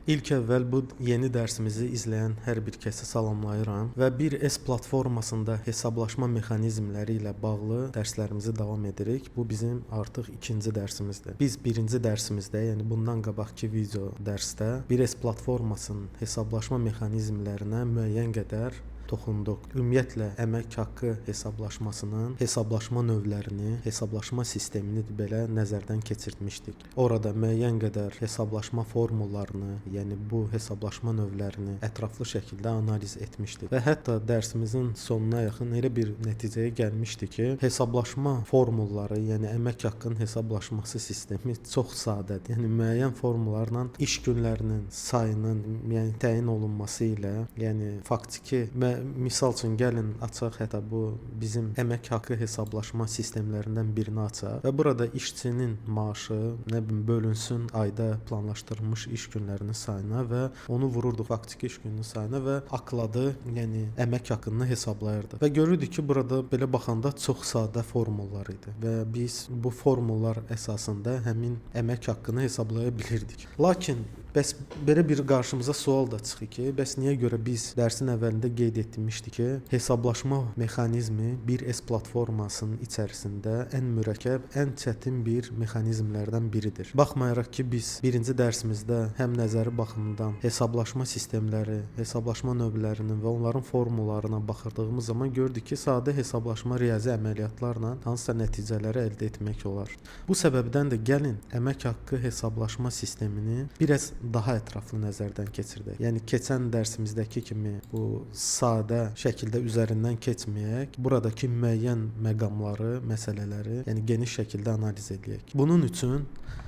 İlk əvvəl bu yeni dərsimizi izləyən hər bir kəsi salamlayıram və 1S platformasında hesablaşma mexanizmləri ilə bağlı dərslərimizi davam edirik. Bu bizim artıq ikinci dərsimizdir. Biz birinci dərsimizdə, yəni bundan qabaqki video dərsdə 1S platformasının hesablaşma mexanizmlərinə müəyyən qədər toxunduq. Ümumiyyətlə əmək haqqı hesablaşmasının hesablaşma növlərini, hesablaşma sistemini belə nəzərdən keçirtmişdik. Orada müəyyən qədər hesablaşma formullarını, yəni bu hesablaşma növlərini ətraflı şəkildə analiz etmişdik. Və hətta dərsimizin sonuna yaxın elə bir nəticəyə gəlmişdi ki, hesablaşma formulları, yəni əmək haqqının hesablaşması sistemi çox sadədir. Yəni müəyyən formullarla iş günlərinin sayının, yəni təyin olunması ilə, yəni faktiki misal üçün gəlin açaq, hətta bu bizim əmək haqqı hesablaşma sistemlərindən birini açaq və burada işçinin maaşı, nə bilim, bölünsün ayda planlaşdırılmış iş günlərinin sayına və onu vururduq faktiki iş gününün sayına və akladı, yəni əmək haqqını hesablayırdıq. Və görürdük ki, burada belə baxanda çox sadə formullar idi və biz bu formullar əsasında həmin əmək haqqını hesablaya bilirdik. Lakin bəs belə bir qarşımıza sual da çıxır ki, bəs niyə görə biz dərsin əvvəlində qeyd etmişdik ki, hesablaşma mexanizmi 1S platformasının içərisində ən mürəkkəb, ən çətin bir mexanizmlərdən biridir. Baxmayaraq ki, biz birinci dərsimizdə həm nəzəri baxımından hesablaşma sistemləri, hesablaşma növlərinin və onların formullarına baxırdığımız zaman gördük ki, sadə hesablaşma riyazi əməliyyatlarla hansısa nəticələri əldə etmək olar. Bu səbəbdən də gəlin əmək haqqı hesablaşma sistemini biraz daha ətraflı nəzərdən keçirdək. Yəni keçən dərsimizdəki kimi bu sadə şəkildə üzərindən keçməyək, buradakı müəyyən məqamları, məsələləri, yəni geniş şəkildə analiz edək. Bunun üçün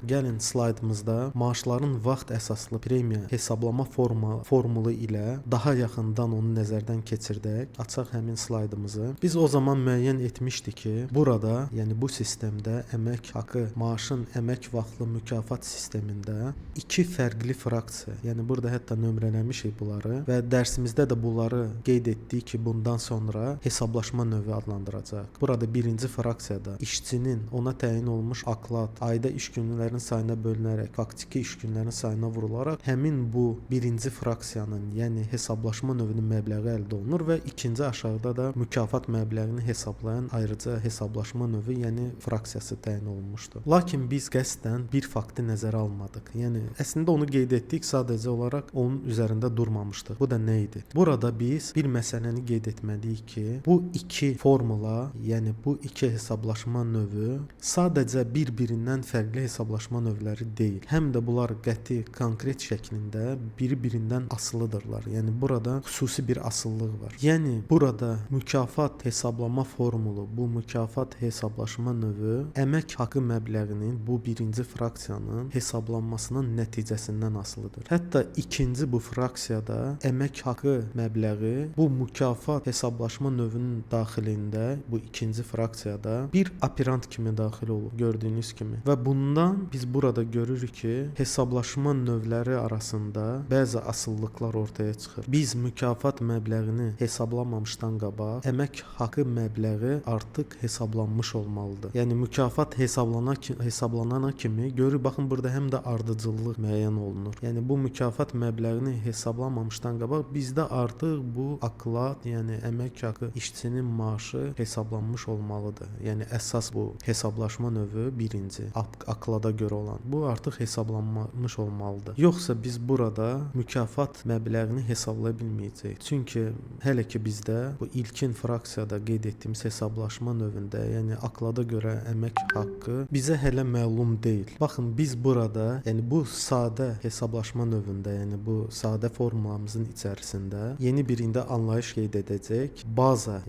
gəlin slaydımızda maaşların vaxt əsaslı premiya hesablama formulu ilə daha yaxından onu nəzərdən keçirdək. Açaq həmin slaydımızı. Biz o zaman müəyyən etmişdik ki, burada, yəni bu sistemdə əmək haqqı, maaşın əmək vaxtlı mükafat sistemində iki fərqli fraksiya, yəni burada hətta nömrələmişik bunları və dərsimizdə də bunları qeyd etdik ki, bundan sonra hesablaşma növü adlandıracaq. Burada birinci fraksiyada işçinin ona təyin olmuş aklad ayda iş günlərinin sayına bölünərək faktiki iş günlərinin sayına vurularaq həmin bu birinci fraksiyanın, yəni hesablaşma növünün məbləği əldə olunur və ikinci aşağıda da mükafat məbləğini hesablayan ayrıca hesablaşma növü, yəni fraksiyası təyin olunmuşdur. Lakin biz qəsdən bir faktı nəzərə almadıq. Yəni əslində onu qeyd etdik, sadəcə olaraq onun üzərində durmamışdıq. Bu da nə idi? Burada biz bir məsələni qeyd etməliyik ki, bu iki formula, yəni bu iki hesablaşma növü sadəcə bir-birindən fərqli hesablaşma növləri deyil. Həm də bunlar qəti, konkret şəklində bir-birindən asılıdırlar. Yəni burada xüsusi bir asıllıq var. Yəni burada mükafat hesablama formulu, bu mükafat hesablaşma növü əmək haqqı məbləğinin bu birinci fraksiyanın hesablanmasının nəticəsindən asılıdır. Hətta ikinci bu fraksiyada əmək haqqı məbləği bu mükafat hesablaşma növünün daxilində, bu ikinci fraksiyada bir operant kimi daxil olur, gördüyünüz kimi. Və bundan biz burada görürük ki, hesablaşma növləri arasında bəzi asıllıqlar ortaya çıxır. Biz mükafat məbləğini hesablamamışdan qabaq əmək haqqı məbləği artıq hesablanmış olmalıdır. Yəni mükafat hesablanana kimi görürük, baxın burada həm də ardıcıllıq müəyyən olunur. Yəni bu mükafat məbləğini hesablamamışdan qabaq bizdə artıq bu aklad, yəni əmək haqqı işçinin maaşı hesablanmış olmalıdır. Yəni əsas bu hesablaşma növü birinci aklada görə olan. Bu artıq hesablanmış olmalıdır. Yoxsa biz burada mükafat məbləğini hesablaya bilməyəcəyik. Çünki hələ ki bizdə bu ilkin fraksiyada qeyd etdiyimiz hesablaşma növündə, yəni aklada görə əmək haqqı bizə hələ məlum deyil. Baxın biz burada, yəni bu sadə hesablaşma növündə, yəni bu sadə formulamızın içərisində yeni bir indi anlayış qeyd edəcək. Baza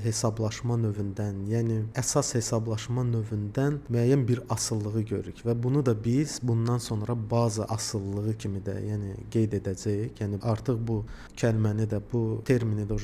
hesablaşma növündən, yəni əsas hesablaşma növündən müəyyən bir asıllığı görürük və bunu da biz bundan sonra baza asıllığı kimi də, yəni qeyd edəcəyik. Yəni artıq bu kəlməni də, bu termini də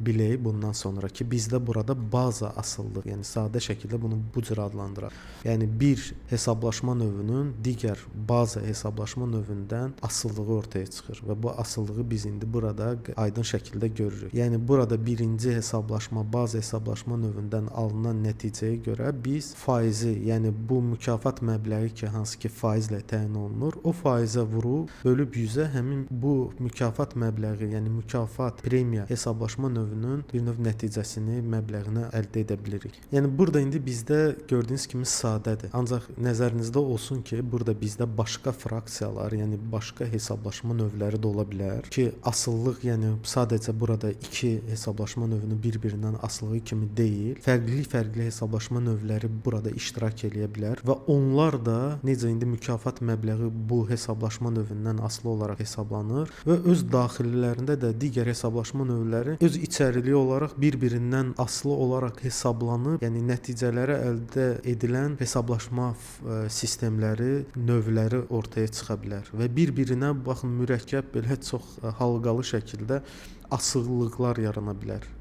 bilək bundan sonra ki, bizdə burada baza asıllıq, yəni sadə şəkildə bunu bu cür adlandıraq. Yəni bir hesablaşma növünün digər baza hesablaşma növündən asılılığı ortaya çıxır və bu asılılığı biz indi burada aydın şəkildə görürük. Yəni burada birinci hesablaşma, baza hesablaşma növündən alınan nəticəyə görə biz faizi, yəni bu mükafat məbləği ki, hansı ki faizlə təyin olunur, o faizə vurub bölüb 100-ə həmin bu mükafat məbləği, yəni mükafat premiya hesablaşma növünün bir növ nəticəsini, məbləğini əldə edə bilirik. Yəni burada indi bizdə gördüyünüz kimi sadədir. Ancaq nəzərinizdə olsun ki, burada bizdə başqa fraksiyalar, yəni başqa hesablaşma növləri də ola bilər ki, asıllıq, yəni sadəcə burada iki hesablaşma növünün bir-birindən asılılığı kimi deyil, fərqli hesablaşma növləri burada iştirak eləyə bilər və onlar da necə indi mükafat məbləği bu hesablaşma növündən asılı olaraq hesablanır və öz daxillərində də digər hesablaşma növləri öz içəriliyi olaraq bir-birindən asılı olaraq hesablanıb, yəni nəticələri əldə edilən hesablaşma sistemləri, növləri ortaya çıxa bilər və bir-birinə baxın mürəkkəb belə çox halqalı şəkildə asılılıqlar yarana bilər.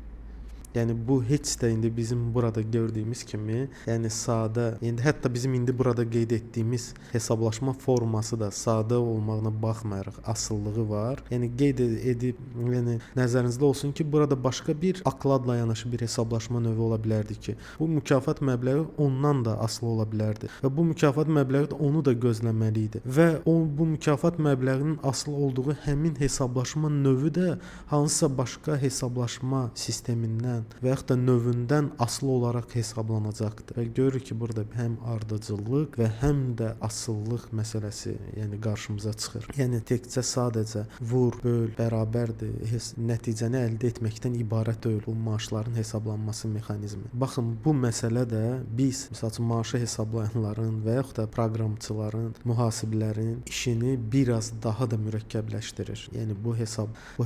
Yəni bu heç də indi bizim burada gördüyümüz kimi, yəni sadə, indi hətta bizim indi burada qeyd etdiyimiz hesablaşma forması da sadə olmağına baxmayaraq asıllığı var. Yəni qeyd edib, yəni nəzərinizdə olsun ki, burada başqa bir akladla yanaşı bir hesablaşma növü ola bilərdi ki, bu mükafat məbləği ondan da asılı ola bilərdi və bu mükafat məbləği də onu da gözləməli idi və bu mükafat məbləğinin asılı olduğu həmin hesablaşma növü də hansısa başqa hesablaşma sistemindən və yaxud da növündən asılı olaraq hesablanacaqdır. Və görürük ki, burada həm ardıcıllıq və həm də asıllıq məsələsi, yəni qarşımıza çıxır. Yəni təkcə sadəcə vur, böl, bərabərdir, nəticəni əldə etməkdən ibarət deyil bu maaşların hesablanması mexanizmi. Baxın, bu məsələ də biz, məsəl üçün maaşı hesablayanların və yaxud da proqramçıların, mühasiblərin işini biraz daha da mürəkkəbləşdirir. Yəni bu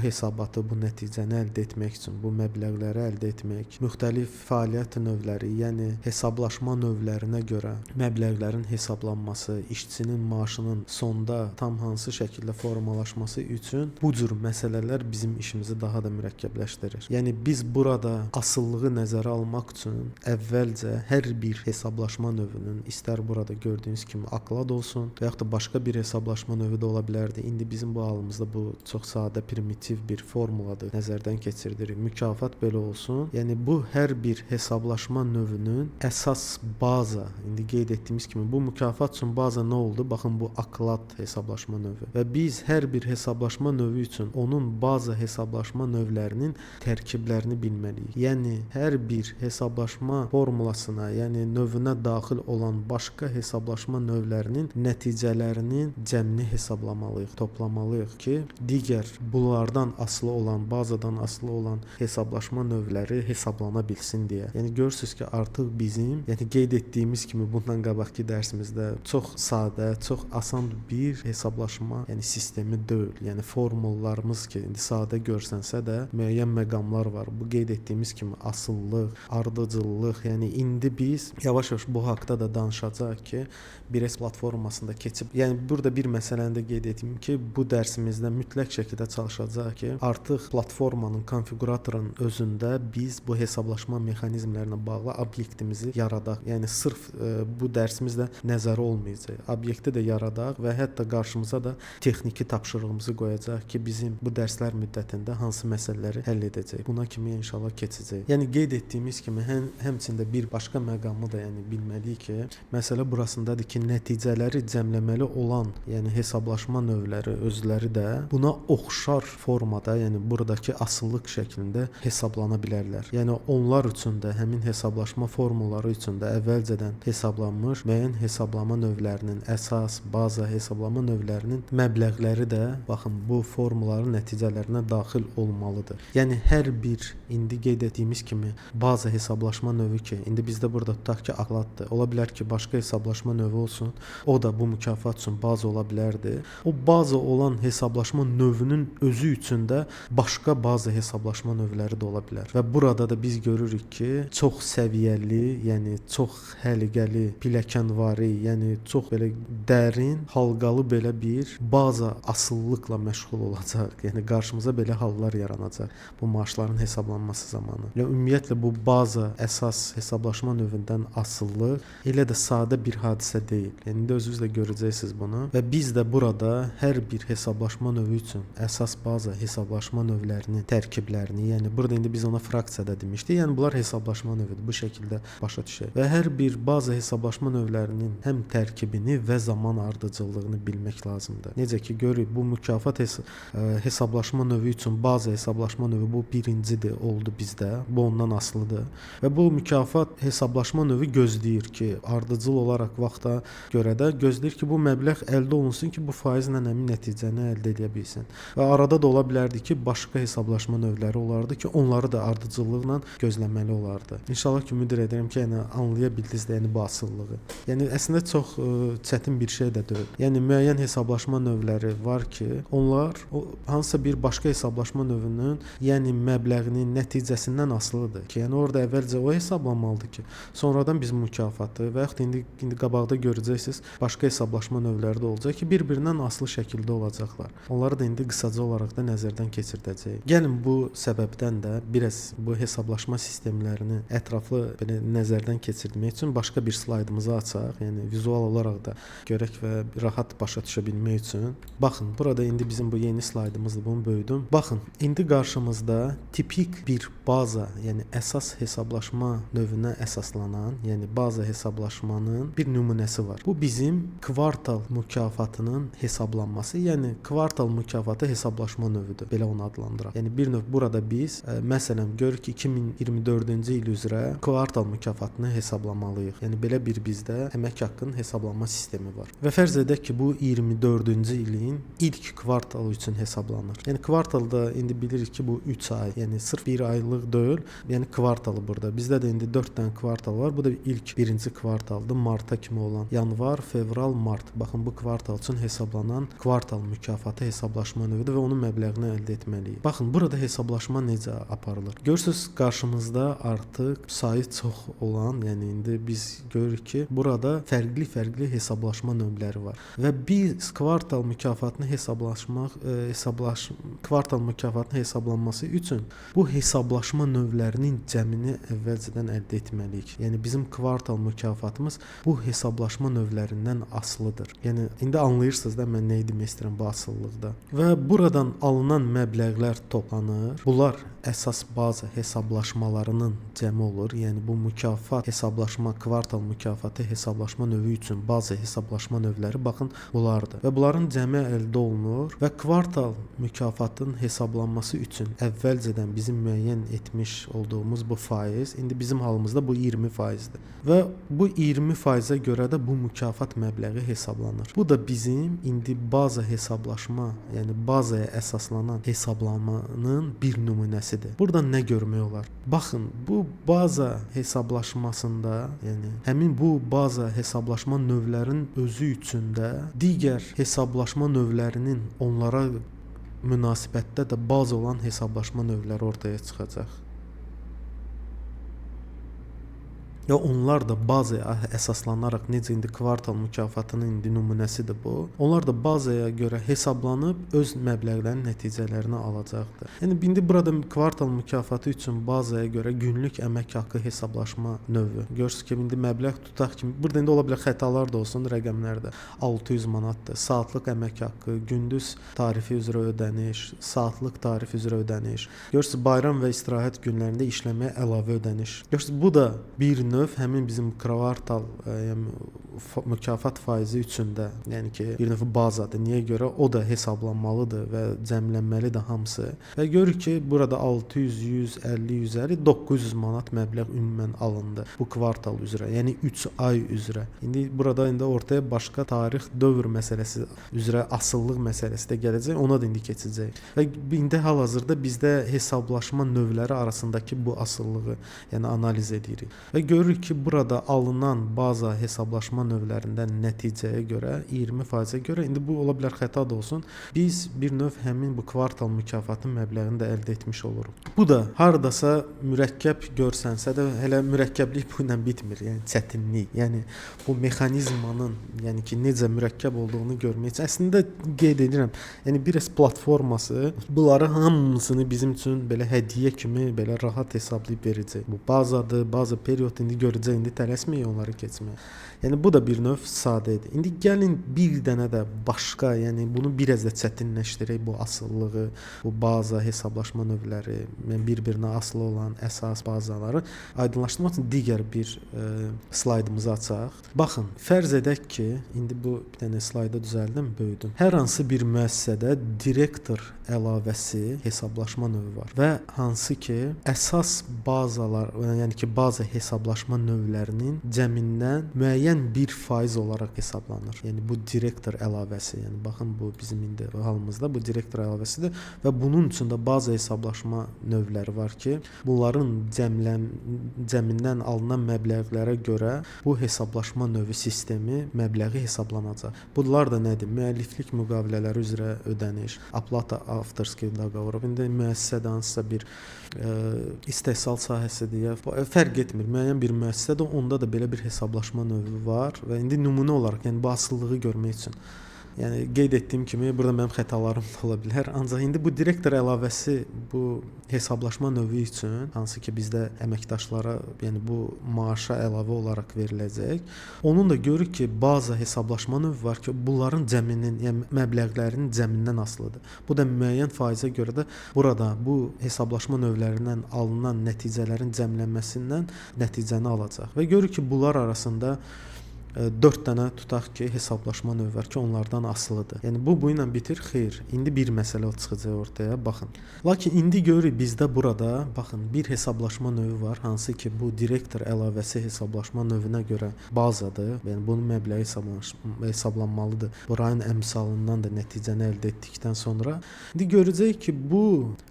hesabatı, bu nəticəni əldə etmək üçün, bu məbləğləri əldə etmək, müxtəlif fəaliyyət növləri, yəni hesablaşma növlərinə görə məbləğlərin hesablanması, işçinin maaşının sonda tam hansı şəkildə formalaşması üçün bu cür məsələlər bizim işimizi daha da mürəkkəbləşdirir. Yəni biz burada asıllığı nəzərə almaq üçün əvvəlcə hər bir hesablaşma növünün, istər burada gördüyünüz kimi aklad olsun və yaxud da başqa bir hesablaşma növü də ola bilərdi. İndi bizim bu halımızda bu çox sadə, primitiv bir formuladır, nəzərdən keçirdirik. Mükafat belə olsun. Yəni bu hər bir hesablaşma növünün əsas baza, indi qeyd etdiyimiz kimi bu mükafat üçün baza nə oldu? Baxın, bu aklad hesablaşma növü. Və biz hər bir hesablaşma növü üçün onun baza hesablaşma növlərinin tərkiblərini bilməliyik. Yəni hər bir hesablaşma formulasına, yəni növünə daxil olan başqa hesablaşma növlərinin nəticələrinin cəmini hesablamalıyıq, toplamalıyıq ki, digər bunlardan asılı olan, bazadan asılı olan hesablaşma növləri hesablana bilsin deyə. Yəni görürsüz ki, artıq bizim, yəni qeyd etdiyimiz kimi bundan qabaqki dərsimizdə çox sadə, çox asan bir hesablaşma, yəni sistemi deyil. Yəni formullarımız ki, indi sadə görsənsə də müəyyən məqamlar var. Bu qeyd etdiyimiz kimi asıllıq, ardıcıllıq, yəni indi biz yavaş-yavaş bu haqqda da danışacağıq ki, 1S platformasında keçib, yəni burada bir məsələni də qeyd etdim ki, bu dərsimizdə mütləq şəkildə çalışacağıq ki, artıq platformanın konfiquratorunun özündə biz bu hesablaşma mexanizmlərinə bağlı obyektimizi yaradaq. Yəni sırf bu dərsimizdə nəzərə olmayacaq. Obyekti də yaradaq və hətta qarşımıza da texniki tapşırığımızı qoyacaq ki, bizim bu dərslər müddətində hansı məsələləri həll edəcək. Buna kimi inşallah keçəcək. Yəni qeyd etdiyimiz kimi həmçində bir başqa məqamı da yəni bilməliyik ki, məsələ burasındadır ki, nəticələri cəmləməli olan, yəni hesablaşma növləri özləri də buna oxşar formada, yəni buradakı asıllıq şəklində hesablana bilərlər. Yəni onlar üçün də həmin hesablaşma formulları üçün də əvvəlcədən hesablanmış müəyyən hesablama növlərinin əsas, baza hesablama növlərinin məbləğləri də baxın bu formulaların nəticələrinə daxil olmalıdır. Yəni hər bir indi qeyd etdiyimiz kimi baza hesablaşma növü ki, indi bizdə burada tutaq ki, akladdır. Ola bilər ki, başqa hesablaşma növü olsun. O da bu mükafat üçün baza ola bilərdi. O baza olan hesablaşma növünün özü üçün də başqa baza hesablaşma növləri də ola bilər və burada da biz görürük ki, çox səviyyəli, yəni çox həliqəli, pilləkənvari, yəni çox belə dərin, halqalı belə bir baza asılılıqla məşğul olacaq. Yəni qarşımıza belə hallar yaranacaq bu maaşların hesablanması zamanı. Yəni ümumiyyətlə bu baza əsas hesablaşma növündən asıllıq elə də sadə bir hadisə deyil. Yəni indi özünüz də görəcəksiniz bunu və biz də burada hər bir hesablaşma növü üçün əsas baza hesablaşma növlərinin tərkiblərini, yəni burada indi biz ona fraksiyada demişdik. Yəni bunlar hesablaşma növüdür. Bu şəkildə başa düşək. Və hər bir baza hesablaşma növlərinin həm tərkibini və zaman ardıcıllığını bilmək lazımdır. Necə ki görürük, bu mükafat hesablaşma növü üçün baza hesablaşma növü bu birincidir oldu bizdə. Bu ondan asılıdır. Və bu mükafat hesablaşma növü gözləyir ki, ardıcıl olaraq vaxta görə də gözləyir ki, bu məbləğ əldə olunsun ki, bu faizlə həmin nəticəni əldə edə bilsin. Və arada da ola bilərdi ki, başqa hesablaşma növləri olardı ki, onları da ardıcıllıqla gözləməli olardı. İnşallah ki, ümid edirəm ki, yəni anlaya bildiniz də yəni bu asılılığı. Yəni əslində çox çətin bir şey də deyil. Yəni müəyyən hesablaşma növləri var ki, onlar hansısa bir başqa hesablaşma növünün, yəni məbləğinin nəticəsindən asılıdır ki, yəni orada əvvəlcə o hesablanmalıdır ki, sonradan biz mükafatı və yaxud indi qabaqda görəcəksiniz, başqa hesablaşma növləri də olacaq ki, bir-birindən asılı şəkildə olacaqlar. Onları da indi qısaca olaraq da nəzərdən keçirdəcəyik. Gəlin bu səbəbdən də biraz bu hesablaşma sistemlərini ətraflı belə nəzərdən keçirmək üçün başqa bir slaydımızı açaq. Yəni vizual olaraq da görək və rahat başa düşə bilmək üçün. Baxın, burada indi bizim bu yeni slaydımızdır. Bunu böyüdüm. Baxın, indi qarşımızda tipik bir baza, yəni əsas hesablaşma növünə əsaslanan, yəni baza hesablaşmanın bir nümunəsi var. Bu bizim kvartal mükafatının hesablanması, yəni kvartal mükafatı hesablaşma növüdür. Belə onu adlandıraq. Yəni bir növ burada biz məsələn görürük ki, 2024-cü il üzrə kvartal mükafatını hesablamalıyıq. Yəni belə bir bizdə əmək haqqının hesablanma sistemi var. Və fərz edək ki, bu 24-cü ilin ilk kvartalı üçün hesablanır. Yəni kvartalda indi bilirik ki, bu 3 ay, yəni sırf bir aylıq deyil, yəni kvartalı burada. Bizdə də indi 4 dənə kvartal var. Bu da ilk birinci kvartaldır. Marta kimi olan yanvar, fevral, mart. Baxın bu kvartal üçün hesablanan kvartal mükafatı hesablaşma növüdür və onun məbləğini əldə etməliyik. Baxın burada hesablaşma necə aparılır? Görürsüz qarşımızda artıq sayı çox olan, yəni indi biz görürük ki, burada fərqli hesablaşma növləri var. Və biz kvartal mükafatını kvartal mükafatının hesablanması üçün bu hesablaşma növlərinin cəmini əvvəlcədən əldə etməliyik. Yəni bizim kvartal mükafatımız bu hesablaşma növlərindən asılıdır. Yəni indi anlayırsınız da mən nə demək istəyirəm bu asılılıqda. Və buradan alınan məbləğlər toplanır. Bunlar əsas baza hesablaşmalarının cəmi olur. Yəni bu mükafat hesablaşma, kvartal mükafatı hesablaşma növü üçün baza hesablaşma növləri baxın bunlardır. Və bunların cəmi əldə olunur və kvartal mükafatının hesablanması üçün əvvəlcədən bizim müəyyən etmiş olduğumuz bu faiz, indi bizim halımızda bu 20%dir. Və bu 20%-ə görə də bu mükafat məbləği hesablanır. Bu da bizim indi baza hesablaşma, yəni bazaya əsaslanan hesablamanın bir nümunəsidir. Burada nə görmək olar? Baxın, bu baza hesablaşmasında, yəni həmin bu baza hesablaşma növlərinin özü üçün də digər hesablaşma növlərinin onlara münasibətdə də baza olan hesablaşma növləri ortaya çıxacaq. Ya onlar da bazaya əsaslanaraq necə indi kvartal mükafatının indi nümunəsidir bu. Onlar da bazaya görə hesablanıb öz məbləğlərinin nəticələrini alacaqdır. Yəni indi burada kvartal mükafatı üçün bazaya görə günlük əmək haqqı hesablaşma növü. Görürsüz ki, indi məbləğ tutaq ki, burada indi ola bilər xətalar da olsun rəqəmlərdə. 600 manatdır. Saatlıq əmək haqqı, gündüz tarifi üzrə ödəniş, saatlıq tarif üzrə ödəniş. Görürsüz bayram və istirahət günlərində işləməyə əlavə ödəniş. Görürsüz bu da bir növ həmin bizim kvartal mükafat faizi üçün də, yəni ki, bir növ bazadır. Niyə görə? O da hesablanmalıdır və cəmlənməlidir hamısı. Və görürük ki, burada 600, 150, 150, 900 manat məbləğ ümumən alındı bu kvartal üzrə, yəni 3 ay üzrə. İndi burada ortaya başqa tarix, dövr məsələsi üzrə asıllıq məsələsi də gələcək. Ona da indi keçəcək. Və indi hal-hazırda bizdə hesablaşma növləri arasındakı bu asıllığı, yəni analiz edirik. Və görürük görürük ki burada alınan baza hesablaşma növlərindən nəticəyə görə 20%-ə görə, indi bu ola bilər xəta da olsun, biz bir növ həmin bu kvartal mükafatın məbləğini də əldə etmiş oluruq. Bu da hardasa mürəkkəb görsənsə də hələ mürəkkəblik bu ilə bitmir. Yəni çətinlik, yəni bu mexanizmanın, yəni ki necə mürəkkəb olduğunu görmək üçün əslində qeyd edirəm. Yəni bir platforması bunları hamısını bizim üçün belə hədiyyə kimi belə rahat hesablayıb verəcək. Bu bazadır, baza period, indi görəcək, indi tələsməyin onları keçməyə. Yəni bu da bir növ sadədir. İndi gəlin bir dənə də başqa, yəni bunu biraz da çətinləşdirək bu asılılığı, bu baza hesablaşma növləri, bir-birinə asılı olan əsas bazaları aydınlaşdırmaq üçün digər bir slaydımızı açaq. Baxın, fərz edək ki, indi bu bir dənə slaydı düzəldim, böyüdüm. Hər hansı bir müəssisədə direktor əlavəsi hesablaşma növü var və hansı ki əsas bazalar, yəni ki baza hesablaşma növlərinin cəmindən müəyyən 1% olaraq hesablanır. Yəni bu direktor əlavəsi, yəni baxın bu bizim indi halımızda bu direktor əlavəsidir və bunun üçün də baza hesablaşma növləri var ki, bunların cəmindən alınan məbləğlərə görə bu hesablaşma növü sistemi məbləği hesablanacaq. Bunlar da nədir? Müəlliflik müqavilələri üzrə ödəniş, aplata avtorskiy договоров. İndi müəssisədə hansısa bir istehsal sahəsidir ya, fərq etmir. Müəyyən bir müəssisədə onda da belə bir hesablaşma növü var və indi nümunə olaraq, yəni bu asılılığı görmək üçün, yəni qeyd etdiyim kimi burada mənim xətalarım da ola bilər. Ancaq indi bu direktor əlavəsi bu hesablaşma növü üçün, hansı ki bizdə əməkdaşlara, yəni bu maaşa əlavə olaraq veriləcək. Onun da görürük ki, baza hesablaşma növü var ki, bunların cəminin, yəni məbləğlərinin cəmindən asılıdır. Bu da müəyyən faizə görə də burada bu hesablaşma növlərindən alınan nəticələrin cəmlənməsindən nəticəni alacaq. Və görürük ki, bunlar arasında 4 dənə tutaq ki, hesablaşma növü var ki, onlardan asılıdır. Yəni bu ilə bitir, xeyr. İndi bir məsələ çıxacaq ortaya, baxın. Lakin indi görürük bizdə burada, baxın, bir hesablaşma növü var, hansı ki bu direktor əlavəsi hesablaşma növünə görə bazadır. Yəni bunun məbləği hesablanmalıdır. Bu rayon əmsalından da nəticəni əldə etdikdən sonra indi görəcəyik ki, bu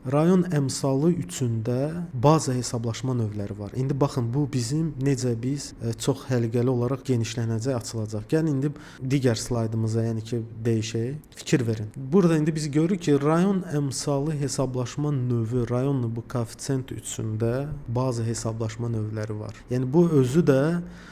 rayon əmsalı üçün də baza hesablaşma növləri var. İndi baxın, bu bizim necə biz çox həliqəli olaraq genişlənəcək, açılacaq. Gəlin indi digər slaydımıza, yəni ki dəyişək, fikir verin. Burada indi biz görürük ki, rayon əmsalı hesablaşma növü, rayonlu bu koeffisient üçün də bazı hesablaşma növləri var. Yəni bu özü də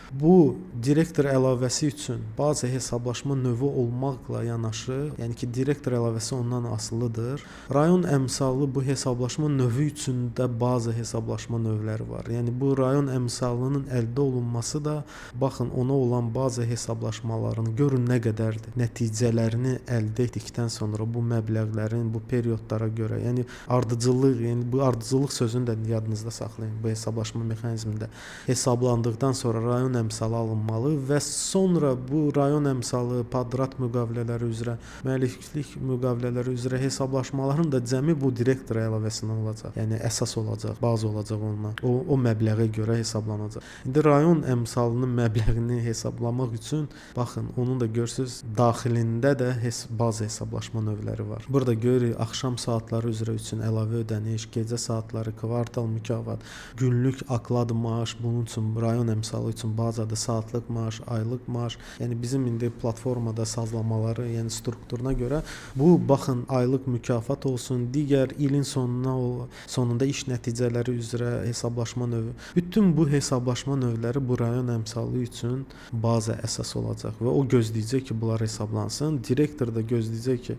bu direktor əlavəsi üçün bazı hesablaşma növü olmaqla yanaşı, yəni ki direktor əlavəsi ondan asılıdır. Rayon əmsalı bu hesablaşma növü üçün də bazı hesablaşma növləri var. Yəni bu rayon əmsalının əldə olunması da, baxın, ona olan bazı hesablaşmaların görün nə qədərdir. Nəticələrini əldə etdikdən sonra bu məbləğlərin bu periodlara görə, yəni ardıcıllıq, yəni bu ardıcıllıq sözünü də yadınızda saxlayın. Bu hesablaşma mexanizmində hesablandıqdan sonra rayon əmsalı alınmalı və sonra bu rayon əmsalı, padrat müqavilələri üzrə, müəlliflik müqavilələri üzrə hesablaşmaların da cəmi bu direktor əlavəsindən olacaq. Yəni əsas olacaq, bazı olacaq ondan. O məbləğə görə hesablanacaq. İndi rayon əmsalının məbləğini hesablamaq üçün, baxın, onun da görürsüz, daxilində də bazı hesablaşma növləri var. Burada görürük, axşam saatları üzrə üçün əlavə ödəniş, gecə saatları, kvartal mükafat, günlük aklad maaş, bunun üçün rayon əmsalı üçün bazadır, saatlıq maaş, aylıq maaş. Yəni bizim indi platformada sazlamaları, yəni strukturuna görə bu, baxın, aylıq mükafat olsun, digər ilin sonunda iş nəticələri üzrə hesablaşma növü. Bütün bu hesablaşma növləri bu rayon əmsalı üçün baza əsas olacaq və o gözləyəcək ki, bunlar hesaplansın. Direktor da gözləyəcək ki,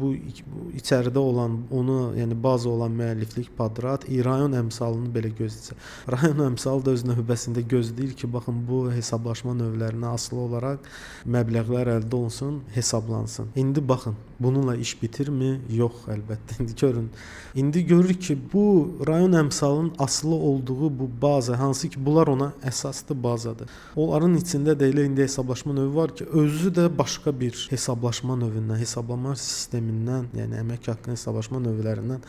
bu içəridə olan, onu, yəni baza olan müəlliflik, padrat, rayon əmsalını belə gözləyəcək. Rayon əmsalı da öz növbəsində gözləyir ki, baxın, bu hesablaşma növlərinə asılı olaraq məbləğlər əldə olunsun, hesaplansın. İndi baxın, bununla iş bitirmi? Yox, əlbəttə. İndi görün. İndi görürük ki, bu rayon əmsalının asılı olduğu bu baza, hansı ki bunlar ona əsaslı bazadır. Onların Bunun içində də elə indi hesablaşma növü var ki, özü də başqa bir hesablaşma növündən, hesablama sistemindən, yəni əmək haqqı hesablaşma növlərindən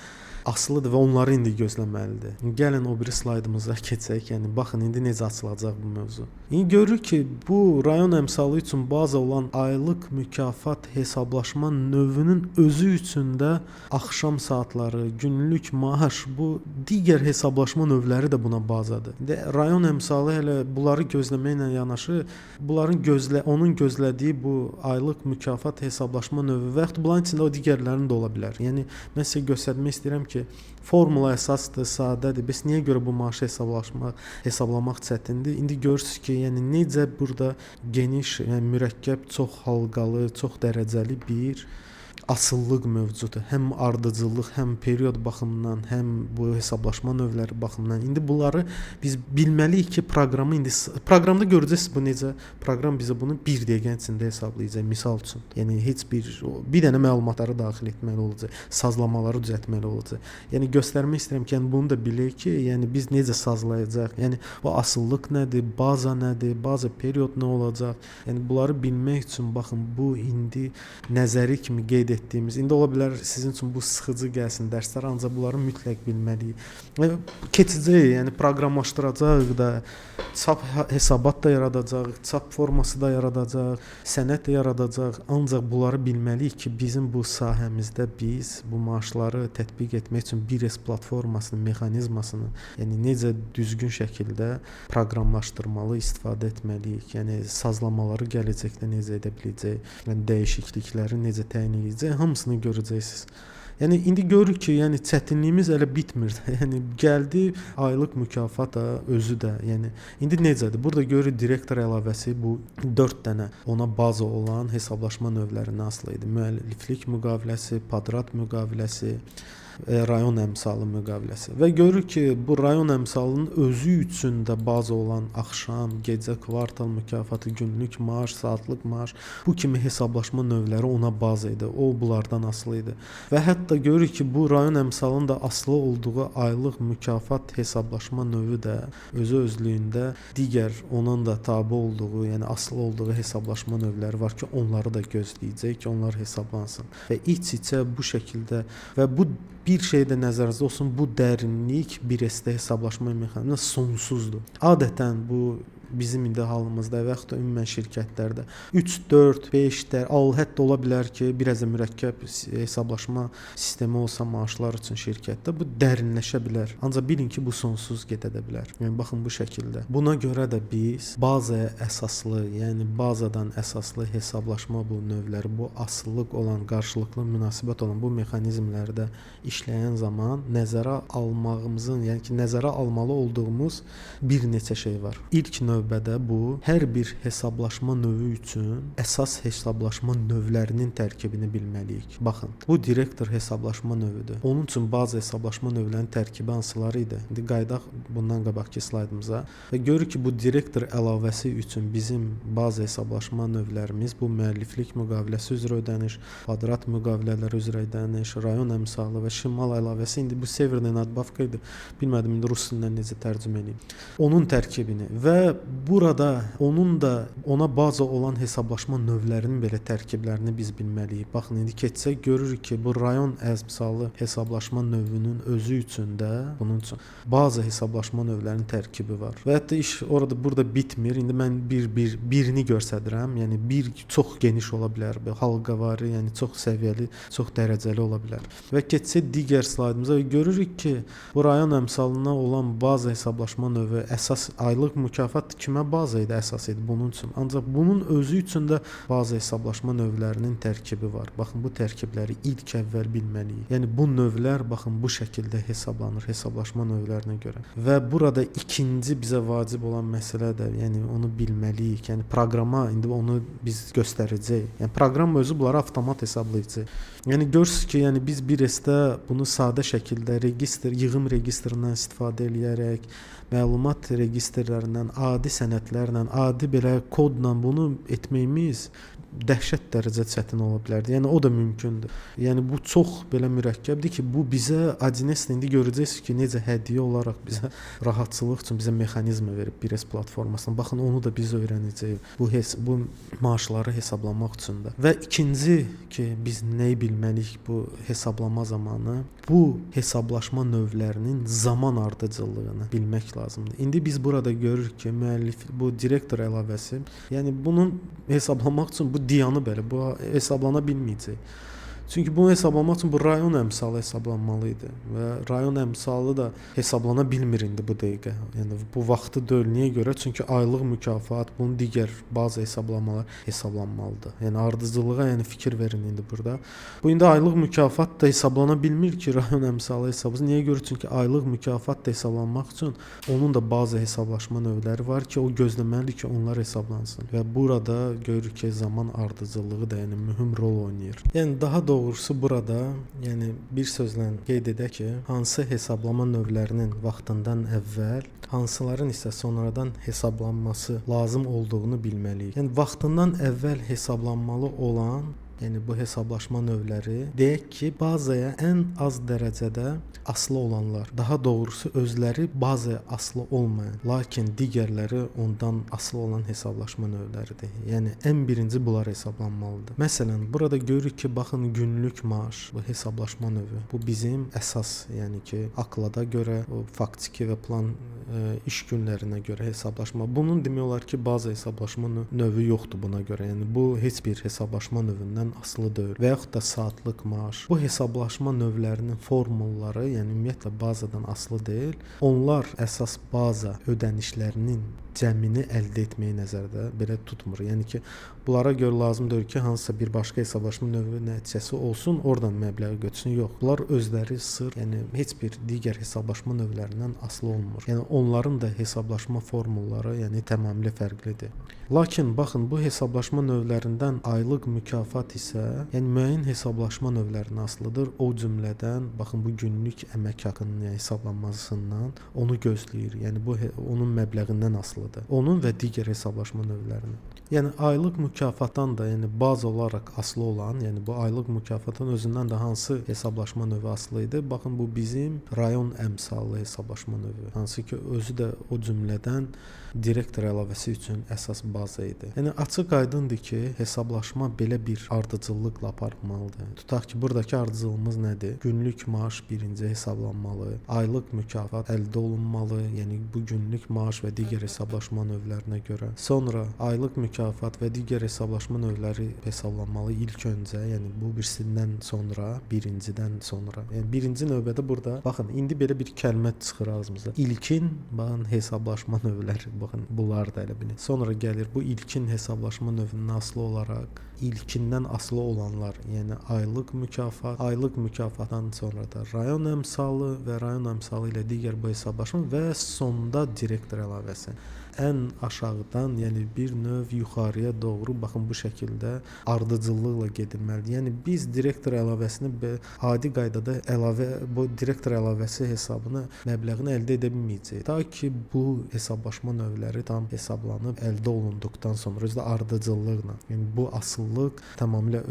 asılıdır və onları indi gözləməlidir. Gəlin o biri slaydımıza keçək. Yəni baxın indi necə açılacaq bu mövzu. İndi görürük ki, bu rayon əmsalı üçün baza olan aylıq mükafat hesablaşma növünün özü üçün də axşam saatları, günlük maaş, bu digər hesablaşma növləri də buna bazadır. İndi rayon əmsalı elə bunları gözləməklə yanaşı, onun gözlədiyi bu aylıq mükafat hesablaşma növü və yaxud bunların içində o digərlərinin də ola bilər. Yəni mən sizə göstərmək istəyirəm ki, formula əsasdır, sadədir. Bəs niyə görə bu maaşı hesablamaq çətindir? İndi görürsüz ki, yəni necə burada geniş, yəni mürəkkəb, çox halqalı, çox dərəcəli bir asıllıq mövcuddur. Həm ardıcıllıq, həm period baxımından, həm bu hesablaşma növləri baxımından. İndi bunları biz bilməliyik ki, proqramda görəcəksiniz bu necə. Proqram bizə bunu 1 dəqiqənin içində hesablayacaq, misal üçün. Yəni heç bir dənə məlumatları daxil etməli olacaq, sazlamaları düzəltməli olacaq. Yəni göstərmək istəyirəm ki, yəni bunu da bilək ki, yəni biz necə sazlayacaq? Yəni bu asıllıq nədir, baza nədir, baza period nə olacaq? Yəni bunları bilmək üçün baxın, bu indi nəzəri kimi qeyd etdiyimiz, indi ola bilər sizin üçün bu sıxıcı gəlsin dərslər, ancaq bunları mütləq bilməliyik. Keçəcəyik, yəni proqramlaşdıracağıq da, çap hesabat da yaradacaq, çap forması da yaradacaq, sənəd də yaradacaq. Ancaq bunları bilməliyik ki, bizim bu sahəmizdə biz bu maaşları tətbiq etmək üçün 1S platformasının mexanizmasını, yəni necə düzgün şəkildə proqramlaşdırmalı istifadə etməliyik. Yəni sazlamaları gələcəkdə necə edə biləcəyik, yəni dəyişiklikləri necə təyin edəcəyik, hamısını görəcəksiniz. Yəni indi görürük ki, yəni çətinliyimiz elə bitmir. Yəni gəldi aylıq mükafat da özü də. Yəni indi necədir? Burada görürük direktor əlavəsi bu 4 dənə ona baza olan hesablaşma növlərindən asılı idi. Müəlliflik müqaviləsi, padrat müqaviləsi, rayon əmsalı müqaviləsi. Və görürük ki, bu rayon əmsalının özü üçün də baza olan axşam, gecə, kvartal mükafatı, günlük maaş, saatlıq maaş, bu kimi hesablaşma növləri ona baza idi. O bunlardan asılı idi. Və hətta görürük ki, bu rayon əmsalının da asılı olduğu aylıq mükafat hesablaşma növü də özlüyündə digər onun da tabe olduğu, yəni asılı olduğu hesablaşma növləri var ki, onları da gözləyəcək ki, onlar hesablansın. Və iç-içə bu şəkildə və bu bir şey də nəzərinizdə olsun, bu dərinlik 1S-də hesablaşma mexanizmi sonsuzdur. Adətən bu bizim indi halımızda və yaxud da ümumən şirkətlərdə 3, 4, 5 hətta ola bilər ki, biraz da mürəkkəb hesablaşma sistemi olsa maaşlar üçün şirkətdə bu dərinləşə bilər. Ancaq bilin ki, bu sonsuz gedə də bilər. Yəni baxın bu şəkildə. Buna görə də biz bazaya əsaslı, yəni bazadan əsaslı hesablaşma bu növləri, bu asıllıq olan, qarşılıqlı münasibət olan bu mexanizmlərdə işləyən zaman nəzərə almağımızın, yəni ki, nəzərə almalı olduğumuz bir neçə şey var. İlk növbədə bu hər bir hesablaşma növü üçün əsas hesablaşma növlərinin tərkibini bilməliyik. Baxın, bu direktor hesablaşma növüdür. Onun üçün baza hesablaşma növlərinin tərkibi hansıları idi? İndi qayıdaq bundan qabaqki slaydımıza və görürük ki, bu direktor əlavəsi üçün bizim baza hesablaşma növlərimiz bu müəlliflik müqaviləsi üzrə ödəniş, kvadrat müqavilələri üzrə ödəniş, rayon əmsalı və şimal əlavəsi. İndi bu severная надбавка idi. Bilmədim indi rus dilindən necə tərcümə edeyim. Onun tərkibini və burada onun da ona baza olan hesablaşma növlərinin belə tərkiblərini biz bilməliyik. Baxın, indi keçsək görürük ki, bu rayon əmsalı hesablaşma növünün özü üçün də bunun üçün baza hesablaşma növlərinin tərkibi var. Və hətta iş burada bitmir. İndi mən birini göstərirəm. Yəni bir çox geniş ola bilər, halqavari, yəni çox səviyyəli, çox dərəcəli ola bilər. Və keçsək digər slaydımıza və görürük ki, bu rayon əmsalına olan baza hesablaşma növü əsas aylıq mükafat kimə baza idi, əsas idi bunun üçün. Ancaq bunun özü üçün də baza hesablaşma növlərinin tərkibi var. Baxın, bu tərkibləri ilk əvvəl bilməliyik. Yəni bu növlər baxın bu şəkildə hesablanır hesablaşma növlərinə görə. Və burada ikinci bizə vacib olan məsələ də, yəni onu bilməliyik. Yəni proqrama indi onu biz göstərəcəyik. Yəni proqram özü bunları avtomat hesablayacaq. Yəni görürsüz ki, yəni biz 1S-də bunu sadə şəkildə yığım registrindən istifadə edərək, məlumat registrlərindən, adi sənədlərlə, adi belə kodla bunu etməyimiz dəhşət dərəcə çətin ola bilərdi. Yəni o da mümkündür. Yəni bu çox belə mürəkkəbdir ki, bu bizə 1S indi görəcəksiniz ki, necə hədiyyə olaraq bizə rahatçılıq üçün bizə mexanizm verib 1S platformasına. Baxın, onu da biz öyrənəcəyik. Bu maaşları hesablamaq üçün də. Və ikinci ki, biz nəyi bilməliyik bu hesablama zamanı? Bu hesablaşma növlərinin zaman ardıcıllığını bilmək lazımdır. İndi biz burada görürük ki, müəllif bu direktor əlavəsi, yəni bunun hesablamaq üçün bu diyanı belə bu hesablana bilməyəcək. Çünki bunu hesablamaq üçün bu rayon əmsalı hesablanmalı idi və rayon əmsalı da hesablana bilmir indi bu dəqiqə. Yəni bu vaxtı deyil. Niyə görə? Çünki aylıq mükafat, bunun digər bazı hesablamalar hesablanmalıdır. Yəni ardıcıllığa fikir verin indi burada. Bu indi aylıq mükafat da hesablana bilmir ki, rayon əmsalı hesablasın. Niyə görə? Çünki aylıq mükafat da hesablanmaq üçün onun da bazı hesablaşma növləri var ki, o gözləməlidir ki, onlar hesablansın. Və burada görürük ki, zaman ardıcıllığı da mühüm rol oynayır. Yəni daha doğrusu burada, bir sözlə qeyd edək ki, hansı hesablama növlərinin vaxtından əvvəl, hansıların isə sonradan hesablanması lazım olduğunu bilməliyik. Yəni vaxtından əvvəl hesablanmalı olan bu hesablaşma növləri deyək ki, bazaya ən az dərəcədə asılı olanlar, daha doğrusu özləri bazaya asılı olmayan, lakin digərləri ondan asılı olan hesablaşma növləridir. Yəni ən birinci bunlar hesablanmalıdır. Məsələn, burada görürük ki, baxın, günlük maaş, bu hesablaşma növü. Bu bizim əsas, aklada görə, o faktiki və plan iş günlərinə görə hesablaşma. Bunun demək olar ki, bazı hesablaşma növü yoxdur buna görə. Yəni bu heç bir hesablaşma növündən asılı deyil. Və yaxud da saatlıq maaş. Bu hesablaşma növlərinin formulları, ümumiyyətlə bazadan asılı deyil. Onlar əsas baza ödənişlərinin cəmini əldə etməyi nəzərdə belə tutmur. Yəni ki, bunlara görə lazım deyil ki, hansısa bir başqa hesablaşma növü nəticəsi olsun, oradan məbləği götürsün. Yox. Bunlar özləri sırf, heç bir digər hesablaşma növlərindən asılı olmur. Yəni onların da hesablaşma formulları, tamamilə fərqlidir. Lakin baxın, bu hesablaşma növlərindən aylıq mükafat isə, müəyyən hesablaşma növlərinə asılıdır. O cümlədən, baxın, bu günlük əmək haqqının hesablanmasından onu gözləyir. Yəni bu onun məbləğindən asılıdır. Onun və digər hesablaşma növlərinin. Yəni aylıq mükafatdan da, baza olaraq asılı olan, bu aylıq mükafatın özündən də hansı hesablaşma növü asılı idi? Baxın, bu bizim rayon əmsalı hesablaşma növü. Hansı ki, özü də o cümlədən direktor əlavəsi üçün əsas baza idi. Yəni açıq aydındır ki, hesablaşma belə bir ardıcıllıqla aparılmalıdır. Tutaq ki, buradakı ardıcıllığımız nədir? Günlük maaş birinci hesablanmalı, aylıq mükafat əldə olunmalı, bu günlük maaş və digər hesablaşma növlərinə görə. Sonra aylıq mükafat və digər hesablaşma növləri hesablanmalı ilk öncə, bu birisindən sonra, birincidən sonra. Birinci növbədə burada, baxın, indi belə bir kəlmə çıxır ağzımıza. İlkin, baxın, hesablaşma növləri. Baxın, bunlar da elə bilir. Sonra gəlir bu ilkin hesablaşma növündən asılı olaraq ilkindən asılı olanlar, aylıq mükafatdan sonra da rayon əmsalı və rayon əmsalı ilə digər bu hesablaşma və sonda direktor əlavəsi. Ən aşağıdan, bir növ yuxarıya doğru, baxın, bu şəkildə ardıcıllıqla gedilməlidir. Biz direktor əlavəsini adi qaydada bu direktor əlavəsi hesabını, məbləğini əldə edə bilməyəcəyik. Ta ki, bu hesablaşma növləri tam hesablanıb əldə olunduqdan sonra, özü də ardıcıllıqla, bu asıllıq tamamilə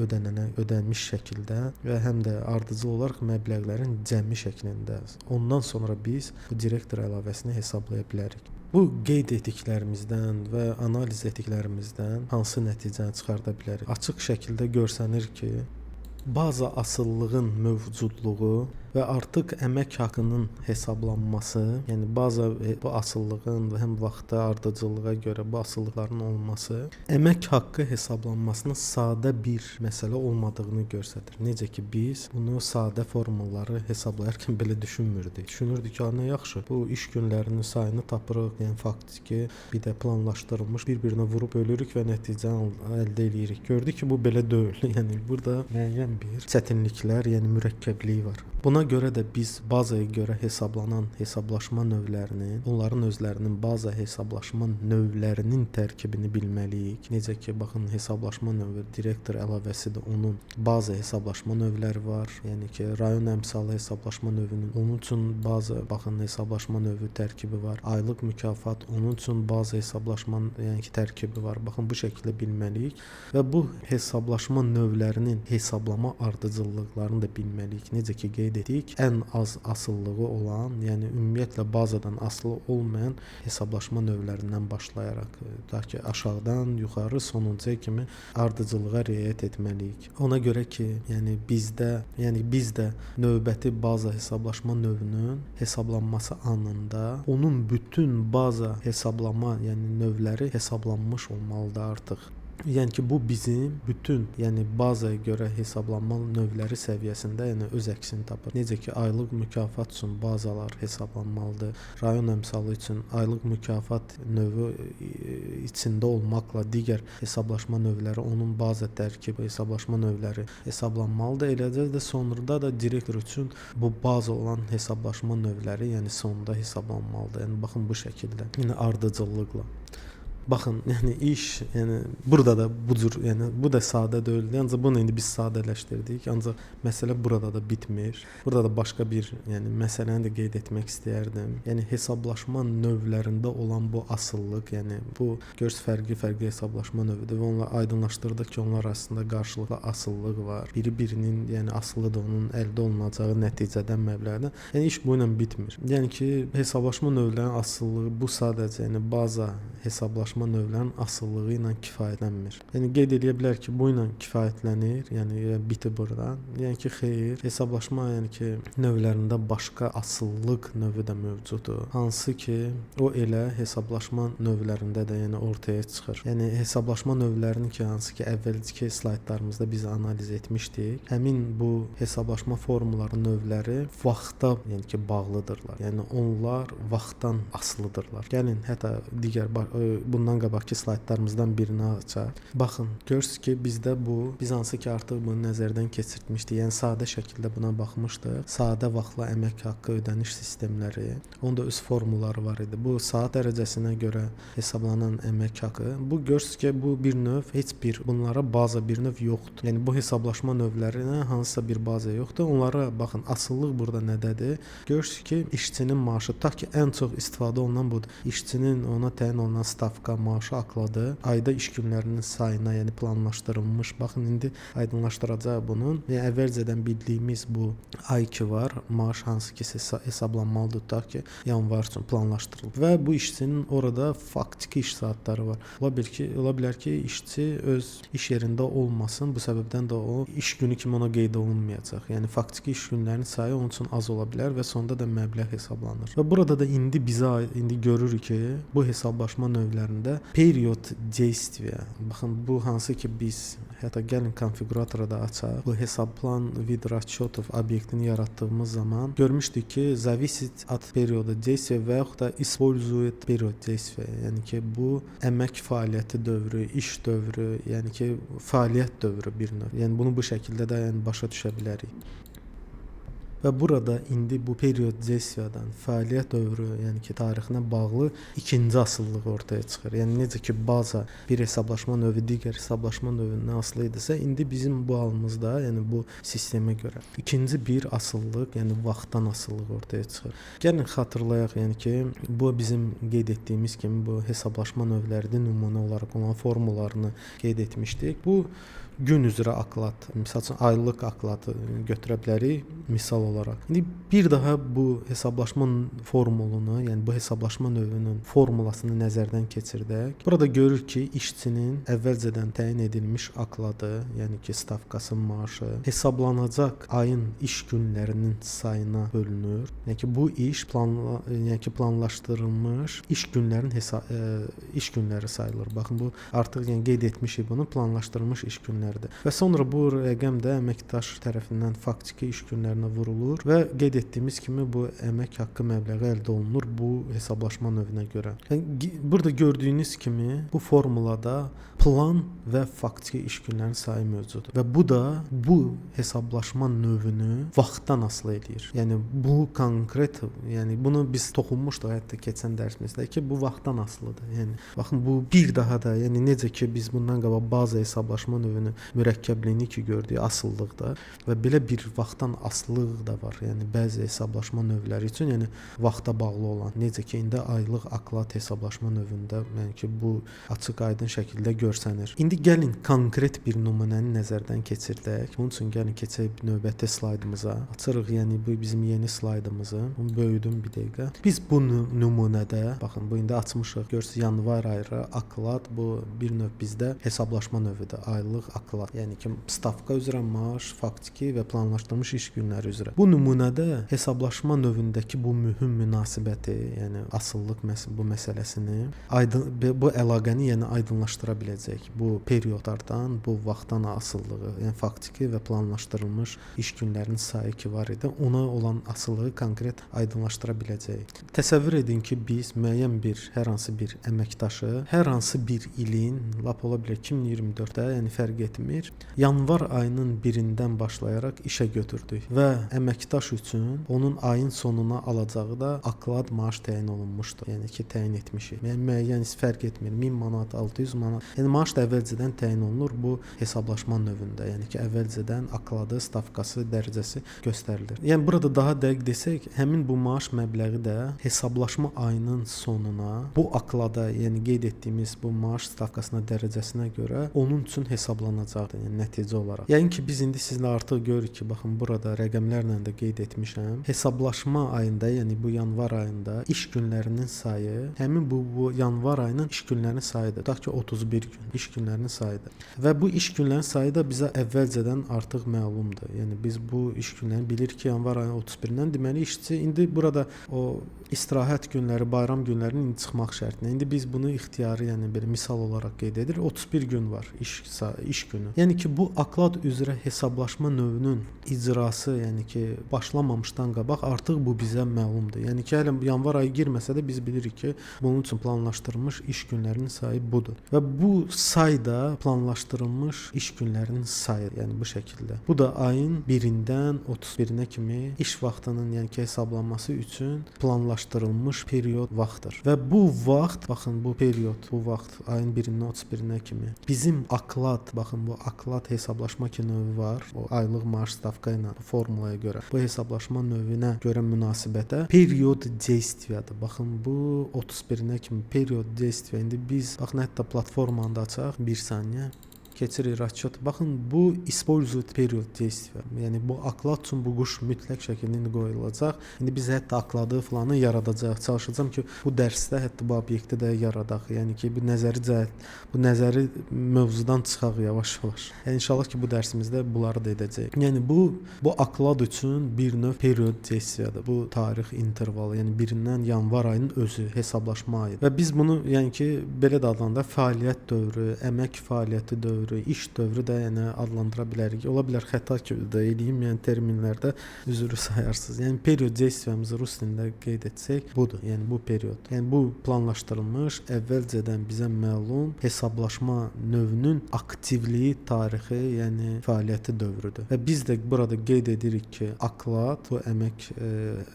ödənmiş şəkildə və həm də ardıcıl olaraq məbləğlərin cəmi şəklində. Ondan sonra biz bu direktor əlavəsini hesablaya bilərik. Bu qeyd etdiklərimizdən və analiz etdiklərimizdən hansı nəticəni çıxarda bilərik? Açıq şəkildə görsənir ki, baza asıllığın mövcudluğu və artıq əmək haqqının hesablanması, baza bu asıllığın və həm vaxta ardıcıllığa görə bu asıllıqların olması əmək haqqı hesablanmasının sadə bir məsələ olmadığını göstərir. Necə ki, biz bunu sadə formulları hesablayarkən belə düşünmürdük. Düşünürdük ki, nə yaxşı, bu iş günlərinin sayını tapırıq, faktiki bir də planlaşdırılmış bir-birinə vurub ölürük və nəticəni əldə edirik. Gördük ki, bu belə deyil. Burada müəyyən bir çətinliklər, mürəkkəbliyi var. Buna Buna görə də biz bazaya görə hesablanan hesablaşma növlərinin, onların özlərinin baza hesablaşma növlərinin tərkibini bilməliyik. Necə ki, baxın, hesablaşma növü direktor əlavəsidir, onun baza hesablaşma növləri var. Yəni ki, rayon əmsalı hesablaşma növünün onun üçün baza, baxın, hesablaşma növü tərkibi var. Aylıq mükafat onun üçün baza hesablaşma, yəni ki, tərkibi var. Baxın, bu şəkildə bilməliyik və bu hesablaşma növlərinin hesablama ardıcıllıqlarını da bilməliyik. Necə ki, qeyd etdik, ən az asılılığı olan, yəni ümumiyyətlə bazadan asılı olmayan hesablaşma növlərindən başlayaraq ta ki, aşağıdan yuxarı sonuncuya kimi ardıcıllığa riayət etməliyik. Ona görə ki, yəni biz də növbəti baza hesablaşma növünün hesablanması anında onun bütün baza hesablama, yəni növləri hesablanmış olmalıdır artıq. Yəni ki, bu bizim bütün, yəni bazaya görə hesablanma növləri səviyyəsində, yəni öz əksini tapır. Necə ki, aylıq mükafat üçün bazalar hesablanmalıdır. Rayon əmsalı üçün aylıq mükafat növü içində olmaqla digər hesablaşma növləri, onun baza tərkibi hesablaşma növləri hesablanmalıdır. Eləcə də sonrada da direktor üçün bu baza olan hesablaşma növləri, yəni sonda hesablanmalıdır. Yəni baxın, bu şəkildə, yəni ardıcıllıqla. Baxın, yəni iş, yəni burada da bu cür, yəni bu da sadə deyildi. Ancaq bunu indi biz sadələşdirdik. Ancaq məsələ burada da bitmir. Burada da başqa bir, yəni məsələni də qeyd etmək istəyərdim. Yəni hesablaşma növlərində olan bu asıllıq, yəni bu görürsüz fərqli hesablaşma növüdür və onlar aydınlaşdırdıq ki, onlar arasında qarşılıqlı asıllıq var. Biri-birinin, yəni asılıdır onun əldə olunacağı nəticədən, məbləğdən. Yəni iş bu ilə bitmir. Yəni ki, hesablaşma növlərinin asıllığı bu sadəcə, yəni baza hesablaşma növlərinin asıllığı ilə kifayətlənmir. Yəni qeyd edə bilər ki, bu ilə kifayətlənir, yəni bitib buradan. Yəni ki, xeyr, hesablaşma, yəni ki, növlərində başqa asıllıq növü də mövcuddur. Hansı ki, o elə hesablaşma növlərində də yəni ortaya çıxır. Yəni hesablaşma növlərini ki, hansı ki, əvvəlki slaydlarımızda biz analiz etmişdik. Həmin bu hesablaşma formulları növləri vaxta, yəni ki, bağlıdırlar. Yəni onlar vaxtdan asılıdırlar. Gəlin, hətta digər bundan qabaqki slaydlarımızdan birini açaq. Baxın, görürsüz ki, biz hansı ki, artıq bunu nəzərdən keçirtmişdik. Yəni sadə şəkildə buna baxmışdıq. Sadə vaxtla əmək haqqı ödəniş sistemləri, onda öz formulları var idi. Bu saat dərəcəsinə görə hesablanan əmək haqqı. Bu görürsüz ki, bu bir növ, heç bir bunlara baza bir növ yoxdur. Yəni bu hesablaşma növlərinə hansısa bir baza yoxdur. Onlara baxın, asıllıq burada nədədir? Görürsüz ki, işçinin maaşı, ta ki ən çox istifadə olunan budur. İşçinin ona təyin olunan stavka maaşı akladı. Ayda iş günlərinin sayına, yəni planlaşdırılmış. Baxın, indi aydınlaşdıracaq bunun. Yəni əvvəlcədən bildiyimiz bu ay ki var, maaş hansı ki hesablanmalıdır ta ki yanvar üçün planlaşdırılıb və bu işçinin orada faktiki iş saatları var. Ola bilər ki, işçi öz iş yerində olmasın. Bu səbəbdən də o iş günü kimi ona qeyd olunmayacaq. Yəni faktiki iş günlərinin sayı onun üçün az ola bilər və sonda da məbləğ hesablanır. Və burada da indi görürük ki, bu hesablaşma növlərində period действия. Baxın, bu hansı ki biz hətta gəlin konfiguratora da açaq. Bu hesablan vid расчетов obyektini yaratdığımız zaman görmüşdük ki, зависит от периода действия və yaxud da использует период действия. Yəni ki, bu əmək fəaliyyəti dövrü, iş dövrü, yəni ki, fəaliyyət dövrü bir növ. Yəni bunu bu şəkildə də yəni başa düşə bilərik. Və burada indi bu period действияdan fəaliyyət dövrü, yəni ki, tarixinə bağlı ikinci asıllıq ortaya çıxır. Yəni necə ki, baza bir hesablaşma növü digər hesablaşma növündən asılı idisə, indi bizim bu halımızda, yəni bu sistemə görə ikinci bir asıllıq, yəni vaxtdan asıllıq ortaya çıxır. Gəlin xatırlayaq, yəni ki, bu bizim qeyd etdiyimiz kimi bu hesablaşma növlərinin nümunə olaraq olan formullarını qeyd etmişdik. Bu gün üzrə aklad, məsəl üçün aylıq akladı götürə bilərik misal olaraq. İndi bir daha bu hesablaşma formulunu, yəni bu hesablaşma növünün formulasını nəzərdən keçirdək. Burada görürük ki, işçinin əvvəlcədən təyin edilmiş akladı, yəni ki, stavkası, maaşı hesablanacaq ayın iş günlərinin sayına bölünür. Yəni ki, bu iş planlaşdırılmış iş günləri sayılır. Baxın, bu artıq yəni qeyd etmişik bunu, planlaşdırılmış iş günləri. Və sonra bu rəqəm də əməkdaş tərəfindən faktiki iş günlərinə vurulur olur və qeyd etdiyimiz kimi bu əmək haqqı məbləği əldə olunur bu hesablaşma növünə görə. Yəni burada gördüyünüz kimi bu formulada plan və faktiki iş günlərinin sayı mövcuddur və bu da bu hesablaşma növünü vaxtdan asılı edir. Yəni bu konkret, yəni bunu biz toxunmuşduq hətta keçən dərsimizdə ki, bu vaxtdan asılıdır. Yəni baxın bu bir daha da, yəni necə ki biz bundan qabaq bazı hesablaşma növünün mürəkkəbliyini ki gördük, asılılıqda və belə bir vaxtdan asılılıq da var. Yəni bəzi hesablaşma növləri üçün, yəni vaxta bağlı olan, necə ki indi aylıq oklad hesablaşma növündə, yəni ki bu açıq-aydın şəkildə görsənir. İndi gəlin konkret bir nümunəni nəzərdən keçirdək. Bunun üçün gəlin keçək növbəti slaydımıza. Açırıq, yəni bu bizim yeni slaydımızı. Bunu böyüdüm bir dəqiqə. Biz bu nümunədə, baxın bu indi açmışıq. Görürsüz yanvar ayı oklad, bu bir növ bizdə hesablaşma növüdür. Aylıq oklad. Yəni ki stavka üzrə maaş, faktiki və planlaşdırılmış iş günləri üzrə. Bu nümunədə hesablaşma növündəki bu mühüm münasibəti, yəni asıllıq bu məsələsini, bu əlaqəni yəni aydınlaşdıra biləcək. Bu periodlardan, bu vaxtdan asılılığı, yəni faktiki və planlaşdırılmış iş günlərinin sayı ki var idi, ona olan asılılığı konkret aydınlaşdıra biləcək. Təsəvvür edin ki, biz müəyyən bir hər hansı bir əməkdaşı hər hansı bir ilin, lap ola bilər 2024-də, yəni fərq etmir, yanvar ayının 1-dən başlayaraq işə götürdük və əməkdaş üçün onun ayın sonuna alacağı da oklad maaş təyin olunmuşdu. Yəni ki təyin etmişik. Yəni müəyyən fərq etmir. 1000 manat, 600 manat. Yəni maaş da əvvəlcədən təyin olunur bu hesablaşma növündə. Yəni ki əvvəlcədən okladı, stavkası, dərəcəsi göstərilir. Yəni burada daha dəqiq desək, həmin bu maaş məbləği də hesablaşma ayının sonuna bu oklada, yəni qeyd etdiyimiz bu maaş stavkasına, dərəcəsinə görə onun üçün hesablanacaqdır. Yəni nəticə olaraq. Yəni ki biz indi sizlə artıq görürük ki, baxın burada rəqəmlərlə də qeyd etmişəm. Hesablaşma ayında, yəni bu yanvar ayında iş günlərinin sayı, həmin bu yanvar ayının iş günlərinin sayıdır. Tutaq ki 31 gün iş günlərinin sayıdır. Və bu iş günlərinin sayı da bizə əvvəlcədən artıq məlumdur. Yəni biz bu iş günlərini bilirik ki, yanvar ayının 31-dən deməli işçi indi burada o istirahət günləri, bayram günlərinin indi çıxmaq şərtinə. İndi biz bunu ixtiyari, yəni bir misal olaraq qeyd edirik. 31 gün var iş günü. Yəni ki bu oklad üzrə hesablaşma növünün icrası, yəni ki başlamamışdan qabaq artıq bu bizə məlumdur. Yəni ki hələ yanvar ayı girməsə də biz bilirik ki, bunun üçün planlaşdırılmış iş günlərinin sayı budur. Və bu say da planlaşdırılmış iş günlərinin sayı, yəni bu şəkildə. Bu da ayın 1-dən 31-nə kimi iş vaxtının, yəni ki hesablanması üçün planlaşdırılmış period vaxtdır. Və bu vaxt, baxın bu period, bu vaxt ayın 1-dən 31-nə kimi bizim oklad, baxın bu oklad hesablaşma növü var. O aylıq maaş stavka ilə bu formulaya görə, bu hesablaşma növünə görə münasibətə period действияdır. Baxın bu 31-nə kimi period действия. İndi biz baxın hətta platformanı da açaq. 1 saniyə. Keçirik расчет. Baxın bu использует период действия. Yəni bu oklad üçün bu quş mütləq şəkildə indi qoyulacaq. İndi biz hətta okladı falanı yaradacağıq. Çalışacağam ki bu dərsdə hətta bu obyekti də yaradaq. Yəni ki bu nəzəri mövzudan çıxaq yavaş-yavaş. Yəni inşallah ki bu dərsimizdə bunları da edəcəyik. Yəni bu oklad üçün bir növ period действияdır. Bu tarix intervalı, yəni 1-dən yanvar ayının özü hesablaşma ayı. Və biz bunu yəni ki belə də adlandırırıq, fəaliyyət dövrü, əmək fəaliyyəti dövrü, iş dövrü də yəni adlandıra bilərik. Ola bilər xəta da eləyim, yəni terminlərdə üzrü sayarsınız. Yəni period действиямızı rus dilində qeyd etsək budur. Yəni bu period. Yəni bu planlaşdırılmış, əvvəlcədən bizə məlum hesablaşma növünün aktivliyi tarixi, yəni fəaliyyəti dövrüdür. Və biz də burada qeyd edirik ki, oklad, bu əmək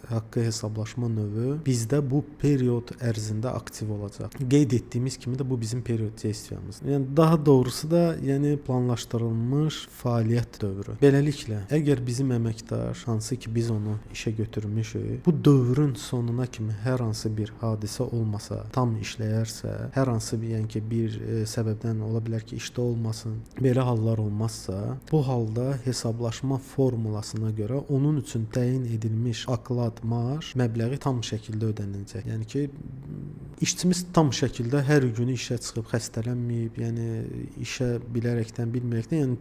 haqqı hesablaşma növü bizdə bu period ərzində aktiv olacaq. Qeyd etdiyimiz kimi də bu bizim period действиямız. Yəni daha doğrusu da yəni planlaşdırılmış fəaliyyət dövrü. Beləliklə, əgər bizim əməkdaş, hansı ki biz onu işə götürmüşük, bu dövrün sonuna kimi hər hansı bir hadisə olmasa, tam işləyərsə, hər hansı bir yəni ki bir səbəbdən ola bilər ki işdə olmasın, belə hallar olmazsa, bu halda hesablaşma formulasına görə onun üçün təyin edilmiş oklad maaş məbləği tam şəkildə ödəniləcək. Yəni ki işçimiz tam şəkildə hər gün işə çıxıb xəstələnməyib, yəni işə bilərəkdən, bilməkdən, yəni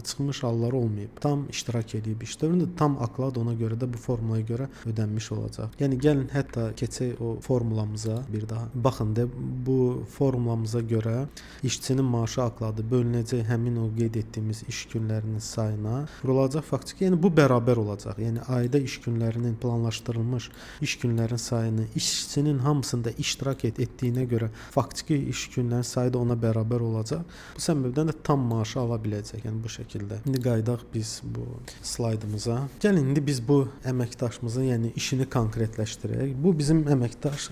çıxmış halları olmayıb. Tam iştirak edib işdə. Tam oklad ona görə də bu formulaya görə ödənmiş olacaq. Yəni gəlin hətta keçək o formulamıza bir daha. Baxın da bu formulamıza görə işçinin maaşı okladı bölünəcək həmin o qeyd etdiyimiz iş günlərinin sayına. Vurulacaq faktiki, yəni bu bərabər olacaq. Yəni ayda iş günlərinin planlaşdırılmış iş günlərinin sayını işçinin hamısında iştirak etdiyinə görə faktiki iş günlərinin sayı da ona bərabər olacaq. Bu səbəbdən də tam maaşı ala biləcək. Yəni bu şəkildə. İndi qayıdaq biz bu slaydımıza. Gəlin indi biz bu əməkdaşımızın, yəni işini konkretləşdirək. Bu bizim əməkdaş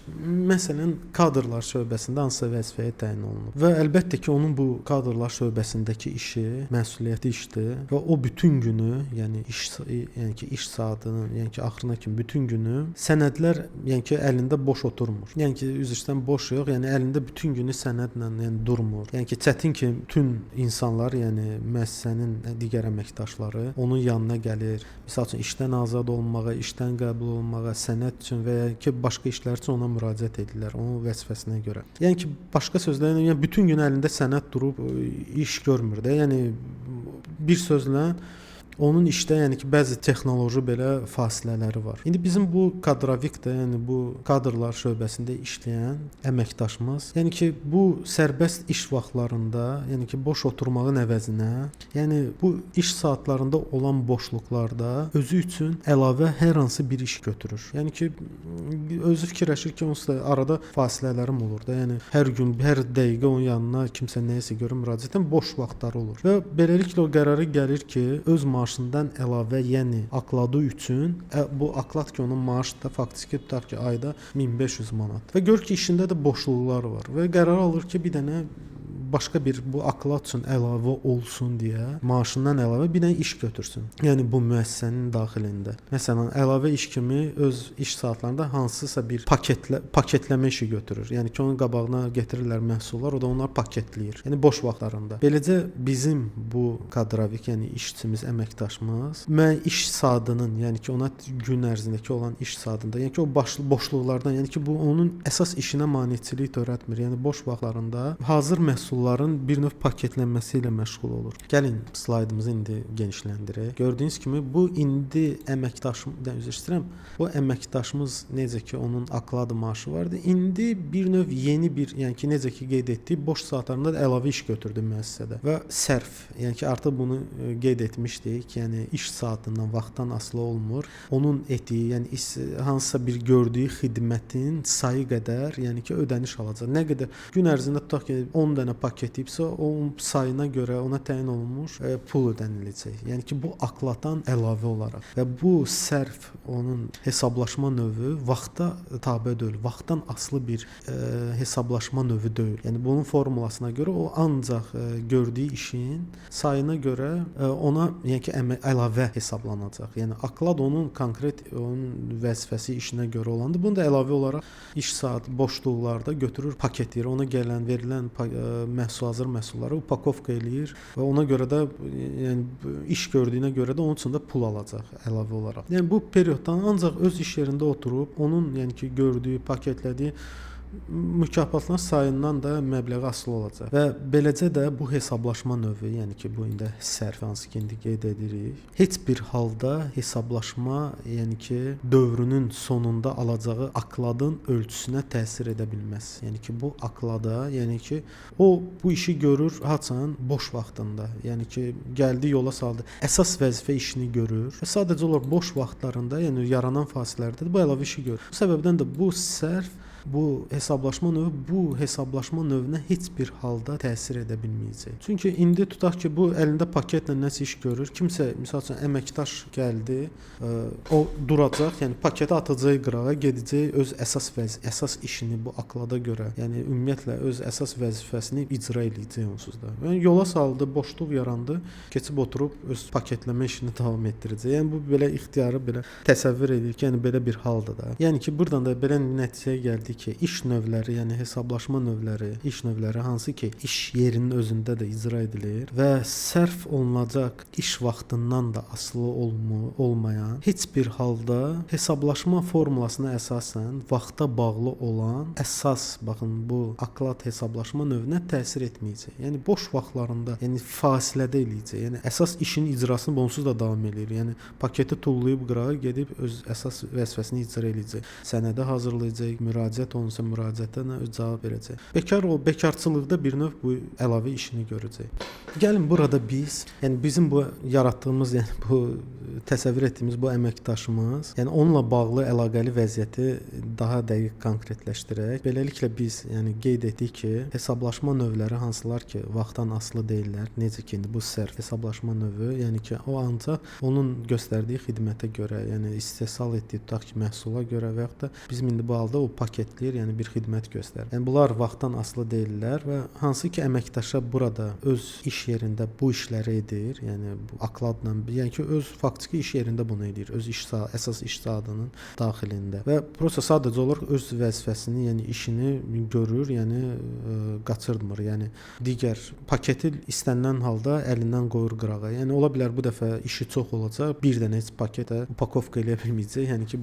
məsələn kadrlar şöbəsində hansısa vəzifəyə təyin olunub və əlbəttə ki, onun bu kadrlar şöbəsindəki işi məsuliyyəti işdir və o bütün günü, yəni iş saatının, yəni ki, axırına kimi bütün günü sənədlər, yəni ki, əlində boş oturmur. Yəni ki, üzr istəyirəm, boş yox, yəni əlində bütün günü sənədlə, yəni durmur. Yəni ki, çətin ki, bütün insanlar, yəni müəssisənin digər əməkdaşları onun yanına gəlir. Məsəl üçün işdən azad olunmağa, işdən qəbul olunmağa, sənəd üçün və ya ki, başqa işlər üçün ona müraciət edirlər, onun vəzifəsinə görə. Yəni ki, başqa sözlərlə, yəni bütün gün əlində sənəd durub iş görmür də. Yəni bir sözlə onun işdə, yəni ki, bəzi texnoloji belə fasilələri var. İndi bizim bu kadrovik də, yəni bu kadrlar şöbəsində işləyən əməkdaşımız, yəni ki, bu sərbəst iş vaxtlarında, yəni ki, boş oturmağın əvəzinə, yəni bu iş saatlarında olan boşluqlarda özü üçün əlavə hər hansı bir iş götürür. Yəni ki, özü fikirləşir ki, onsuz da arada fasilələrim olur da, yəni hər gün, hər dəqiqə onun yanına kimsə nəyisə görə müraciət edən boş vaxtları olur. Və beləliklə o qərara gəlir ki, öz maaşından əlavə, yəni okladı üçün bu oklad ki, onun maaşı da faktiki tutaq ki, ayda 1500 manat. Və gör ki, işində də boşluqlar var və qərar alır ki, bir dənə başqa bir bu oklad üçün əlavə olsun deyə maaşından əlavə bir dənə iş götürsün. Yəni bu müəssisənin daxilində. Məsələn, əlavə iş kimi öz iş saatlarında hansısa bir paketləmə işi götürür. Yəni ki, onun qabağına gətirirlər məhsullar, o da onları paketləyir. Yəni boş vaxtlarında. Beləcə bizim bu kadrovik, yəni işçimiz, əməkdaşımız iş saatının, yəni ki, ona gün ərzindəki olan iş saatında, yəni ki, o boşluqlardan, yəni ki, bu onun əsas işinə maneçilik törətmir. Yəni boş vaxtlarında hazır məhsulların bir növ paketlənməsi ilə məşğul olur. Gəlin slaydımızı indi genişləndirək. Gördüyünüz kimi bu indi əməkdaşımdan üzr istəyirəm. Bu əməkdaşımız necə ki onun okladı maaşı vardı. İndi bir növ yeni bir, yəni ki necə ki qeyd etdik, boş saatlarında da əlavə iş götürdü müəssisədə və sərf, yəni ki artıq bunu qeyd etmişdik. Yəni iş saatından, vaxtdan asılı olmur. Onun etdiyi, yəni hansısa bir gördüyü xidmətin sayı qədər, yəni ki ödəniş alacaq. Nə qədər gün ərzində tutaq ki 10 dənə paketibsə, onun sayına görə ona təyin olunmuş pul ödəniləcək. Yəni ki, bu okladdan əlavə olaraq və bu sərf onun hesablaşma növü vaxta tabe deyil, vaxtdan asılı bir hesablaşma növü deyil. Yəni bunun formulasına görə o ancaq gördüyü işin sayına görə ona yəni ki əlavə hesablanacaq. Yəni oklad onun konkret onun vəzifəsi işinə görə olandır. Bunu da əlavə olaraq iş saat boşluqlarda götürür, paketləyir, ona gələn, verilən hazır məhsulları upakovka eləyir və ona görə də yəni iş gördüyünə görə də onun üçün də pul alacaq əlavə olaraq. Yəni bu perioddan ancaq öz iş yerində oturub onun yəni ki gördüyü, paketlədiyi mükafatların sayından da məbləği asılı olacaq və beləcə də bu hesablaşma növü, yəni ki bu indi sərf hansı ki indi qeyd edirik, heç bir halda hesablaşma, yəni ki dövrünün sonunda alacağı okladın ölçüsünə təsir edə bilməz. Yəni ki bu oklada, yəni ki o bu işi görür haçan boş vaxtında. Yəni ki gəldi yola saldı. Əsas vəzifə işini görür və sadəcə olaraq boş vaxtlarında, yəni yaranan fasilələrdə bu əlavə işi görür. Bu səbəbdən də bu sərf bu hesablaşma növü bu hesablaşma növünə heç bir halda təsir edə bilməyəcək. Çünki indi tutaq ki bu əlində paketlə nəsə iş görür. Kimsə məsəl üçün əməkdaş gəldi, o duracaq, yəni paketi atacaq qırağa, gedəcək öz əsas işini bu oklada görə, yəni ümumiyyətlə öz əsas vəzifəsini icra edəcək onsuz da. Yəni yola saldı, boşluq yarandı, keçib oturub öz paketləmə işini davam etdirəcək. Yəni bu belə ixtiyarı belə təsəvvür edir ki, yəni belə bir haldır da. Yəni ki burdan da belə nəticəyə gəldik ki, iş növləri, yəni hesablaşma növləri, iş növləri hansı ki, iş yerinin özündə də icra edilir və sərf olunacaq iş vaxtından da asılı olmayan heç bir halda hesablaşma formulasına əsasən vaxta bağlı olan əsas, baxın, bu oklad hesablaşma növünə təsir etməyəcək. Yəni boş vaxtlarında, yəni fasilədə eləyəcək. Yəni əsas işin icrasını onsuz da davam eləyir. Yəni paketi tullayıb qırağa gedib öz əsas vəzifəsini icra eləyəcək. Sənədə hazırlayacaq, müraciət olunsa müraciətə cavab verəcək. Bekarçılıqda bir növ bu əlavə işini görəcək. Gəlin burada biz, yəni bizim bu yaratdığımız, yəni bu təsəvvür etdiyimiz bu əməkdaşımız, yəni onunla bağlı əlaqəli vəziyyəti daha dəqiq konkretləşdirək. Beləliklə biz, yəni qeyd etdik ki, hesablaşma növləri hansılar ki, vaxtdan asılı deyillər. Necə ki, indi bu sərf hesablaşma növü, yəni ki, o ancaq onun göstərdiyi xidmətə görə, yəni istehsal etdiyi tutaq ki, məhsula görə və yaxud da bizim indi bu halda o paketləyir, yəni bir xidmət göstərir. Yəni bunlar vaxtdan asılı deyillər və hansı ki, əməkdaşa burada öz iş yerində bu işləri edir, yəni bu okladla, yəni ki, öz faktiki iş yerində bunu edir, öz əsas iş saatının daxilində və prosta sadəcə olaraq öz vəzifəsini, yəni işini görür, yəni qaçırmır, yəni digər paketi istənilən halda əlindən qoyur qırağa. Yəni ola bilər bu dəfə işi çox olacaq, bir dənə heç paketə upakovka eləyə bilməyəcək. Yəni ki,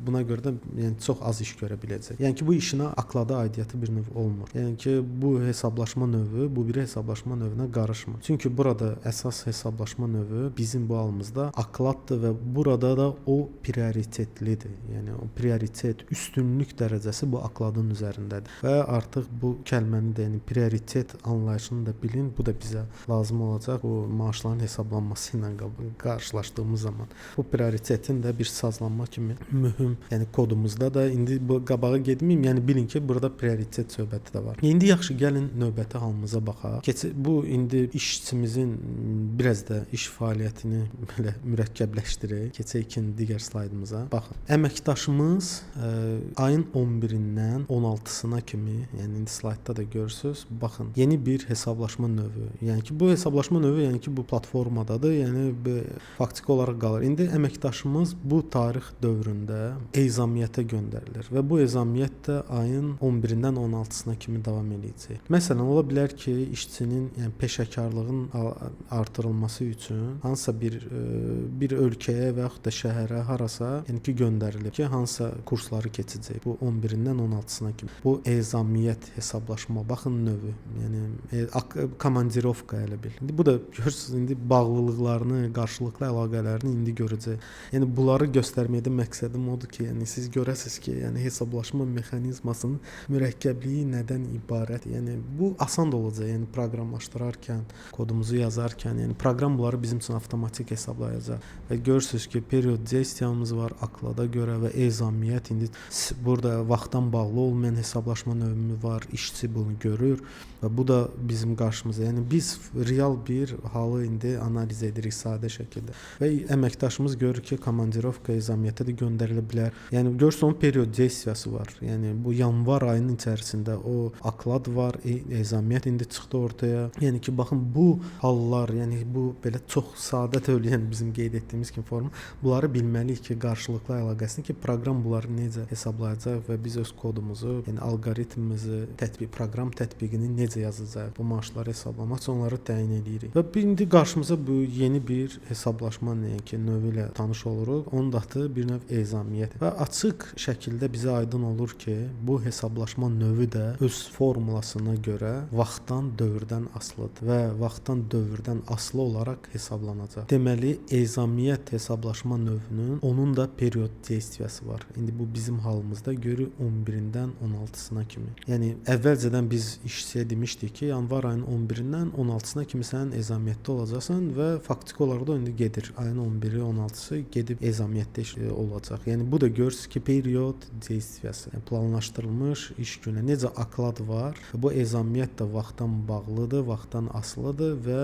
buna görə də yəni çox az iş görə biləcək. Yəni ki, bu işinə oklada aidiyyəti bir növ olmur. Yəni ki, bu hesablaşma növü bu biri hesablaşma növünə qarışmır. Çünki burada əsas hesablaşma növü bizim bu halımızda okladdır və burada da o prioritetlidir. Yəni o prioritet, üstünlük dərəcəsi bu okladın üzərindədir. Və artıq bu kəlməni də, yəni prioritet anlayışını da bilin. Bu da bizə lazım olacaq bu maaşların hesablanması ilə qarşılaşdığımız zaman. Bu prioritetin də bir sazlanma kimi mühüm, yəni kodumuzda da indi bu qabağa getməyim, yəni bilin ki, burada prioritet söhbəti də var. İndi yaxşı, gəlin növbəti halımıza baxaq. Bu indi işçimizin biraz da iş fəaliyyətini belə mürəkkəbləşdirək. Keçək ikinci digər slaydımıza. Baxın, əməkdaşımız ayın 11-dən 16-sına kimi, yəni indi slaydda da görürsüz. Baxın, yeni bir hesablaşma növü. Yəni ki, bu hesablaşma növü, yəni ki, bu platformadadır. Yəni faktiki olaraq qalır. İndi əməkdaşımız bu tarix dövründə ezamiyyətə göndərilir və bu ezamiyyət də ayın 11-dən 16-sına kimi davam edəcək. Məsələn, ola bilər ki, işçinin yəni peşəkarlığın artırılması üçün hansısa bir ölkəyə və yaxud da şəhərə harasa, yəni ki, göndərilib ki, hansısa kursları keçəcək. Bu 11-dən 16-sına kimi. Bu ezamiyyət hesablaşma, baxın növü. Yəni komandirovka elə bil. İndi bu da görürsüz, indi bağlılıqlarını, qarşılıqlı əlaqələrini indi görəcək. Yəni bunları göstərməkdə məqsədim odur ki, yəni siz görəsiniz ki, yəni hesablaşma mexanizmasının mürəkkəbliyi nədən ibarət. Yəni bu asan da olacaq. Yəni proqramlaşdırarkən, kodumuzu yazarkən, yəni proqram bunları bizim üçün avtomatik hesablayacaq. Və görürsüz ki, period действиямız var oklada görə və ezamiyyət indi burada vaxtdan bağlı olmayan hesablaşma növü var. İşçi bunu görür və bu da bizim qarşımıza. Yəni biz real bir halı indi analiz edirik sadə şəkildə. Və əməkdaşımız görür ki, komandirovka ezamiyyətə də göndərilə bilər. Yəni görürsüz, onun period действиясы var. Yəni bu yanvar ayının içərisində o oklad var, ezamiyyət indi çıxdı ortaya. Yəni ki, baxın bu hallar, yəni bu belə çox sadə təhliyən bizim qeyd etdiyimiz kimi forma, bunları bilməliyik ki, qarşılıqlı əlaqəsini ki, proqram bunları necə hesablayacaq və biz öz kodumuzu, yəni alqoritmimizi, proqram tətbiqini necə yazacaq, bu maaşları hesablamaq üçün onları təyin edirik. Və indi qarşımıza bu yeni bir hesablaşma növü ilə tanış oluruq. Onun da adı bir növ ezamiyyət. Və açıq şəkildə bizə aydın olur ki, bu hesablaşma növü də öz formulasına görə vaxtdan, dövrdən asılıdır və vaxtdan, dövrdən asılı olaraq hesablanacaq. Deməli, ezamiyyət hesablaşma növünün onun da period действиясы var. İndi bu bizim halımızda görü 11-dən 16-sına kimi. Yəni əvvəlcədən biz işçiyə demişdik ki, yanvar ayının 11-dən 16-sına kimi sən ezamiyyətdə olacaqsan və faktiki olaraq da indi gedir. Ayın 11-i, 16-sı gedib ezamiyyətdə olacaq. Yəni bu da görürsüz ki, period действиясы. Yəni planlaşdırılmış iş günü. Necə oklad var, bu ezamiyyət də vaxtdan bağlıdır, vaxtdan asılıdır və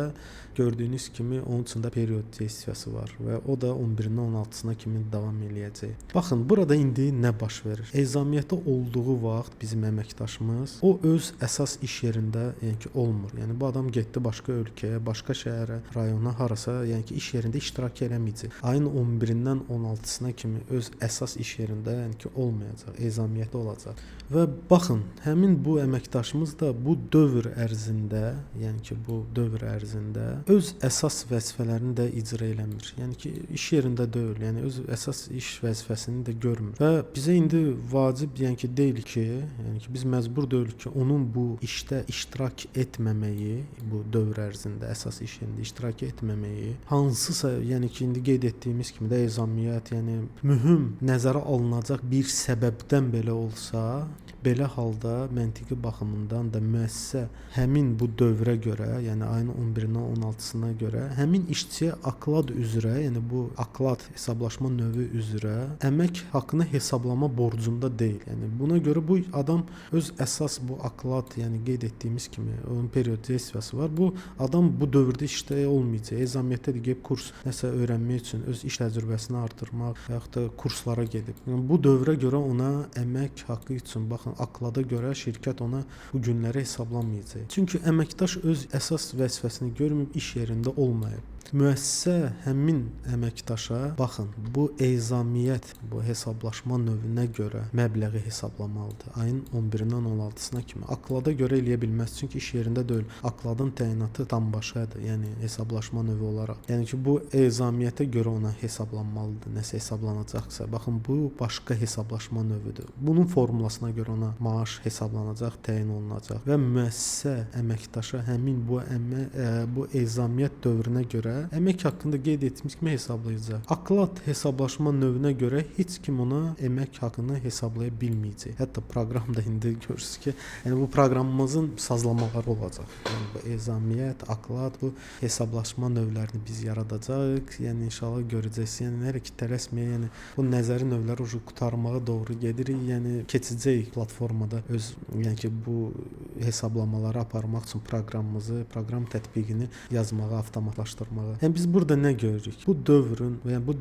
gördüyünüz kimi onun içində period действиясы var və o da 11-dən 16-sına kimi davam eləyəcək. Baxın, burada indi nə baş verir? Ezamiyyətdə olduğu vaxt bizim əməkdaşımız o öz əsas iş yerində, yəni ki, olmur. Yəni bu adam getdi başqa ölkəyə, başqa şəhərə, rayona, harasa, yəni ki, iş yerində iştirak eləməyəcək. Ayın 11-dən 16-sına kimi öz əsas iş yerində, yəni ki, olmayacaq. Ezamiyyət ezamiyyəti olacaq. Və baxın, həmin bu əməkdaşımız da bu dövr ərzində, yəni ki, bu dövr ərzində öz əsas vəzifələrini də icra eləmir. Yəni ki, iş yerində deyil, yəni öz əsas iş vəzifəsini də görmür. Və bizə indi vacib, yəni ki, deyil ki, yəni ki, biz məcbur deyilik ki, onun bu işdə iştirak etməməyi, bu dövr ərzində əsas iş yerində iştirak etməməyi hansısa, yəni ki, indi qeyd etdiyimiz kimi də ezamiyyət, yəni mühüm nəzərə alınacaq bir səbəbdən belə olsa, belə halda məntiqi baxımından da müəssisə həmin bu dövrə görə, yəni ayın 11-dən 16-sına görə həmin işçiyə oklad üzrə, yəni bu oklad hesablaşma növü üzrə əmək haqqını hesablama borcunda deyil. Yəni buna görə bu adam öz əsas bu oklad, yəni qeyd etdiyimiz kimi onun periodizasiyası var. Bu adam bu dövrdə işdə olmayacaq. Ezamiyyətdə digər kurs nəsə öyrənmək üçün öz iş təcrübəsini artırmaq və yaxud da kurslara gedib. Yəni bu dövrə görə ona əmək haqqı üçün baxın oklada görə şirkət ona bu günləri hesablamayacaq. Çünki əməkdaş öz əsas vəzifəsini görməyib, iş yerində olmayıb. Müəssisə həmin əməkdaşa baxın, bu ezamiyyət, bu hesablaşma növünə görə məbləği hesablamalıdır. Ayın 11-dən 16-sına kimi. Oklada görə eləyə bilməz, çünki iş yerində deyil. Okladın təyinatı tam başqadır, yəni hesablaşma növü olaraq. Yəni ki, bu ezamiyyətə görə ona hesablanmalıdır, nəsə hesablanacaqsa. Baxın, bu başqa hesablaşma növüdür. Bunun formulasına görə ona maaş hesablanacaq, təyin olunacaq və müəssisə əməkdaşa həmin bu ezamiyyət dövrünə görə əmək haqqında qeyd etdiyimiz kimi hesablayacaq. Oklad hesablaşma növünə görə heç kim ona əmək haqqını hesablaya bilməyəcək. Hətta proqramda indi görürsüz ki, yəni bu proqramımızın sazlamaları olacaq. Yəni bu ezamiyyət, oklad, bu hesablaşma növlərini biz yaradacağıq. Yəni inşallah görəcəksiniz. Yəni hər iki tələsməyə, yəni bu nəzəri növləri ucu qurtarmağa doğru gedirik. Yəni keçəcək platformada öz, yəni ki, bu hesablamaları aparmaq üçün proqram tətbiqini yazmağa, avtomatlaşdırmağa. Yəni biz burada nə görürük? Bu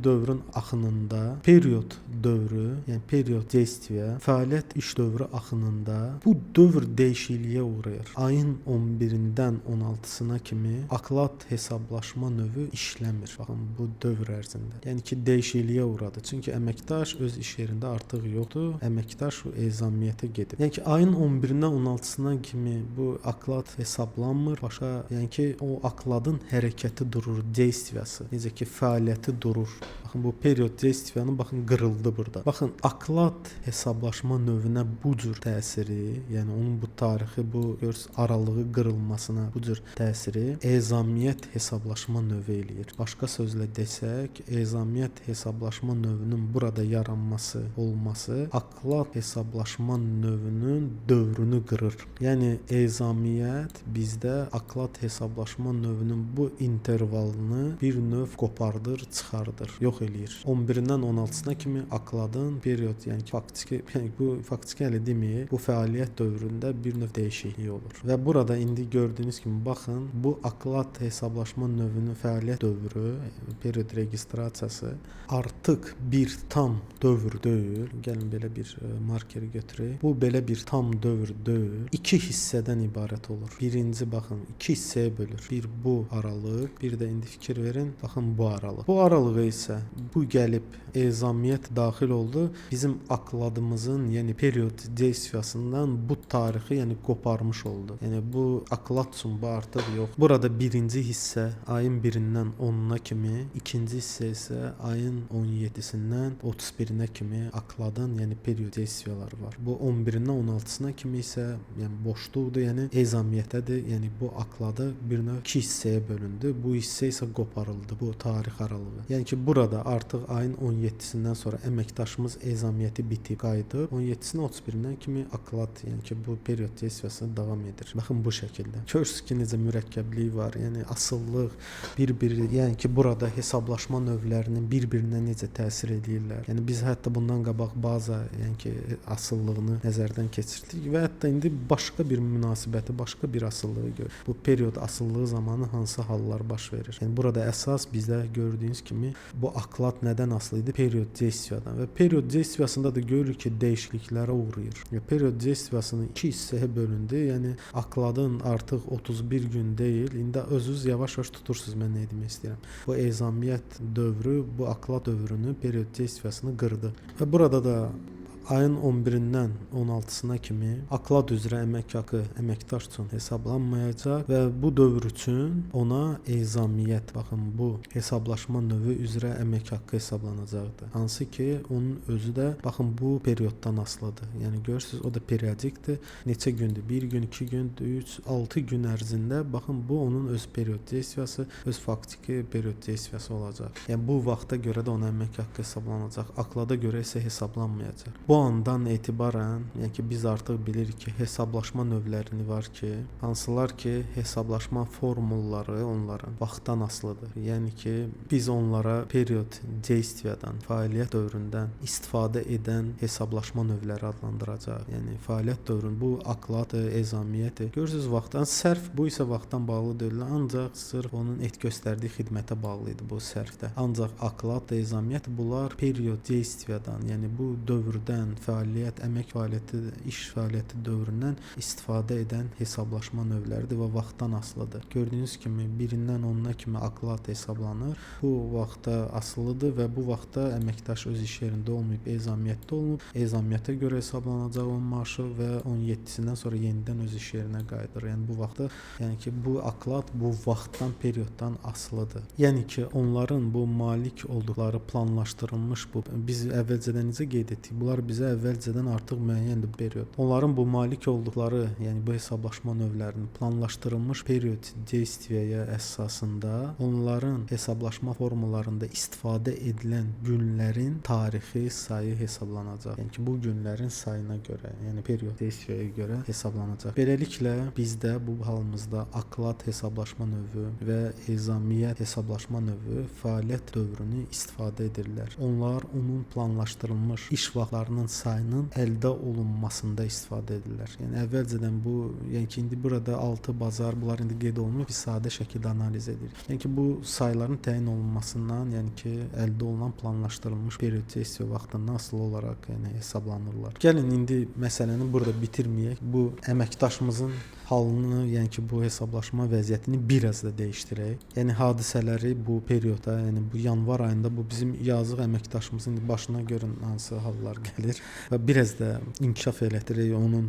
dövrün axınında period dövrü, yəni period действия, fəaliyyət iş dövrü axınında bu dövr dəyişikliyə uğrayır. Ayın 11-dən 16-sına kimi oklad hesablaşma növü işləmir. Baxın, bu dövr ərzində. Yəni ki, dəyişikliyə uğradı. Çünki əməkdaş öz iş yerində artıq yoxdur. Əməkdaş ezamiyyətə gedib. Yəni ki, ayın 11-dən 16-sına kimi bu oklad hesablanmır. Başa, yəni ki, o okladın hərəkəti durur. Действиясы, necə ki fəaliyyəti durur. Baxın, bu period действиянın baxın qırıldı burada. Baxın, oklad hesablaşma növünə bu cür təsiri, yəni onun bu tarixi, bu aralığı qırılmasına bu cür təsiri ezamiyyət hesablaşma növü eləyir. Başqa sözlə desək, ezamiyyət hesablaşma növünün burada yaranması, olması oklad hesablaşma növünün dövrünü qırır. Yəni ezamiyyət bizdə oklad hesablaşma növünün bu intervalını bir növ qopardır, çıxardır, yox eləyir. 11-dən 16-sına kimi okladın period, yəni faktiki elə deməyək, bu fəaliyyət dövründə bir növ dəyişiklik olur. Və burada indi gördüyünüz kimi baxın, bu oklad hesablaşma növünün fəaliyyət dövrü, period registrasiyası artıq bir tam dövr deyil. Gəlin belə bir markeri götürək. Bu belə bir tam dövr deyil. İki hissədən ibarət olur. Birinci baxın, iki hissəyə bölür. Bir bu aralıq, bir də indi fikir verin, baxın bu aralıq. Bu aralığa isə bu gəlib ezamiyyət daxil oldu. Bizim okladımızın, yəni period действиясından bu tarixi, yəni qoparmış oldu. Yəni bu oklad üçün bu artıq yox. Burada birinci hissə ayın 1-dən 10-una kimi, ikinci hissə isə ayın 17-sindən 31-nə kimi okladın, yəni period действиялары var. Bu 11-dən 16-sına kimi isə yəni boşluqdur, yəni ezamiyyətədir. Yəni bu okladı bir növ iki hissəyə bölündü. Bu hissə isə qoparıldı, bu tarix aralığı. Yəni ki, burada artıq ayın 17-sindən sonra əməkdaşımız ezamiyyəti bitib, qayıdıb. 17-sinə 31-dən kimi oklad, yəni ki, bu period действиясы davam edir. Baxın bu şəkildə. Görürsüz ki, necə mürəkkəblik var. Yəni asıllıq, yəni ki, burada hesablaşma növlərinin bir-birinə necə təsir edirlər. Yəni biz hətta bundan qabaq baza, yəni ki, asıllığını nəzərdən keçirdik və hətta indi başqa bir münasibəti, başqa bir asıllığı görürük. Bu period asıllığı zamanı hansı hallar baş verir? Yəni burada əsas bizdə gördüyünüz kimi bu oklad nədən asılı idi? Period действиядан və period действиясında da görürük ki, dəyişikliklərə uğrayır. Period действиясının iki hissəyə bölündü. Yəni okladın artıq 31 gün deyil. İndi özünüz yavaş-yavaş tutursunuz mən nə demək istəyirəm. Bu ezamiyyət dövrü, bu oklad dövrünü, period действиясını qırdı. Və burada da ayın 11-dən 16-sına kimi aklad üzrə əmək haqqı əməkdaş üçün hesablanmayacaq və bu dövr üçün ona ezamiyyət, baxın bu hesablaşma növü üzrə əmək haqqı hesablanacaqdır. Hansı ki, onun özü də baxın bu perioddan asılıdır. Yəni görürsüz, o da periodikdir. Neçə gündür? 1 gün, 2 gün, 3, 6 gün ərzində baxın bu onun öz periodisiyası, öz faktiki periodisiyası olacaq. Yəni bu vaxta görə də ona əmək haqqı hesablanacaq. Aklada görə isə hesablanmayacaq. Bu andan etibarən, yəni ki biz artıq bilirik ki, hesablaşma növlərini var ki, hansılar ki hesablaşma formulları onların vaxtdan asılıdır. Yəni ki biz onlara period действиядан, fəaliyyət dövründən istifadə edən hesablaşma növləri adlandıracaq. Yəni fəaliyyət dövrün bu akladır, ezamiyyətdir. Görürsüz vaxtdan sərf bu isə vaxtdan bağlı deyil, ancaq sırf onun et göstərdiyi xidmətə bağlı idi bu sərfdə. Ancaq aklad, ezamiyyət bunlar period действиядан, yəni bu dövrdən fəaliyyət, əmək fəaliyyəti, iş fəaliyyəti dövründən istifadə edən hesablaşma növləridir və vaxtdan asılıdır. Gördüyünüz kimi 1-dən 10-na kimi aklad hesablanır. Bu vaxta asılıdır və bu vaxtda əməkdaş öz iş yerində olmayıb, ezamiyyətdə olub. Ezamiyyətə görə hesablanacaq onun maaşı və 17-sindən sonra yenidən öz iş yerinə qayıdır. Yəni bu vaxtda, yəni ki bu aklad bu vaxtdan, perioddan asılıdır. Yəni ki onların bu malik olduqları planlaşdırılmış bu biz əvvəlcədən necə qeyd etdik? Bunlar bizə əvvəlcədən artıq müəyyəndir period. Onların bu malik olduqları, yəni bu hesablaşma növlərinin planlaşdırılmış period действияya əsasında onların hesablaşma formalarında istifadə edilən günlərin tarixi, sayı hesablanacaq. Yəni ki bu günlərin sayına görə, yəni period действияya görə hesablanacaq. Beləliklə bizdə bu halımızda aklad hesablaşma növü və ezamiyyət hesablaşma növü fəaliyyət dövrünü istifadə edirlər. Onlar onun planlaşdırılmış iş vaxtlarının sayının əldə olunmasında istifadə edirlər. Yəni əvvəlcədən bu, yəni ki indi burada 6 bazar bunlar indi qeyd olunur, biz sadə şəkildə analiz edirik. Yəni ki bu sayların təyin olunmasından, yəni ki əldə olunan planlaşdırılmış periodisiya vaxtından asılı olaraq yəni hesablanırlar. Gəlin indi məsələni burada bitirməyək. Bu əməkdaşımızın halını, yəni ki bu hesablaşma vəziyyətini biraz da dəyişdirək. Yəni hadisələri bu perioda, yəni bu yanvar ayında bu bizim yazıq əməkdaşımızın başına görün hansı hallar gəlir və biraz da inkişaf elətdirək onun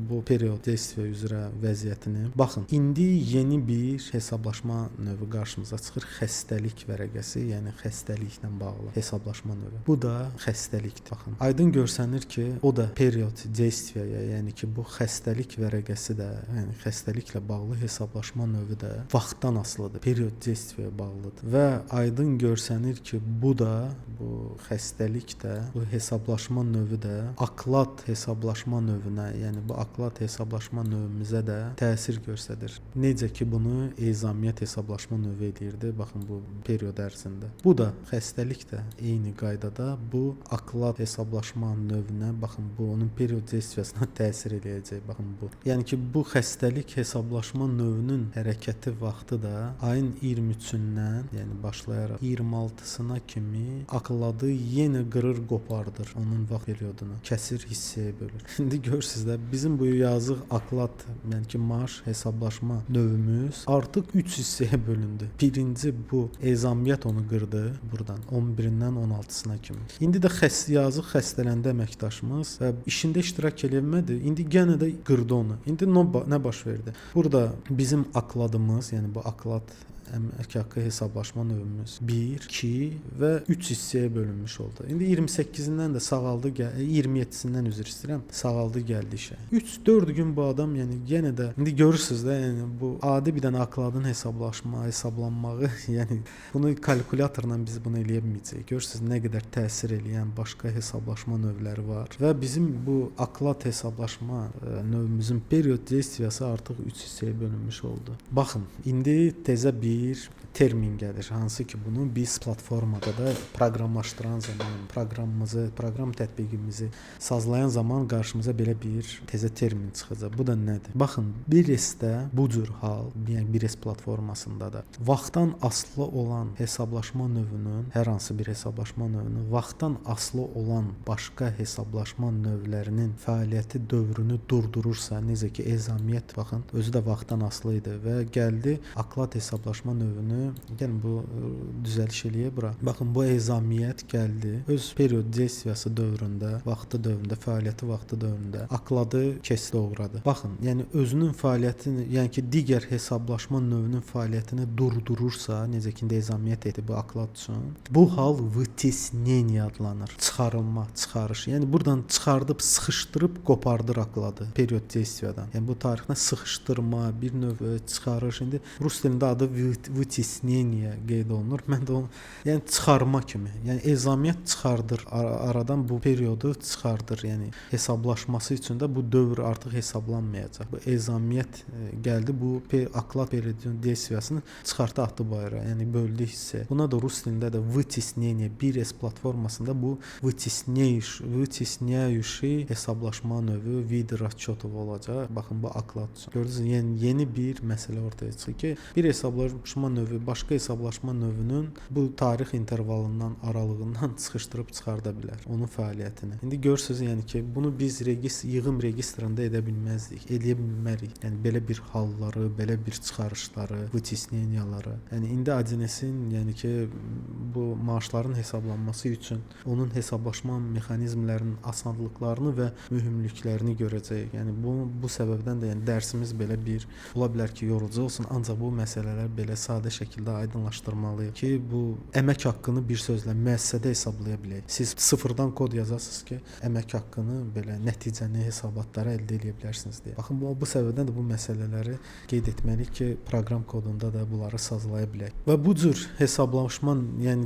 bu period действия üzrə vəziyyətini. Baxın, indi yeni bir hesablaşma növü qarşımıza çıxır. Xəstəlik vərəqəsi, yəni xəstəliklə bağlı hesablaşma növü. Bu da xəstəlikdir. Baxın, aydın görsənir ki, o da period действияya, yəni ki bu xəstəlik vərəqəsi də, yəni xəstəliklə bağlı hesablaşma növü də vaxtdan asılıdır, period действияya bağlıdır və aydın görsənir ki, bu da bu xəstəlik də, bu hesablaşma növü də aklad hesablaşma növünə, yəni bu aklad hesablaşma növümüzə də təsir göstərir. Necə ki bunu ezamiyyət hesablaşma növü edirdi, baxın bu period ərzində. Bu da xəstəlik də eyni qaydada bu aklad hesablaşma növünə, baxın bu onun period действиясına təsir eləyəcək, baxın bu. Yəni ki bu xəstəlik hesablaşma növünün hərəkəti vaxtı da ayın 23-dən, yəni başlayaraq 26-sına kimi akladı yenə qırır, qopardır onun vaxt periodunu. Kəsir, hissəyə bölür. İndi görürsüz də bizim bu yazıq aklad, yəni ki maaş hesablaşma növümüz artıq 3 hissəyə bölündü. Birinci bu ezamiyyət onu qırdı buradan 11-dən 16-sına kimi. İndi də yazıq xəstələndi əməkdaşımız və işində iştirak eləmədi. İndi yenə də qırdı onu. İndi nə baş verdi? Burada bizim akladımız, yəni bu aklad əmək haqqı hesablaşma növümüz 1, 2 və 3 hissəyə bölünmüş oldu. İndi 28-dən də sağaldı, 27-sindən üzr istəyirəm, sağaldı gəldi işə. 3-4 gün bu adam, yəni yenə də indi görürsüz də, yəni bu adi bir dənə akladın hesablanmağı, yəni bunu kalkulyatorla biz bunu eləyə bilməyəcəyik. Görürsüz nə qədər təsir eləyən başqa hesablaşma növləri var və bizim bu aklad hesablaşma növümüzün period действиясы artıq 3 hissəyə bölünmüş oldu. Baxın, indi təzə bir termin gəlir. Hansı ki bunu biz platformada da proqramlaşdıran zaman, proqram tətbiqimizi sazlayan zaman qarşımıza belə bir təzə termin çıxacaq. Bu da nədir? Baxın, 1S-də bu cür hal, yəni 1S platformasında da vaxtdan asılı olan hesablaşma növünün, hər hansı bir hesablaşma növünün vaxtdan asılı olan başqa hesablaşma növlərinin fəaliyyəti dövrünü durdurursa, necə ki ezamiyyət, baxın, özü də vaxtdan asılı idi və gəldi aklad hesablaşma növünü gəlin bu düzəliş eləyək bura. Baxın, bu ezamiyyət gəldi. Öz period действиясы dövründə, fəaliyyəti vaxtı dövründə akladı, keçid uğradı. Baxın, yəni özünün fəaliyyətini, yəni ki, digər hesablaşma növünün fəaliyyətini durdurursa, necə ki, ezamiyyət etdi bu aklad üçün, bu hal вытеснение adlanır. Çıxarılma, çıxarış. Yəni buradan çıxardıb, sıxışdırıb qopardır akladı period действиядан. Yəni bu tarixdə sıxışdırma, bir növ çıxarış. İndi rus dilində adı вытеснение qeyd olunur. Mən də onu, yəni çıxarma kimi. Yəni ezamiyyət çıxardır aradan bu periodu çıxardır. Yəni hesablaşması üçün də bu dövr artıq hesablanmayacaq. Bu ezamiyyət gəldi, bu aklad periodun действиясını çıxartdı, atdı bayıra. Yəni böldü hissə. Buna da rus dilində də вытеснение 1S platformasında bu вытесняющий hesablaşma növü vid расчетов olacaq. Baxın, bu aklad üçün. Gördünüz, yəni yeni bir məsələ ortaya çıxır ki, bir hesablaşma növü başqa hesablaşma növünün bu tarix intervalından, aralığından sıxışdırıb çıxarda bilər onun fəaliyyətini. İndi görürsüz, yəni ki, bunu biz yığım registrində edə bilməzdik, eləyə bilmərik. Yəni belə bir halları, belə bir çıxarışları, вытеснениyaları. Yəni indi ADNS-in, yəni ki, bu maaşların hesablanması üçün onun hesablaşma mexanizmlərinin asanlıqlarını və mühümlüklərini görəcəyik. Yəni bu səbəbdən də yəni dərsimiz belə bir ola bilər ki, yorucu olsun, ancaq bu məsələlər belə sadə şəkildə aydınlaşdırmalıyıq ki, bu əmək haqqını bir sözlə müəssisədə hesablaya bilək. Siz sıfırdan kod yazasınız ki, əmək haqqını belə nəticəni, hesabatları əldə edə bilərsiniz deyə. Baxın, bu səbəbdən də bu məsələləri qeyd etməliyik ki, proqram kodunda da bunları sazlaya bilək. Və bu cür hesablaşma, yəni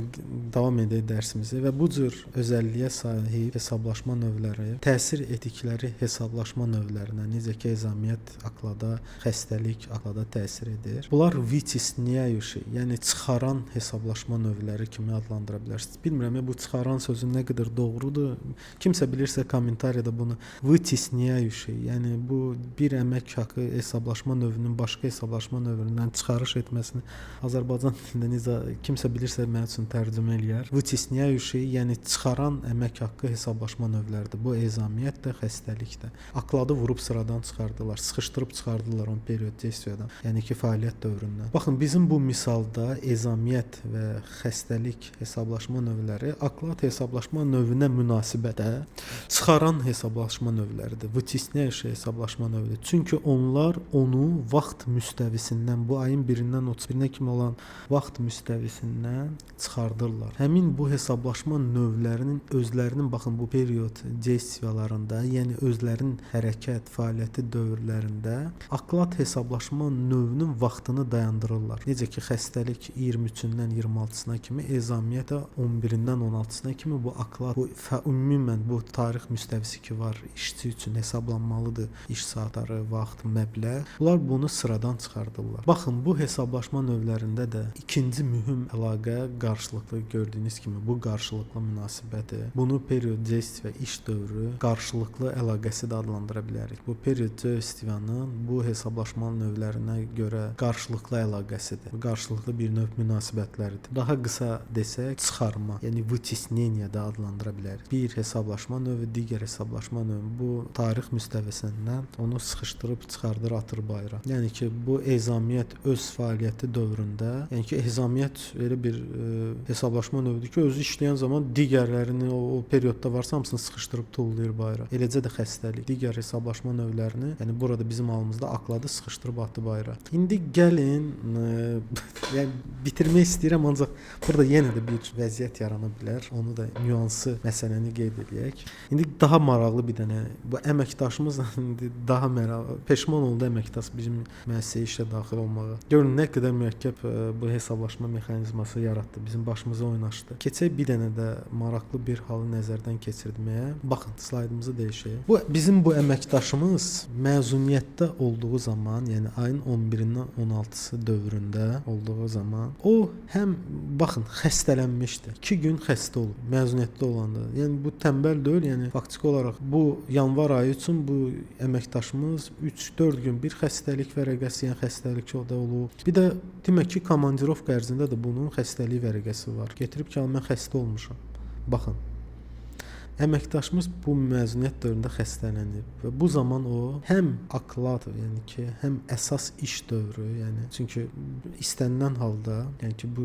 davam edək dərsimizi və bu cür özəlliyə sahib hesablaşma növləri, təsir etdikləri hesablaşma növlərinə, necə ki, ezamiyyət aklada, xəstəlik aklada təsir edir. Bunlar вытесняющий, yəni çıxaran hesablaşma növləri kimi adlandıra bilərsiniz. Bilmirəm, bu çıxaran sözü nə qədər doğrudur. Kimsə bilirsə kommentariyada bunu вытесняющий, yəni bu bir əmək haqqı hesablaşma növünün başqa hesablaşma növündən çıxarış etməsini Azərbaycan dilində necə kimsə bilirsə mənim üçün tərcümə eləyər. Вытесняющий, yəni çıxaran əmək haqqı hesablaşma növləridir. Bu ezamiyyət də, xəstəlik də. Akladı vurub sıradan çıxardılar, sıxışdırıb çıxardılar onu period действиядан, yəni ki, fəaliyyət dövründən. Baxın, bizim bu misalda ezamiyyət və xəstəlik hesablaşma növləri aklad hesablaşma növünə münasibətdə çıxaran hesablaşma növləridir. Вытесняющий hesablaşma növüdür. Çünki onlar onu vaxt müstəvisindən, bu ayın 1-dən 31-nə kimi olan vaxt müstəvisindən çıxardırlar. Həmin bu hesablaşma növlərinin özlərinin, baxın, bu period действияlarında, yəni özlərinin hərəkət, fəaliyyəti dövrlərində aklad hesablaşma növünün vaxtını dayandırırlar. Necə ki, xəstəlik 23-dən 26-sına kimi, ezamiyyət də 11-dən 16-sına kimi bu aklad, bu ümumən bu tarix müstəvisi ki var, işçi üçün hesablanmalıdır, iş saatları, vaxt, məbləğ. Bunlar bunu sıradan çıxardırlar. Baxın, bu hesablaşma növlərində də ikinci mühüm əlaqə qarşılıqlı gördüyünüz kimi bu qarşılıqlı münasibəti. Bunu period действия iş dövrü qarşılıqlı əlaqəsi də adlandıra bilərik. Bu period действияның bu hesablaşma növlərinə görə qarşılıqlı əlaqəsidir. Qarşılıqlı bir növ münasibətləridir. Daha qısa desək, çıxarma, yəni вытеснение də adlandıra bilərik. Bir hesablaşma növü digər hesablaşma növü bu tarix müstəvisindən onu sıxışdırıb çıxardır, atır bayıra. Yəni ki, bu ezamiyyət öz fəaliyyəti dövründə, yəni ki, ezamiyyət elə bir hesablaşma növüdür ki, özü işləyən zaman digərlərini o periodda varsa hamısını sıxışdırıb tullayır bayıra. Eləcə də xəstəlik, digər hesablaşma növlərini, yəni burada bizim halımızda akladı, sıxışdırıb atdı bayıra. İndi gəlin, yəni bitirmək istəyirəm, ancaq burada yenə də bir vəziyyət yarana bilər. Onu da nüansı məsələni qeyd edək. İndi daha maraqlı bir dənə, bu əməkdaşımızla indi daha peşman oldu əməkdaş bizim müəssisəyə işə daxil olmağa. Görün nə qədər mürəkkəb bu hesablaşma mexanizması yaratdı, bizim başımıza oynaşdı. Keçək bir dənə də maraqlı bir halı nəzərdən keçirməyə. Baxın, slaydımızı dəyişək. Bizim bu əməkdaşımız məzuniyyətdə olduğu zaman, yəni ayın 11-dən 16-sı dövründə olduğu zaman o həm baxın xəstələnmişdi. 2 gün xəstə olub, məzuniyyətdə olanda. Yəni bu tənbəl deyil, yəni faktiki olaraq bu yanvar ayı üçün bu əməkdaşımız 3-4 gün bir xəstəlik vərəqəsi, yəni xəstəlik o da olub. Bir də demək ki, komandirovka ərzində də bunun xəstəlik vərəqəsi var. Gətirib ki, mən xəstə olmuşam. Baxın. Əməkdaşımız bu məzuniyyət dövründə xəstələnib və bu zaman o həm akladır, yəni ki, həm əsas iş dövrü, yəni çünki istənilən halda, yəni ki, bu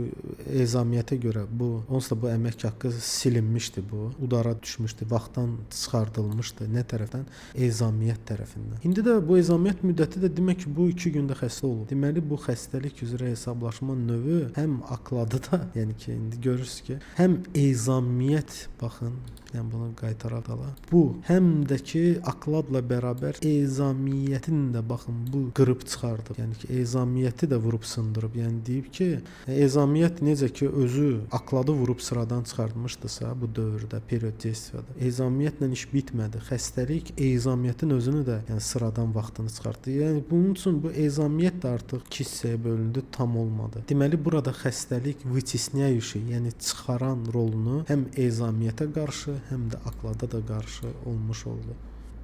ezamiyyətə görə bu onsuz da bu əmək haqqı silinmişdi bu, udara düşmüşdü, vaxtdan çıxardılmışdı. Nə tərəfdən? Ezamiyyət tərəfindən. İndi də bu ezamiyyət müddəti də demək ki, bu 2 gündə xəstə olub. Deməli bu xəstəlik üzrə hesablaşma növü həm akladı da, yəni ki, indi görürsüz ki, həm ezamiyyət baxın, yəni bunu qaytaraq da. Bu həm də ki akladla bərabər ezamiyyətin də baxın bu qırıb çıxardıb. Yəni ki, ezamiyyəti də vurub sındırıb. Yəni deyib ki, ezamiyyət necə ki özü akladı vurub sıradan çıxartmışdısa bu dövrdə, period действияda. Ezamiyyətlə iş bitmədi. Xəstəlik ezamiyyətin özünü də yəni sıradan vaxtını çıxartdı. Yəni bunun üçün bu ezamiyyət də artıq 2 hissəyə bölündü, tam olmadı. Deməli burada xəstəlik вытесняющий, yəni çıxaran rolunu həm ezamiyyətə qarşı, həm də aklada da qarşı olmuş oldu.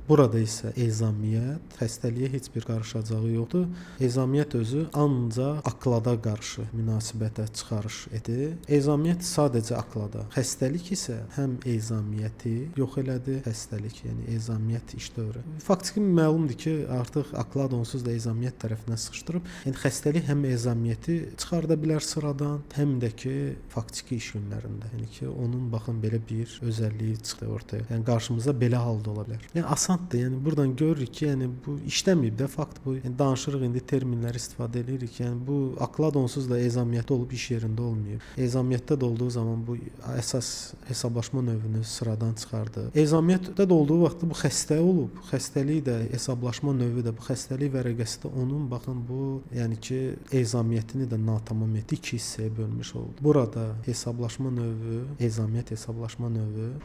Burada isə ezamiyyət xəstəliyə heç bir qarışacağı yoxdur. Ezamiyyət özü ancaq aklada qarşı münasibətə çıxarış edir. Ezamiyyət sadəcə aklada. Xəstəlik isə həm ezamiyyəti yox elədi, xəstəlik, yəni ezamiyyət iş dövrü. Faktiki məlumdur ki, artıq aklad onsuz da ezamiyyət tərəfindən sıxışdırıb. Yəni xəstəlik həm ezamiyyəti çıxarda bilər sıradan, həm də ki faktiki iş günlərində. Yəni ki, onun baxın belə bir özəlliyi çıxdı ortaya. Yəni qarşımıza belə halda ola bilər. Yəni asan yəni buradan görürük ki, yəni bu işləməyib də fakt bu. Yəni danışırıq indi terminləri istifadə edirik. Yəni bu aklad onsuz da ezamiyyətdə olub iş yerində olmayıb. Ezamiyyətdə də olduğu zaman bu əsas hesablaşma növünü sıradan çıxardı. Ezamiyyətdə də olduğu vaxtda bu xəstə olub. Xəstəlik də hesablaşma növü də bu xəstəlik vərəqəsi də onun baxın bu yəni ki ezamiyyətini də natamam etdi, 2 hissəyə bölmüş oldu. Burada hesablaşma növü, ezamiyyət hesablaşma növü.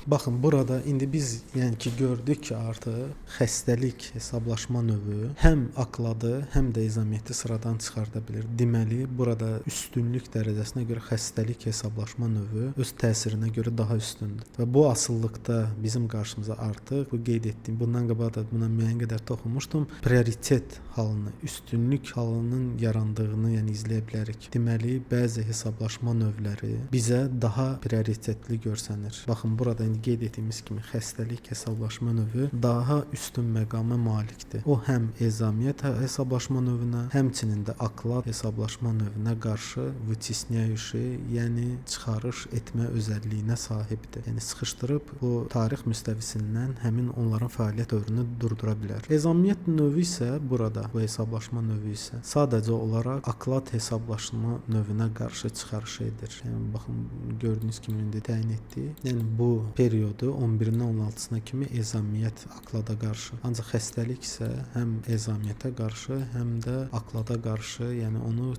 Baxın burada indi biz yəni ki gördük ki artıq xəstəlik hesablaşma növü həm akladı, həm də ezamiyyəti sıradan çıxarda bilir. Deməli burada üstünlük dərəcəsinə görə xəstəlik hesablaşma növü öz təsirinə görə daha üstündür. Və bu asıllıqda bizim qarşımıza artıq bu qeyd etdiyim, bundan qabaq da buna müəyyən qədər toxunmuşdum, prioritet halını, üstünlük halının yarandığını yəni izləyə bilərik. Deməli bəzi hesablaşma növləri bizə daha prioritetli görsənir. Baxın burada indi qeyd etdiyimiz kimi xəstəlik hesablaşma növü daha üstün məqama malikdir. O həm ezamiyyət hesablaşma növünə, həmçinin də aklad hesablaşma növünə qarşı вытесняющий, yəni çıxarış etmə özəlliyinə sahibdir. Yəni sıxışdırıb bu tarix müstəvisindən həmin onların fəaliyyət dövrünü durdura bilər. Ezamiyyət növü isə burada, bu hesablaşma növü isə sadəcə olaraq aklad hesablaşma növünə qarşı çıxarış edir. Yəni baxın gördüyünüz kimi indi təyin etdi. Yəni bu periodu 11-dən 16-sına kimi ezamiyyət aklada qarşı. Ancaq xəstəlik isə həm ezamiyyətə qarşı, həm də aklada qarşı, yəni onu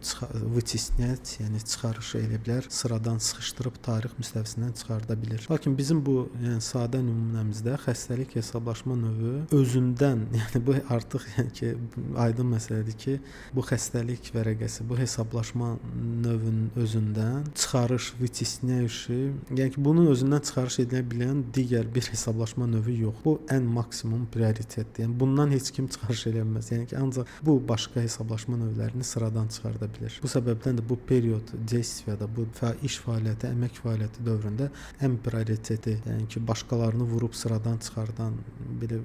вытеснять, yəni çıxarış elə bilər, sıradan sıxışdırıb tarix müstəvisindən çıxarda bilir. Lakin bizim bu yəni sadə nümunəmizdə xəstəlik hesablaşma növü özündən, yəni bu artıq yəni ki aydın məsələdir ki, bu xəstəlik vərəqəsi, bu hesablaşma növünün özündən çıxarış вытесняющий, yəni ki bunun özündən çıxarış edilə bilən digər bir hesablaşma növü yox. Bu ən maksimum prioritetdir. Yəni bundan heç kim çıxarış edə bilməz. Yəni ki ancaq bu başqa hesablaşma növlərini sıradan çıxarda bilir. Bu səbəbdən də bu period действияda, bu iş fəaliyyəti, əmək fəaliyyəti dövründə ən prioriteti, yəni ki başqalarını vurub sıradan çıxardan belə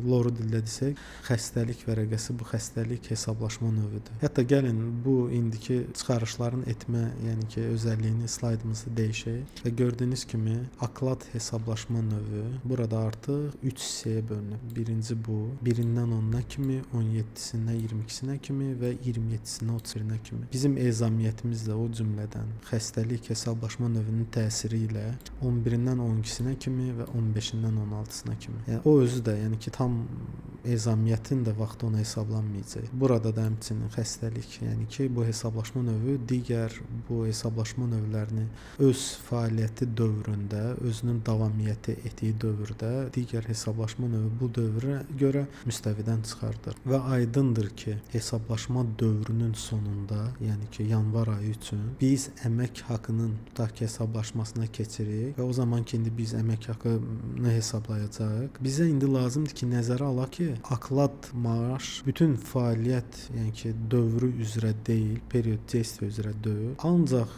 loru dildə desək, xəstəlik vərəqəsi bu xəstəlik hesablaşma növüdür. Hətta gəlin bu indiki çıxarışların etmə, yəni ki özəlliyini slaydımızda dəyişək və gördüyünüz kimi aklad hesablaşma növü burada artıq 3 hissəyə bölünür. Birinci bu, 1-dən 10-na kimi, 17-sinə 22-sinə kimi və 27-sinə 31-nə kimi. Bizim ezamiyyətimiz də o cümlədən xəstəlik hesablaşma növünün təsiri ilə 11-dən 12-sinə kimi və 15-dən 16-sına kimi. Yəni o özü də, yəni ki tam ezamiyyətin də vaxtı ona hesablanmayacaq. Burada da həmçinin xəstəlik, yəni ki bu hesablaşma növü digər bu hesablaşma növlərini öz fəaliyyəti dövründə, özünün davamiyyəti etdiyi dövrdə digər hesablaşma növü bu dövrə görə müstəvidən çıxardır. Və aydındır ki, hesablaşma dövrünün sonunda, yəni ki yanvar ayı üçün biz əmək haqqının tutaq ki hesablaşmasına keçirik və o zaman ki indi biz əmək haqqını hesablayacağıq. Bizə indi lazımdır ki nəzərə alaq ki, aklad maaş bütün fəaliyyət, yəni ki dövrü üzrə deyil, period действия üzrə deyil. Ancaq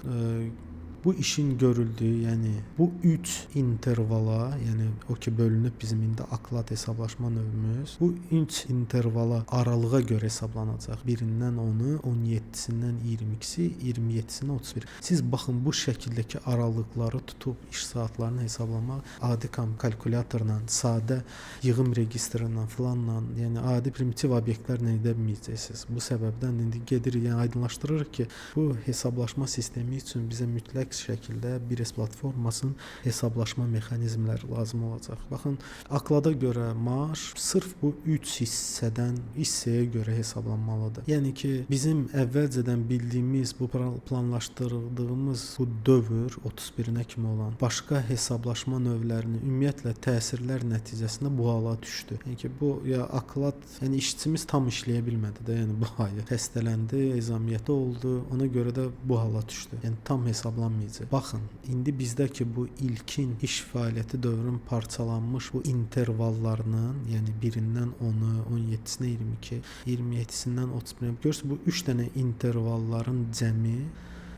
bu işin görüldüyü, yəni bu 3 intervala, yəni o ki bölünüb bizim indi aklad hesablaşma növümüz, bu 3 intervala aralığa görə hesablanacaq. Birindən 10-u, 17-sindən 22-si, 27-sindən 31. Siz baxın, bu şəkildəki aralıqları tutub iş saatlarını hesablamaq adi kalkulyatorla, sadə yığım registrindən filanla, yəni adi primitiv obyektlərlə edə bilməyəcəksiniz. Bu səbəbdən indi gedirik, yəni aydınlaşdırırıq ki, bu hesablaşma sistemi üçün bizə mütləq şəkildə 1S platformasının hesablaşma mexanizmləri lazım olacaq. Baxın, aklada görə marj sırf bu 3 hissəyə görə hesablanmalıdır. Yəni ki, bizim əvvəlcədən bildiyimiz, bu planlaşdırdığımız bu dövr 31-nə kimi olan başqa hesablaşma növlərinin ümumiyyətlə təsirlər nəticəsində bu hala düşdü. Yəni ki, bu ya aklad, yəni işçimiz tam işləyə bilmədi də, yəni bu ayı xəstələndi, ezamiyyəti oldu, ona görə də bu hala düşdü. Yəni tam hesablanmayacaq. Baxın, indi bizdə ki bu ilkin iş fəaliyyəti dövrün parçalanmış bu intervallarının, yəni birindən 10-u, 17-sinə 22, 27-sindən 31-ə görürsünüz, bu 3 dənə intervalların cəmi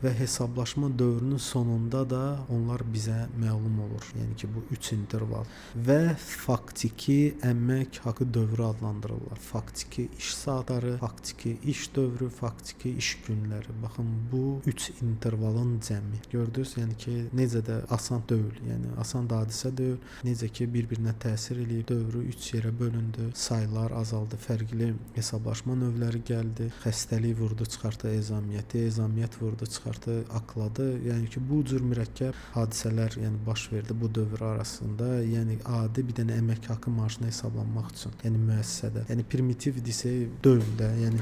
və hesablaşma dövrünün sonunda da onlar bizə məlum olur. Yəni ki, bu 3 interval və faktiki əmək haqqı dövrü adlandırırlar. Faktiki iş saatları, faktiki iş dövrü, faktiki iş günləri. Baxın, bu 3 intervalın cəmi. Gördünüz, yəni ki, necə də asan deyil. Yəni asan da hadisə deyil. Necə ki, bir-birinə təsir eləyib, dövrü 3 yerə bölündü, saylar azaldı, fərqli hesablaşma növləri gəldi, xəstəlik vurdu, çıxartdı ezamiyyəti, ezamiyyət vurdu, çıxartdı akladı. Yəni ki, bu cür mürəkkəb hadisələr yəni baş verdi bu dövr arasında. Yəni adi bir dənə əmək haqqı maaşına hesablanmaq üçün, yəni müəssisədə. Yəni primitiv desək deyil də, yəni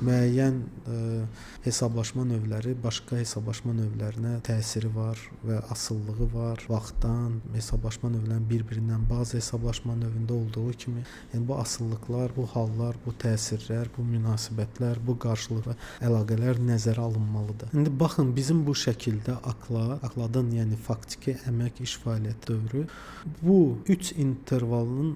müəyyən hesablaşma növləri başqa hesablaşma növlərinə təsiri var və asılılığı var. Vaxtdan hesablaşma növlərinin bir-birindən bazı hesablaşma növündə olduğu kimi, yəni bu asılılıqlar, bu hallar, bu təsirlər, bu münasibətlər, bu qarşılıq və əlaqələr nəzərə alınmalıdır. İndi baxın, bizim bu şəkildə akladın, yəni faktiki əmək iş fəaliyyəti dövrü bu 3 intervaldan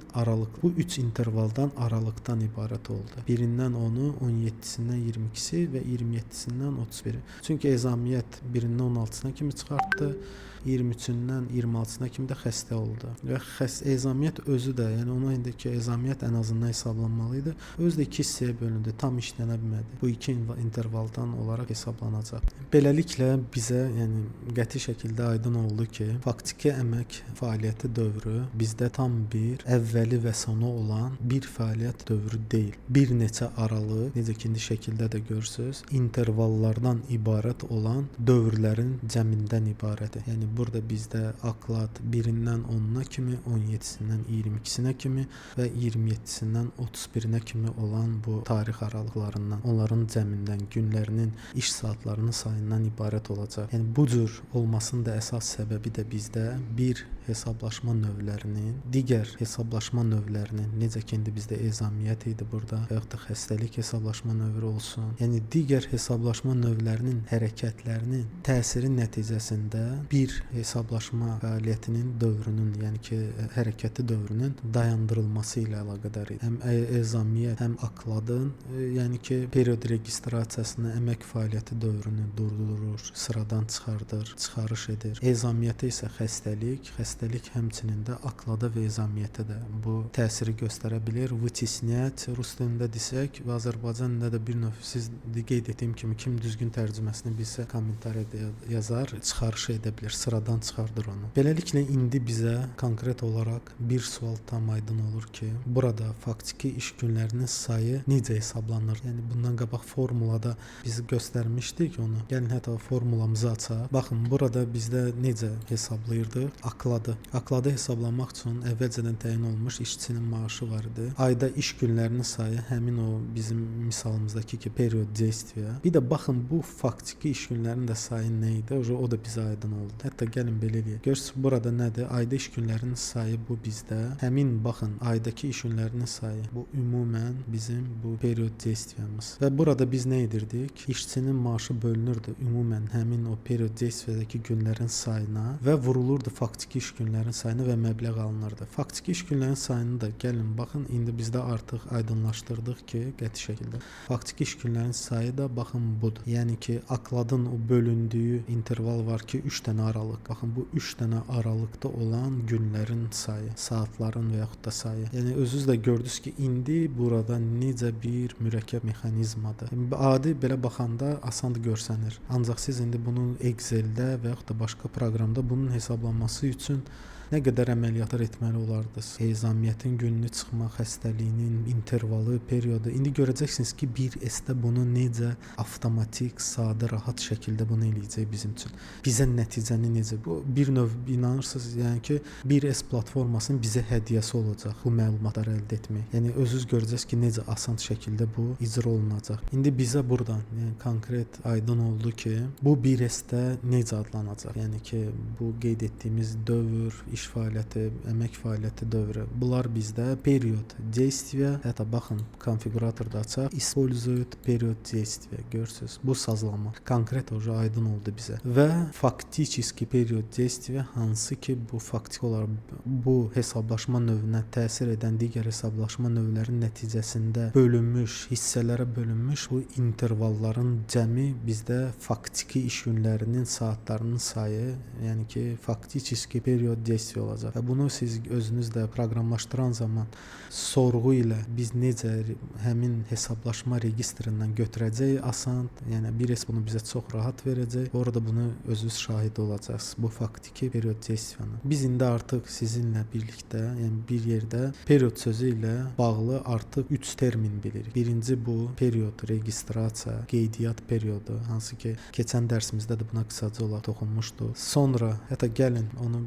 aralıqdan ibarət oldu. Birindən 10-u, 17-sindən 22-si və 27-sindən 31-i. Çünki ezamiyyət birindən 16-sına kimi çıxartdı, 23-dən 26-sına kimi də xəstə oldu. Və ezamiyyət özü də, yəni ona indiki ezamiyyət ən azından hesablanmalı idi. Özü də 2 hissəyə bölündü, tam işlənə bilmədi. Bu 2 intervaldan olaraq hesablanacaq. Beləliklə bizə, yəni qəti şəkildə aydın oldu ki, faktiki əmək fəaliyyəti dövrü bizdə tam bir əvvəli və sonu olan bir fəaliyyət dövrü deyil. Bir neçə aralı, necə ki indi şəkildə də görürsüz, intervallardan ibarət olan dövrlərin cəmindən ibarətdir. Yəni burada bizdə aklad 1-dən 10-una kimi, 17-sindən 22-sinə kimi və 27-sindən 31-nə kimi olan bu tarix aralıqlarından, onların cəmindən, günlərinin, iş saatlarının sayından ibarət olacaq. Yəni bu cür olmasının da əsas səbəbi də bizdə bir hesablaşma növlərinin, digər hesablaşma növlərinin, necə ki indi bizdə ezamiyyət idi burada, və yaxud da xəstəlik hesablaşma növü olsun. Yəni digər hesablaşma növlərinin hərəkətlərinin təsiri nəticəsində bir hesablaşma fəaliyyətinin dövrünün, yəni ki hərəkəti dövrünün dayandırılması ilə əlaqədar idi. Həm ezamiyyət, həm akladın, yəni ki period registrasiyasını, əmək fəaliyyəti dövrünü durdurur, sıradan çıxardır, çıxarış edir. Ezamiyyətə isə xəstəlik həmçinin də aklada və ezamiyyətə də bu təsiri göstərə bilir. Vıtisniyət rus dilində desək və Azərbaycan dilində də bir növ siz qeyd etdiyim kimi kim düzgün tərcüməsini bilsə kommentariyada yazar, çıxarış edə bilər, sıradan çıxardır onu. Beləliklə indi bizə konkret olaraq bir sual tam aydın olur ki, burada faktiki iş günlərinin sayı necə hesablanır? Yəni bundan qabaq formulada biz göstərmişdik onu. Gəlin hətta formulamızı açaq. Baxın, burada bizdə necə hesablayırdıq? Akladı hesablamaq üçün əvvəlcədən təyin olunmuş işçinin maaşı var idi. Ayda iş günlərinin sayı həmin o bizim misalımızdakı ki period действия. Bir də baxın bu faktiki iş günlərinin də sayı nə idi? O da bizə aydın oldu. Hətta gəlin belə eləyək. Görürsüz burada nədir? Ayda iş günlərinin sayı bu bizdə. Həmin baxın aydakı iş günlərinin sayı. Bu ümumən bizim bu period действиямız. Və burada biz nə edirdik? İşçinin maaşı bölünürdü ümumən həmin o period действиядakı günlərin sayına və vurulurdu faktiki iş günlərin sayına və məbləğ alınırdı. Faktiki iş günlərin sayını da gəlin baxın indi bizdə artıq aydınlaşdırdıq ki, qəti şəkildə faktiki iş günlərinin sayı da baxın budur. Yəni ki, akladın o bölündüyü interval var ki, 3 dənə aralıq. Baxın bu 3 dənə aralıqda olan günlərin sayı, saatların və yaxud da sayı. Yəni özünüz də gördünüz ki, indi burada necə bir mürəkkəb mexanizmadır. Adi belə baxanda asandır görsənir. Ancaq siz indi bunu Excel-də və yaxud da başqa proqramda bunun hesablanması üçün nə qədər əməliyyatlar etməli olardınız? Heyzamiyyətin gününü çıxma, xəstəliyinin intervalı, periodu. İndi görəcəksiniz ki, 1S-də bunu necə avtomatik, sadə, rahat şəkildə bunu eləyəcək bizim üçün. Bizə nəticəni necə? Bu bir növ inanırsınız, yəni ki, 1S platformasının bizə hədiyyəsi olacaq bu məlumatları əldə etmək. Yəni özünüz görəcəksiniz ki, necə asan şəkildə bu icra olunacaq. İndi bizə buradan, yəni konkret aydın oldu ki, bu 1S-də necə adlanacaq? Yəni ki, bu qeyd etdiyimiz dövr, iş fəaliyyəti, əmək fəaliyyəti dövrü. Bunlar bizdə period действия, hətta baxın konfiguratorda açaq, используют period действия. Görürsüz, bu sazlama konkret olaraq aydın oldu bizə. Və faktiki period действия hansı ki, bu faktik olaraq bu hesablaşma növünə təsir edən digər hesablaşma növlərinin nəticəsində bölünmüş, hissələrə bölünmüş bu intervalların cəmi bizdə faktiki iş günlərinin saatlarının sayı, yəni ki, faktiki period действия olacaq. Və bunu siz özünüz də proqramlaşdıran zaman sorğu ilə biz necə həmin hesablaşma registrindən götürəcəyik asan, yəni 1S bunu bizə çox rahat verəcək. Orada bunu özünüz şahid olacaqsınız bu faktiki period действияны. Biz indi artıq sizinlə birlikdə, yəni bir yerdə period sözü ilə bağlı artıq 3 termin bilirik. Birinci bu period registrasiya, qeydiyyat periodu, hansı ki keçən dərsimizdə də buna qısaca olaraq toxunmuşduq. Sonra hətta gəlin onu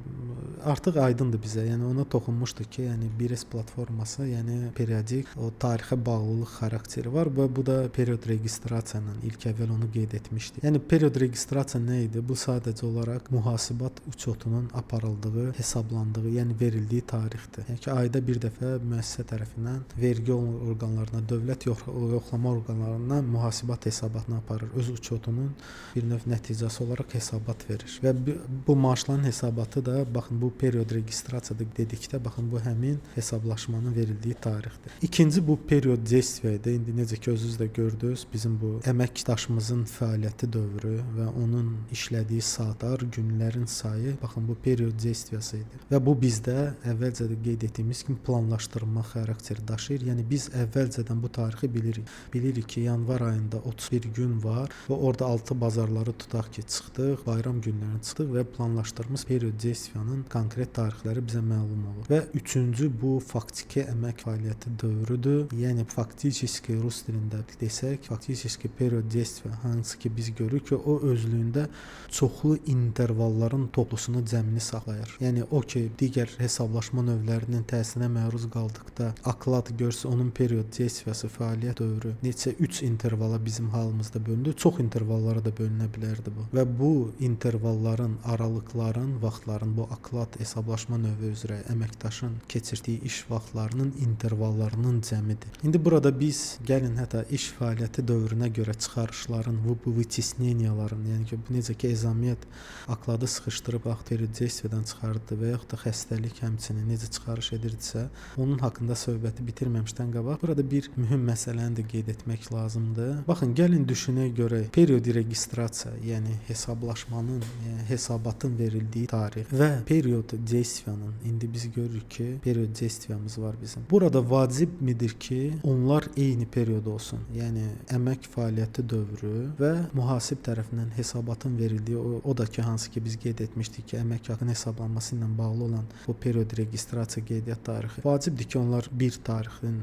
artıq aydındır bizə. Yəni ona toxunmuşduq ki, yəni 1S platforması, yəni periodik o tarixə bağlılıq xarakteri var və bu da period registrasiya ilə ilk əvvəl onu qeyd etmişdik. Yəni period registrasiya nə idi? Bu sadəcə olaraq mühasibat uçotunun aparıldığı, hesablandığı, yəni verildiyi tarixdir. Yəni ki, ayda bir dəfə müəssisə tərəfindən vergi orqanlarına, dövlət yoxlama orqanlarına mühasibat hesabatını aparır. Öz uçotunun bir növ nəticəsi olaraq hesabat verir. Və bu maaşların hesabatı da baxın bu period registrasiyada dedikdə baxın bu həmin hesablaşmanın verildiyi tarixdir. İkinci bu period действия-də indi necə ki özünüz də gördünüz, bizim bu əməkdaşımızın fəaliyyəti dövrü və onun işlədiyi saatlar, günlərin sayı baxın bu period действиясы idi. Və bu bizdə əvvəlcə də qeyd etdiyimiz kimi planlaşdırma xarakteri daşıyır. Yəni biz əvvəlcədən bu tarixi bilirik. Bilirik ki, yanvar ayında 31 gün var və orada 6 bazarları tutaq ki, çıxdıq, bayram günlərinə çıxdıq və planlaşdırdığımız period действияның konkret tarixləri bizə məlum olur. Və üçüncü bu faktiki əmək fəaliyyəti dövrüdür. Yəni faktiki rus dilində desək, faktiki period действия hansı ki biz görürük ki, o özlüyündə çoxlu intervalların toplusunu cəmini saxlayır. Yəni o ki digər hesablaşma növlərinin təsirinə məruz qaldıqda aklad görsə onun period действиясы fəaliyyət dövrü neçə 3 intervala bizim halımızda bölündü. Çox intervallara da bölünə bilərdi bu. Və bu intervalların, aralıqların, vaxtların bu aklad hesablaşma növü üzrə əməkdaşın keçirdiyi iş vaxtlarının intervallarının cəmidir. İndi burada biz gəlin hətta iş fəaliyyəti dövrünə görə çıxarışların, bu vытеснениyaların, yəni ki bu necə ki ezamiyyət akladı sıxışdırıb period действиядан çıxardı və yaxud da xəstəlik həmçinin necə çıxarış edirdisə, onun haqqında söhbəti bitirməmişdən qabaq burada bir mühüm məsələni də qeyd etmək lazımdır. Baxın, gəlin düşünək görək, periodi registrasiya, yəni hesablaşmanın, yəni hesabatın verildiyi tarix və period действияның indi biz görürük ki, period действиямız var bizim. Burada vacib midir ki, onlar eyni period olsun. Yəni əmək fəaliyyəti dövrü və mühasib tərəfindən hesabatın verildiyi o da ki, hansı ki biz qeyd etmişdik ki, əmək haqqının hesablanması ilə bağlı olan bu period registrasiya qeydiyyat tarixi. Vacibdir ki, onlar bir tarixin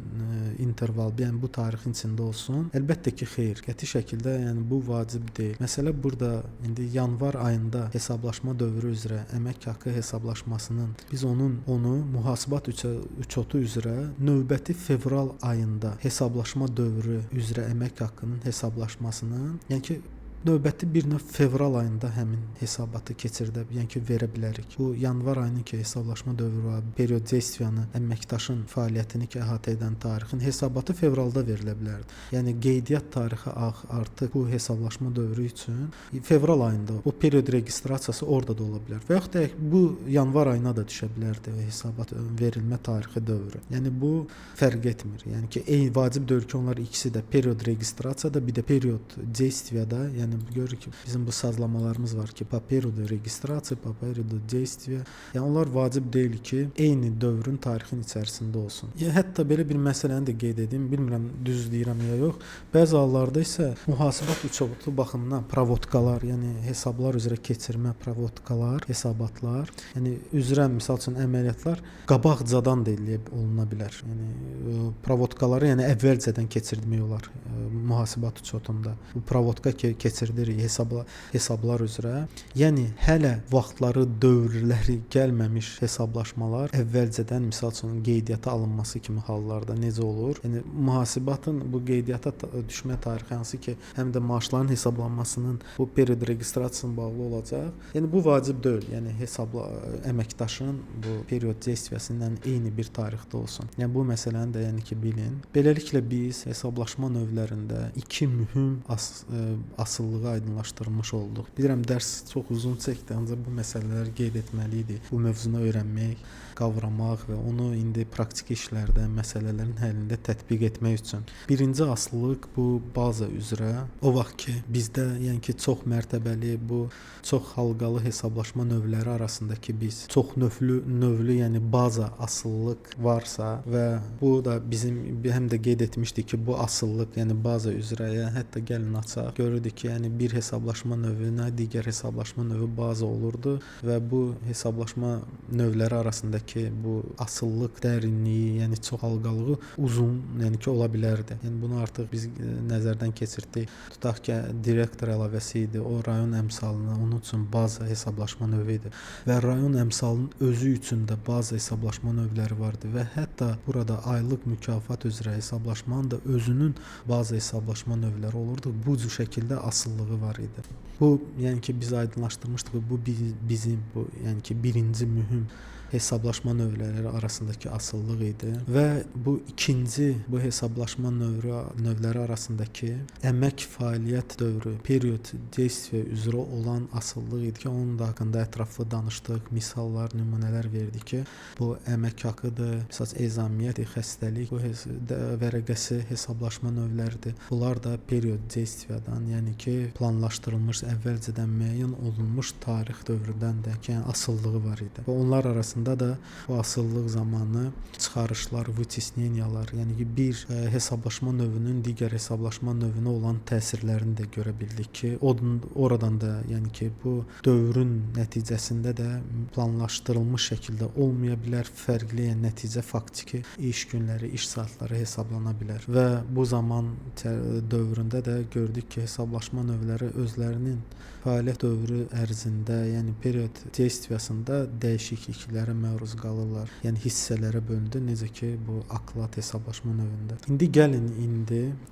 interval, yəni bu tarixin içində olsun. Əlbəttə ki, xeyr, qəti şəkildə yəni bu vacib deyil. Məsələ burada indi yanvar ayında hesablaşma dövrü üzrə əmək haqqı hesablaşmasının biz onu mühasibat uçotu üzrə növbəti fevral ayında hesablaşma dövrü üzrə əmək haqqının hesablaşmasının, yəni ki növbəti bir növ fevral ayında həmin hesabatı keçirdə, yəni ki, verə bilərik. Bu yanvar ayının ki, hesablaşma dövrü var, period действиянı, əməkdaşın fəaliyyətini ki, əhatə edən tarixin hesabatı fevralda verilə bilərdi. Yəni qeydiyyat tarixi artıq bu hesablaşma dövrü üçün fevral ayında bu period registrasiyası orada da ola bilər. Və yaxud da bu yanvar ayına da düşə bilərdi hesabat verilmə tarixi dövrü. Yəni bu fərq etmir. Yəni ki, vacib deyil ki, onlar ikisi də period registrasiyada, bir də period действияda, yəni görürük ki, bizim bu sazlamalarımız var ki, по периоду регистрации, по периоду действия. Yəni onlar vacib deyil ki, eyni dövrün tarixin içərisində olsun. Ya hətta belə bir məsələni də qeyd edim, bilmirəm düz deyirəm ya yox. Bəzi hallarda isə mühasibat uçotu baxımından provodkalar, yəni hesablar üzrə keçirmə provodkalar, hesabatlar, yəni üzrə misal üçün əməliyyatlar qabaqcadan da eləyə oluna bilər. Yəni provodkaları yəni əvvəlcədən keçirmək olar mühasibat uçotunda. Bu provodka keçirdirik hesablar üzrə. Yəni hələ vaxtları, dövrləri gəlməmiş hesablaşmalar əvvəlcədən misal üçün qeydiyyata alınması kimi hallarda necə olur? Yəni mühasibatın bu qeydiyyata düşmə tarixi hansı ki, həm də maaşların hesablanmasının bu period registrasiyasına bağlı olacaq. Yəni bu vacib deyil. Yəni əməkdaşın bu period действиясından eyni bir tarixdə olsun. Yəni bu məsələni də yəni ki, bilin. Beləliklə biz hesablaşma növlərində iki mühüm asıllığı aydınlaşdırmış olduq. Bilirəm dərs çox uzun çəkdi, ancaq bu məsələləri qeyd etməli idi. Bu mövzunu öyrənmək, qavramaq və onu indi praktiki işlərdə, məsələlərin həllində tətbiq etmək üçün. Birinci asıllıq bu baza üzrə. O vaxt ki, bizdə yəni ki, çox mərtəbəli, bu çox halqalı hesablaşma növləri arasındakı biz çox növlü, yəni baza asıllıq varsa və bu da bizim həm də qeyd etmişdik ki, bu asıllıq, yəni baza üzrə, hətta gəlin açaq, görürdük ki, yəni bir hesablaşma növünə digər hesablaşma növü baza olurdu və bu hesablaşma növləri arasındakı bu asıllıq dərinliyi, yəni çox halqalığı uzun, yəni ki, ola bilərdi. Yəni bunu artıq biz nəzərdən keçirdik. Tutaq ki, direktor əlavəsi idi, o rayon əmsalına, onun üçün baza hesablaşma növü idi və rayon əmsalının özü üçün də baza hesablaşma növləri vardı və hətta burada aylıq mükafat üzrə hesablaşmanın da özünün baza hesablaşma növləri olurdu. Bu cür şəkildə asıllığı var idi. Bu, yəni ki, biz aydınlaşdırmışdıq, bu bizim, bu, yəni ki, birinci mühüm hesablaşma növləri arasındakı asıllıq idi və bu ikinci bu hesablaşma növləri arasındakı əmək fəaliyyət dövrü, period действия üzrə olan asıllıq idi ki, onun da haqqında ətraflı danışdıq, misallar, nümunələr verdik ki, bu əmək haqqıdır, məsələn, ezamiyyət, xəstəlik, bu vərəqəsi hesablaşma növləridir. Bunlar da period действияdan, yəni ki, planlaşdırılmış, əvvəlcədən müəyyən olunmuş tarix dövründən də ki, yəni asıllığı var idi. Və onlar arasında da bu asıllıq zamanı çıxarışlar, vıtisneniyalar, yəni ki, bir hesablaşma növünün digər hesablaşma növünə olan təsirlərini də görə bildik ki, oradan da, yəni ki, bu dövrün nəticəsində də planlaşdırılmış şəkildə olmaya bilər, fərqli nəticə faktiki iş günləri, iş saatları hesablana bilər və bu zaman dövründə də gördük ki, hesablaşma növləri özlərinin fəaliyyət dövrü ərzində, yəni period действиясında dəyişikliklərə məruz qalırlar. Yəni hissələrə bölündü, necə ki, bu aklad hesablaşma növündə. İndi gəlin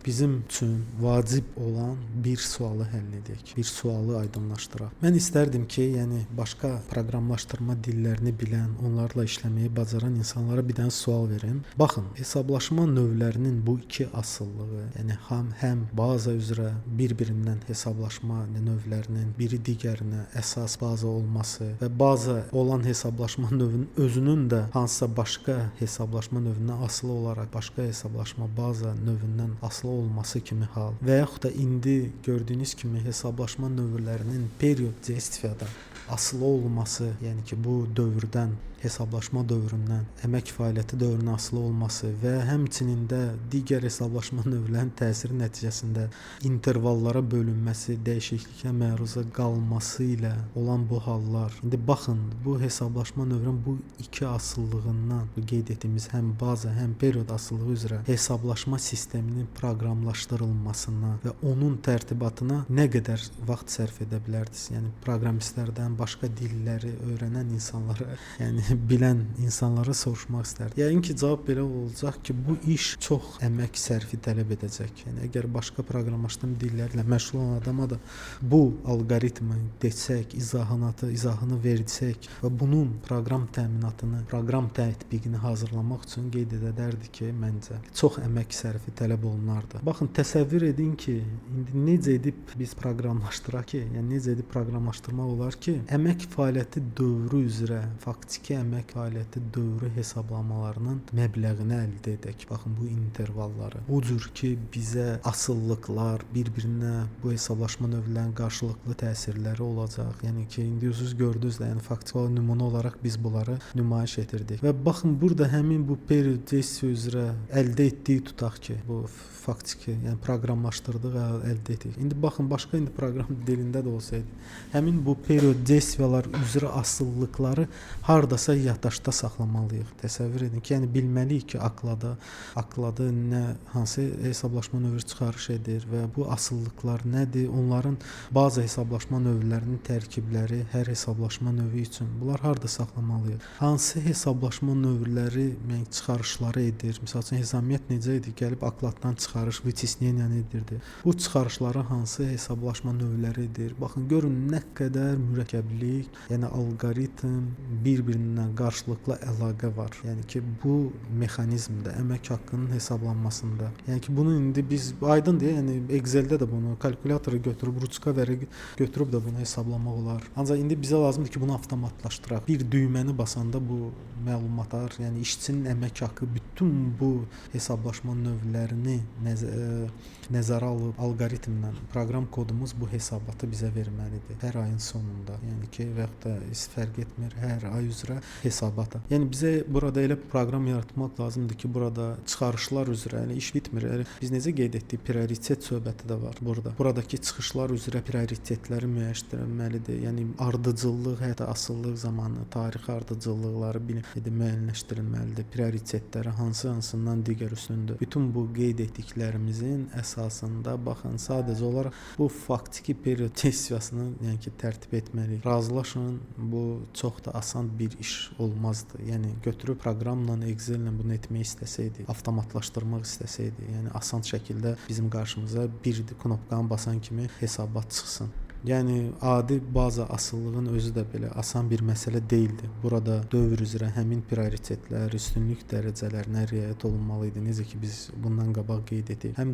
bizim üçün vacib olan bir sualı həll edək. Bir sualı aydınlaşdıraq. Mən istərdim ki, yəni başqa proqramlaşdırma dillərini bilən, onlarla işləməyi bacaran insanlara bir dənə sual verim. Baxın, hesablaşma növlərinin bu iki asıllığı, yəni həm baza üzrə bir-birindən hesablaşma növlərinin biri digərinə əsas baza olması və baza olan hesablaşma növünün özünün də hansısa başqa hesablaşma növündən asılı olaraq başqa hesablaşma baza növündən asılı olması kimi hal və yaxud da indi gördüyünüz kimi hesablaşma növlərinin period действияdan asılı olması, yəni ki, bu dövrdən, hesablaşma dövründən, əmək fəaliyyəti dövrünə asılı olması və həmçinin də digər hesablaşma növlərinin təsiri nəticəsində intervallara bölünməsi, dəyişiklikə məruz qalması ilə olan bu hallar. İndi baxın, bu hesablaşma növünün bu iki asıllığından, bu qeyd etdiyimiz həm baza, həm period asıllığı üzrə hesablaşma sisteminin proqramlaşdırılmasına və onun tərtibatına nə qədər vaxt sərf edə bilərdiniz? Yəni proqramistlərdən, istəyən, başqa dilləri öyrənən insanlara, yəni bilən insanlara soruşmaq istərdim. Yəqin ki, cavab belə olacaq ki, bu iş çox əmək sərfi tələb edəcək. Yəni əgər başqa proqramlaşdırma dillərlə məşğul olan adama da bu alqoritmi desək, izahını versək və bunun proqram təminatını, proqram tətbiqini hazırlamaq üçün qeyd edərdi ki, məncə çox əmək sərfi tələb olunardı. Baxın, təsəvvür edin ki, indi necə edib biz proqramlaşdıraq ki, yəni necə edib proqramlaşdırmaq olar ki, əmək fəaliyyəti dövrü üzrə faktiki əmək fəaliyyəti dövrü hesablamalarının məbləğini əldə edək. Baxın, bu intervalları. O cür ki, bizə asıllıqlar, bir-birinə bu hesablaşma növlərinin qarşılıqlı təsirləri olacaq. Yəni ki, indi siz gördünüz də, yəni faktiki nümunə olaraq biz bunları nümayiş etdirdik. Və baxın, burada həmin bu periodizasiya üzrə əldə etdiyi tutaq ki, bu faktiki, yəni proqramlaşdırdıq, əldə etdik. İndi baxın, başqa indi proqram dilində də olsaydı, həmin bu periodizasiyalar üzrə asıllıqları hardasa yaddaşda saxlamalıyıq. Təsəvvür edin ki, yəni bilməliyik ki, akladı nə hansı hesablaşma növü çıxarış edir və bu asıllıqlar nədir? Onların bazı hesablaşma növlərinin tərkibləri hər hesablaşma növü üçün bunlar harda saxlamalıyıq? Hansı hesablaşma növləri yəni çıxarışları edir? Məsəl üçün hesamiyyət necə idi? Gəlib akladdan çıxarış, vычисление edirdi. Bu çıxarışları hansı hesablaşma növləri edir? Baxın, görün nə qədər mürəkkəblik, yəni alqoritm bir-birindən qarşılıqlı əlaqə var. Yəni ki, bu mexanizmdə əmək haqqının hesablanmasında. Yəni ki, bunu indi biz aydındır, yəni Excel-də də bunu kalkulyatora götürüb, ruçka vərəq götürüb də bunu hesablamaq olar. Ancaq indi bizə lazımdır ki, bunu avtomatlaşdıraq. Bir düyməni basanda bu məlumatlar, yəni işçinin əmək haqqı bütün bu hesablaşma növlərini nəzərə alıb alqoritmlə proqram kodumuz bu hesabatı bizə verməlidir hər ayın sonunda. Yəni ki, və yaxud da fərq etmir, hər ay üzrə hesabata. Yəni bizə burada elə proqram yaratmaq lazımdır ki, burada çıxarışlar üzrə, yəni iş bitmir. Biz necə qeyd etdik, prioritet söhbəti də var burada. Buradakı çıxışlar üzrə prioritetləri müəyyənləşdirilməlidir. Yəni ardıcıllıq, hətta asıllıq zamanı tarixi ardıcıllıqları müəyyənləşdirilməlidir. Prioritetləri hansından digər üstündür. Bütün bu qeyd etdiklərimizin əsasında baxın, sadəcə olaraq bu faktiki periodizasiyasını yəni ki, tərtib etməliyik. Razılaşın, bu çox da asan bir iş olmazdı. Yəni götürüb proqramla, Excel-lə bunu etmək istəsəydi, avtomatlaşdırmaq istəsəydi, yəni asan şəkildə bizim qarşımıza bir knopkanı basan kimi hesabat çıxsın. Yəni adi baza asıllığın özü də belə asan bir məsələ deyildi. Burada dövr üzrə həmin prioritetlər, üstünlük dərəcələrinə riayət olunmalı idi. Necə ki biz bundan qabaq qeyd etdik. Həm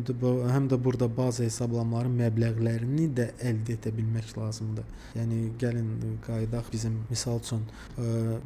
də burada baza hesablamaların məbləğlərini də əldə edə bilmək lazımdır. Yəni gəlin qayıdaq bizim misal üçün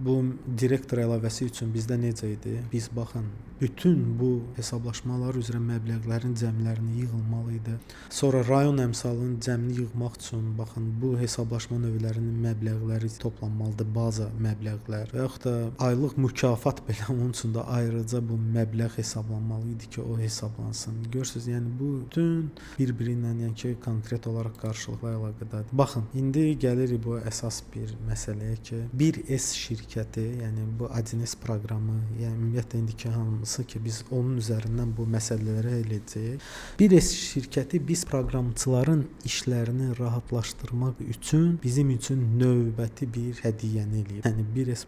bu direktor əlavəsi üçün bizdə necə idi? Biz baxın, bütün bu hesablaşmalar üzrə məbləğlərin cəmlərini yığılmalı idi. Sonra rayon əmsalının cəmini yığmaq üçün baxın, bu hesablaşma növlərinin məbləğləri toplanmalıdır, baza məbləğlər və yaxud da aylıq mükafat belə onun üçün də ayrıca bu məbləğ hesablanmalı idi ki, o hesablansın. Görürsüz, yəni bu bütün bir-biri ilə yəni ki, konkret olaraq qarşılıqlı əlaqədadır. Baxın, indi gəlirik bu əsas bir məsələyə ki, 1S şirkəti, yəni bu Adines proqramı, yəni ümumiyyətlə indiki hansı ki, biz onun üzərindən bu məsələləri həll edəcəyik. 1S şirkəti biz proqramçıların işlərini rahatlaşdırmaq üçün bizim üçün növbəti bir hədiyyəni eləyib. Yəni 1S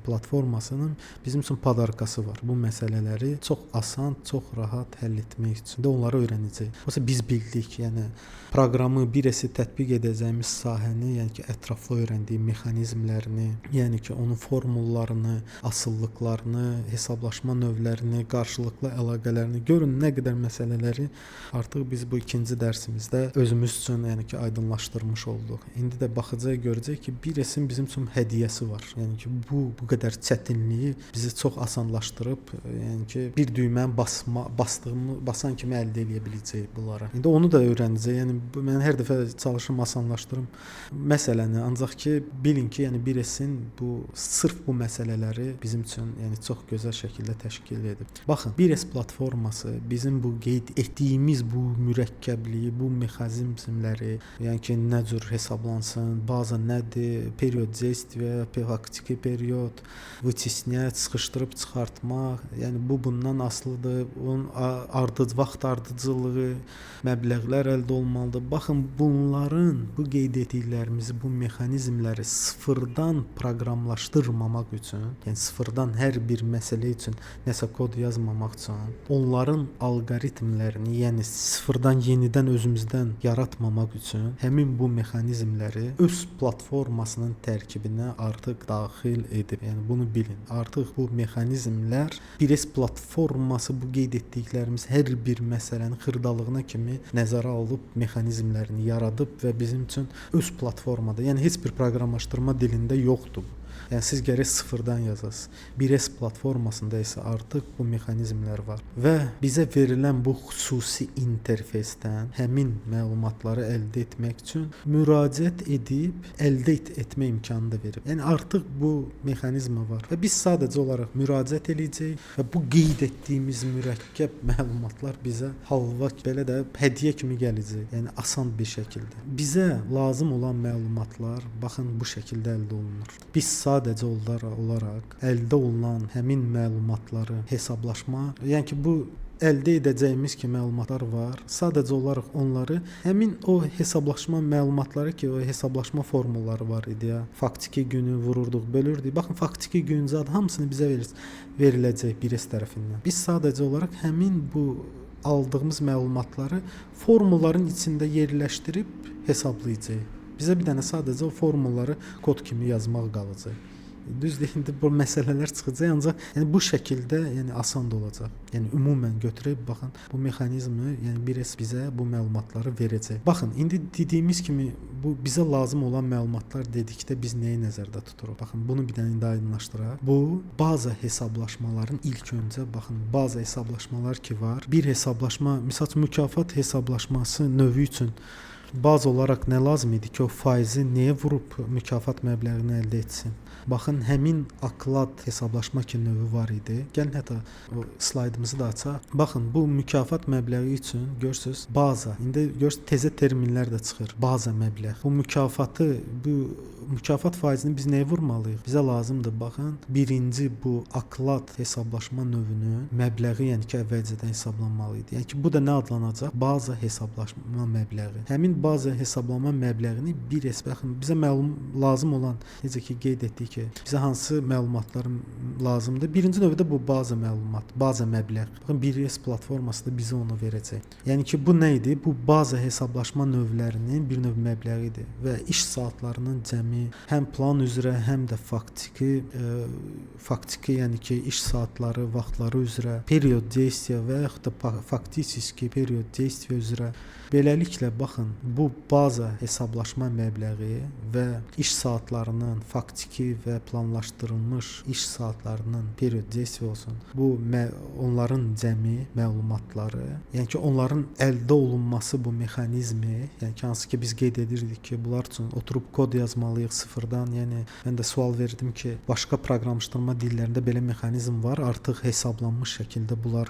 platformasının bizim üçün padarkası var. Bu məsələləri çox asan, çox rahat həll etmək üçün də onları öyrənəcəyik. Oysa biz bildik, yəni proqramı 1S-i tətbiq edəcəyimiz sahəni, yəni ki, ətraflı öyrəndik mexanizmlərini, yəni ki, onun formullarını, asıllıqlarını, hesablaşma növlərini, qarşılıqlı əlaqələrini görün nə qədər məsələləri artıq biz bu ikinci dərsimizdə özümüz üçün, yəni ki, aydınlaşdırmış olduq. İndi də baxacağıq, görəcək ki, 1S-in bizim üçün hədiyyəsi var. Yəni ki, bu qədər çətinliyi bizi çox asanlaşdırıb, yəni ki, bir düyməni basan kimi əldə edə biləcəyik bunlara. İndi onu da öyrənəcəyik. Yəni mən hər dəfə çalışırım asanlaşdırım məsələni, ancaq ki, bilin ki, yəni 1S-in sırf bu məsələləri bizim üçün yəni çox gözəl şəkildə təşkil edib. Baxın, 1S platforması bizim bu qeyd etdiyimiz bu mürəkkəbliyi, bu mexanizmləri, yəni ki, ki, nə cür hesaplansın, baza nədir, period действия, faktiki period, вытеснять, sıxışdırıb çıxartmaq, yəni bundan asılıdır. Onun vaxt ardıcılığı, məbləğlər əldə olmalıdır. Baxın, bu qeyd etdiklərimizi, bu mexanizmləri sıfırdan proqramlaşdırmamaq üçün, yəni sıfırdan hər bir məsələ üçün nəsə kod yazmamaq üçün, onların alqoritmlərini, yəni sıfırdan yenidən özümüzdən yaratmamaq üçün həmin bu mexanizmləri öz platformasının tərkibinə artıq daxil edib. Yəni bunu bilin. Artıq bu mexanizmlər bir platforması bu qeyd etdiklərimiz hər bir məsələnin xırdalığına kimi nəzərə alıb mexanizmlərini yaradıb və bizim üçün öz platformada, yəni heç bir proqramlaşdırma dilində yoxdur. Yəni siz gərək sıfırdan yazasınız. 1S platformasında isə artıq bu mexanizmlər var və bizə verilən bu xüsusi interfeysdən həmin məlumatları əldə etmək üçün müraciət edib əldə etmə imkanı da verib. Yəni artıq bu mexanizm var və biz sadəcə olaraq müraciət edəcəyik və bu qeyd etdiyimiz mürəkkəb məlumatlar bizə halva belə də hədiyyə kimi gələcək. Yəni asan bir şəkildə. Bizə lazım olan məlumatlar baxın bu şəkildə əldə olunur. Biz sadəcə olaraq əldə olunan həmin məlumatları hesablaşma, yəni ki, bu əldə edəcəyimiz ki, məlumatlar var. Sadəcə olaraq onları həmin o hesablaşma məlumatları ki, o hesablaşma formulları var idi ya. Faktiki günü vururduq, bölürdük. Baxın, faktiki gün zad hamısını bizə veriləcək 1S tərəfindən. Biz sadəcə olaraq həmin bu aldığımız məlumatları formulların içində yerləşdirib hesablayacağıq. Bizə bir dənə sadəcə o formulları kod kimi yazmaq qalacaq. Düzdür, indi bu məsələlər çıxacaq, ancaq yəni bu şəkildə yəni asan da olacaq. Yəni ümumən götürüb baxın, bu mexanizmi, yəni 1S bizə bu məlumatları verəcək. Baxın, indi dediyimiz kimi bu bizə lazım olan məlumatlar dedikdə biz nəyi nəzərdə tuturuq? Baxın, bunu bir dənə indi aydınlaşdıraq. Bu baza hesablaşmaların ilk öncə baxın, baza hesablaşmalar ki var. Bir hesablaşma, məsəl üçün mükafat hesablaşması növü üçün baza olaraq nə lazım idi ki, o faizi nəyə vurub mükafat məbləğini əldə etsin? Baxın, həmin oklad hesablaşma ki növü var idi. Gəlin hətta o slaydımızı da açaq. Baxın, bu mükafat məbləği üçün görürsüz baza. İndi görürsüz təzə terminlər də çıxır. Baza məbləğ. Bu mükafat faizini biz nəyə vurmalıyıq? Bizə lazımdır, baxın, birinci bu oklad hesablaşma növünün məbləği, yəni ki, əvvəlcədən hesablanmalı idi. Yəni ki, bu da nə adlanacaq? Baza hesablaşma məbləği. Həmin baza hesablama məbləğini baxın, bizə lazım olan, necə ki qeyd etdik ki, bizə hansı məlumatlar lazımdır? Birinci növbədə bu baza məlumat, baza məbləğ. Baxın, 1S platforması da bizə onu verəcək. Yəni ki, bu nə idi? Bu baza hesablaşma növlərinin bir növ məbləğidir və iş saatlarının cəmi həm plan üzrə, həm də faktiki, yəni ki, iş saatları, vaxtları üzrə, period действия və yaxud da faktiki period действия üzrə. Beləliklə, baxın, bu baza hesablaşma məbləği və iş saatlarının faktiki və planlaşdırılmış iş saatlarının period действия olsun. Bu onların cəmi məlumatları, yəni ki, onların əldə olunması bu mexanizmi, yəni ki, hansı ki biz qeyd edirdik ki, bunlar üçün oturub kod yazmalıyıq sıfırdan. Yəni mən də sual verdim ki, başqa proqramlaşdırma dillərində belə mexanizm var, artıq hesablanmış şəkildə bunlar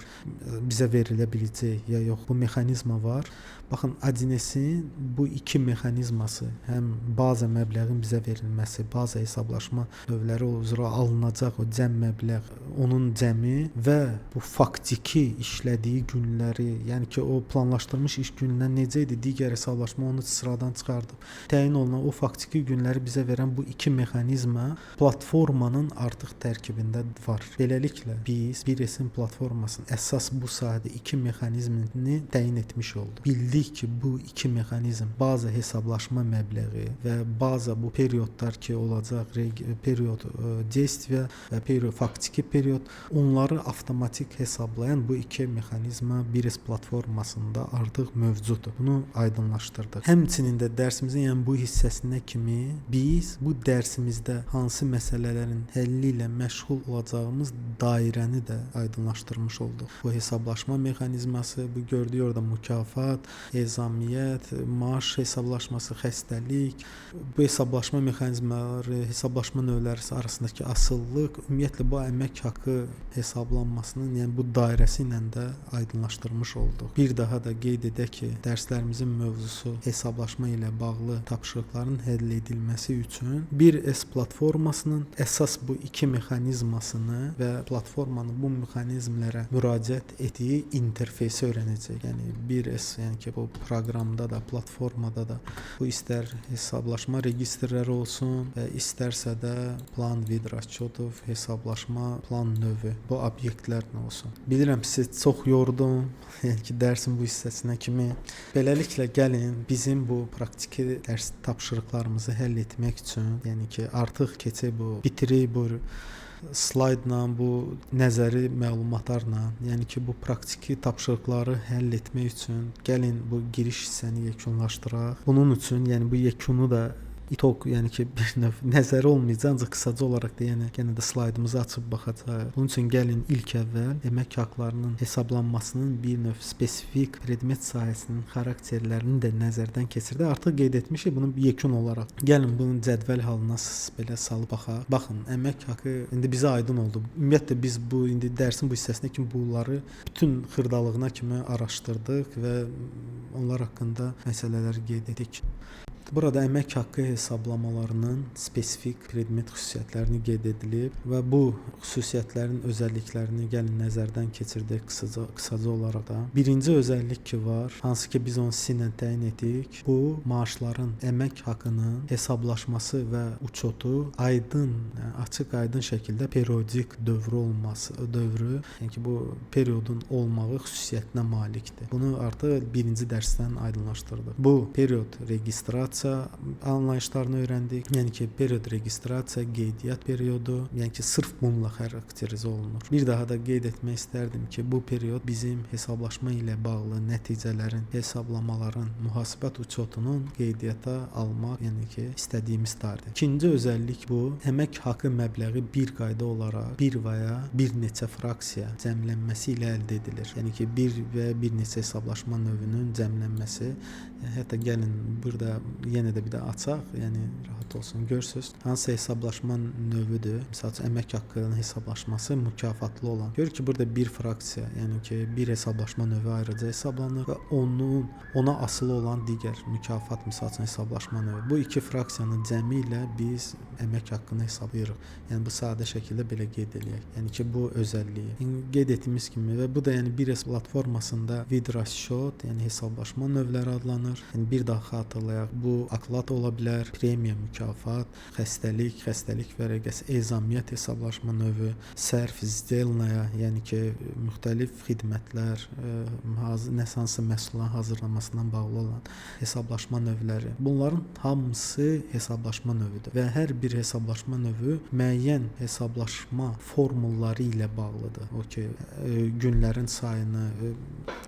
bizə verilə biləcək ya yox. Bu mexanizma var. Baxın, 1S-in bu iki mexanizması, həm baza məbləğin bizə verilməsi, baza hesablaşma növləri üzrə alınacaq o cəm məbləğ, onun cəmi və bu faktiki işlədiyi günləri, yəni ki, o planlaşdırılmış iş günündən necə idi, digər hesablaşma onu sıradan çıxardıb təyin olunan o faktiki günləri bizə verən bu iki mexanizma platformanın artıq tərkibində var. Beləliklə, biz 1S-in platformasının əsas bu sahədə iki mexanizmini təyin etmiş olduq. Bildik ki, bu iki mexanizm, baza hesablaşma məbləği və baza bu periodlar ki olacaq, period действия və faktiki period, onları avtomatik hesablayan bu iki mexanizma 1S platformasında artıq mövcuddur. Bunu aydınlaşdırdıq. Həmçinin də dərsimizin yəni bu hissəsinə kimi biz bu dərsimizdə hansı məsələlərin həlli ilə məşğul olacağımız dairəni də aydınlaşdırmış olduq. Bu hesablaşma mexanizması, bu gördüyük orada mükafat, ezamiyyət, maaş hesablaşması, xəstəlik, bu hesablaşma mexanizmləri, hesablaşma növləri arasındakı asıllıq, ümumiyyətlə bu əmək haqqı hesablanmasının, yəni bu dairəsi ilə də aydınlaşdırmış olduq. Bir daha da qeyd edək ki, dərslərimizin mövzusu hesablaşma ilə bağlı tapşırıqların həll edilməsi üçün 1S platformasının əsas bu iki mexanizmasını və platformanın bu mexanizmlərə müraciət etdiyi interfeysi öyrənəcək. Yəni 1S, yəni ki, bu proqramda da, platformada da bu istər hesablaşma registrləri olsun və istərsə də plan vid расчетов, hesablaşma plan növü bu obyektlərlə olsun. Bilirəm sizi çox yordum, yəni ki, dərsin bu hissəsinə kimi. Beləliklə gəlin bizim bu praktiki dərs tapşırıqlarımızı həll etmək üçün, yəni ki, artıq keçək bu bitirək bu slaydla, bu nəzəri məlumatlarla, yəni ki, bu praktiki tapşırıqları həll etmək üçün gəlin bu giriş hissəni yekunlaşdıraq. Bunun üçün, yəni bu yekunu da İTOK, yəni ki, bir növ nəzəri olmayacaq, ancaq qısaca olaraq da yəni yenə də slaydımızı açıb baxacağıq. Bunun üçün gəlin ilk əvvəl əmək haqqlarının hesablanmasının bir növ spesifik predmet sahəsinin xarakterlərini də nəzərdən keçirdik. Artıq qeyd etmişik bunu yekun olaraq. Gəlin bunun cədvəl halına belə salıb baxaq. Baxın, əmək haqqı indi bizə aydın oldu. Ümumiyyətlə biz bu indi dərsin bu hissəsinə kimi bunları bütün xırdalığına kimi araşdırdıq və onlar haqqında məsələləri qeyd etdik. Burada əmək haqqı hesablamalarının spesifik predmet xüsusiyyətlərini qeyd edilib və bu xüsusiyyətlərin özəlliklərini gəlin nəzərdən keçirdək qısaca olaraq da. Birinci özəllik ki var, hansı ki biz onu sizinlə təyin etdik. Bu maaşların əmək haqqının hesablaşması və uçotu aydın, yəni açıq-aydın şəkildə periodik dövrü, yəni ki bu periodun olmağı xüsusiyyətinə malikdir. Bunu artıq birinci dərsdən aydınlaşdırdıq. Bu period registrasiya anlayışlarını öyrəndik. Yəni ki, period registrasiya, qeydiyyat periodu, yəni ki, sırf bununla xarakterizə olunur. Bir daha da qeyd etmək istərdim ki, bu period bizim hesablaşma ilə bağlı nəticələrin, hesablamaların, mühasibət uçotunun qeydiyyata almaq, yəni ki, istədiyimiz tarixdir. İkinci özəllik bu, əmək haqqı məbləği bir qayda olaraq bir və ya bir neçə fraksiya cəmlənməsi ilə əldə edilir. Yəni ki, bir və bir neçə hesablaşma növünün cəmlənməsi, hətta gəlin burada yenə də bir də açaq, yəni rahat olsun görsüz. Hansı hesablaşma növüdür? Məsələn, əmək haqqının hesablaşması mükafatlı olan. Gör ki, burada bir fraksiya, yəni ki, bir hesablaşma növü ayrıca hesablanır və ona asılı olan digər mükafat məsələn hesablaşma növü. Bu iki fraksiyanın cəmi ilə biz əmək haqqını hesablayırıq. Yəni bu sadə şəkildə belə qeyd eləyək. Yəni ki, bu özəlliyi. Qeyd etdiyimiz kimi və bu da yəni 1S platformasında vid расчет, yəni hesablaşma növləri adlanır. Yəni bir daha xatırlayaq. Bu oklad ola bilər, premiya mükafat, xəstəlik vərəqəsi, ezamiyyət hesablaşma növü, sərf, сделанное, yəni ki, müxtəlif xidmətlər, nəsansı məhsulların hazırlanmasından bağlı olan hesablaşma növləri. Bunların hamısı hesablaşma növüdür və hər bir hesablaşma növü müəyyən hesablaşma formulları ilə bağlıdır. O ki, günlərin sayını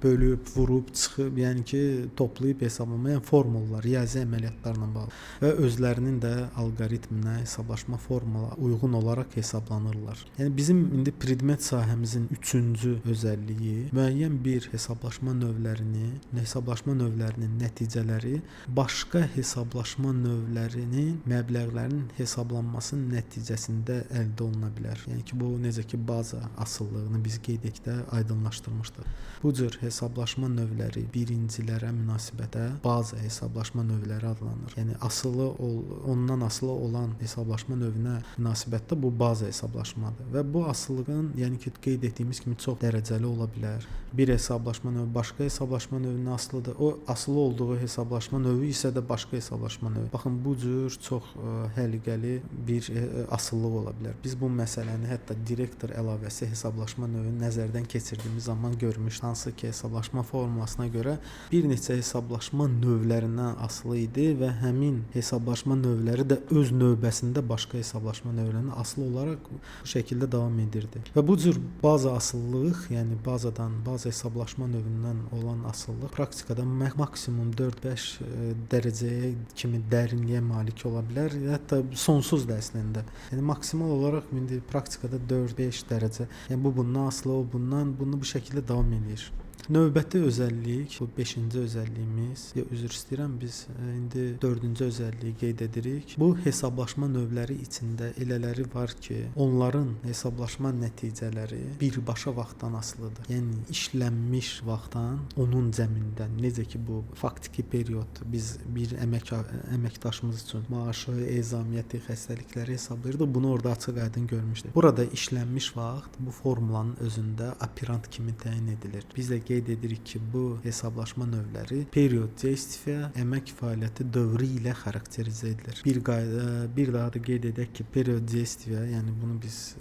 bölüb, vurub, çıxıb, yəni ki, toplayıb hesablamayan formullar, riyazi əməliyyatlarla bağlı və özlərinin də alqoritminə, hesablaşma formula uyğun olaraq hesablanırlar. Yəni bizim indi predmet sahəmizin üçüncü özəlliyi müəyyən bir hesablaşma növlərinin nəticələri başqa hesablaşma növlərinin məbləğlərinin hesablanmasının nəticəsində əldə oluna bilər. Yəni ki, bu necə ki baza asıllığını biz qeyd etdikdə aydınlaşdırmışdıq. Bu cür hesablaşma növləri birincilərə münasibətə baza hesablaşma növləri adlanır. Yəni ondan asılı olan hesablaşma növünə münasibətdə bu baza hesablaşmadır və bu asıllığın, yəni ki, qeyd etdiyimiz kimi çox dərəcəli ola bilər. Bir hesablaşma növü başqa hesablaşma növünə asılıdır. O asılı olduğu hesablaşma növü isə də başqa hesablaşma növü. Baxın, bu cür çox həliqəli bir asıllıq ola bilər. Biz bu məsələni hətta direktor əlavəsi hesablaşma növünü nəzərdən keçirdiyimiz zaman görmüşdük. Hansı ki, hesablaşma formulasına görə bir neçə hesablaşma növlərindən asılı idi və həmin hesablaşma növləri də öz növbəsində başqa hesablaşma növlərinə asılı olaraq bu şəkildə davam edirdi. Və bu cür baza asıllıq, yəni baza hesablaşma növündən olan asıllıq praktikada maksimum 4-5 dərəcəyə kimi dərinliyə malik ola bilər, hətta sonsuz da əslində. Yəni maksimal olaraq indi praktikada 4-5 dərəcə. Yəni bu bundan asılı, bunu bu şəkildə davam edir. Növbəti özəllik, bu 5-ci özəlliyimiz. Üzr istəyirəm, biz indi 4-cü özəlliyi qeyd edirik. Bu hesablaşma növləri içində elələri var ki, onların hesablaşma nəticələri birbaşa vaxtdan asılıdır. Yəni işlənmiş vaxtdan, onun cəmindən, necə ki bu faktiki period biz bir əməkdaşımız üçün maaşı, ezamiyyəti, xəstəlikləri hesablayırdıq. Bunu orada açıq-aydın görmüşdük. Burada işlənmiş vaxt bu formulanın özündə operant kimi təyin edilir. Biz də qeyd edirik ki, bu hesablaşma növləri period действия, əmək fəaliyyəti dövrü ilə xarakterizə edilir. Bir daha da qeyd edək ki, period действия, yəni bunu biz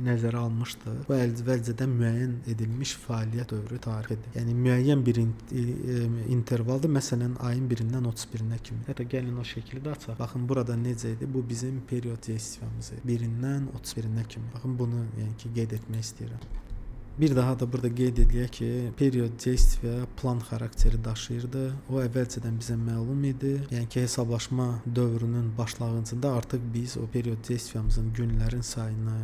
nəzərə almışdıq. Bu əvvəlcədən müəyyən edilmiş fəaliyyət dövrü tarixidir. Yəni müəyyən bir intervalda, məsələn, ayın 1-dən 31-nə kimi. Hətta gəlin o şəkli də açaq. Baxın burada necə idi? Bu bizim period действиямız idi. 1-dən 31-nə kimi. Baxın bunu yəni ki qeyd etmək istəyirəm. Bir daha da burada qeyd edək ki, period действия plan xarakteri daşıyırdı. O əvvəlcədən bizə məlum idi. Yəni ki, hesablaşma dövrünün başlanğıcında artıq biz o period действиямızın günlərin sayını,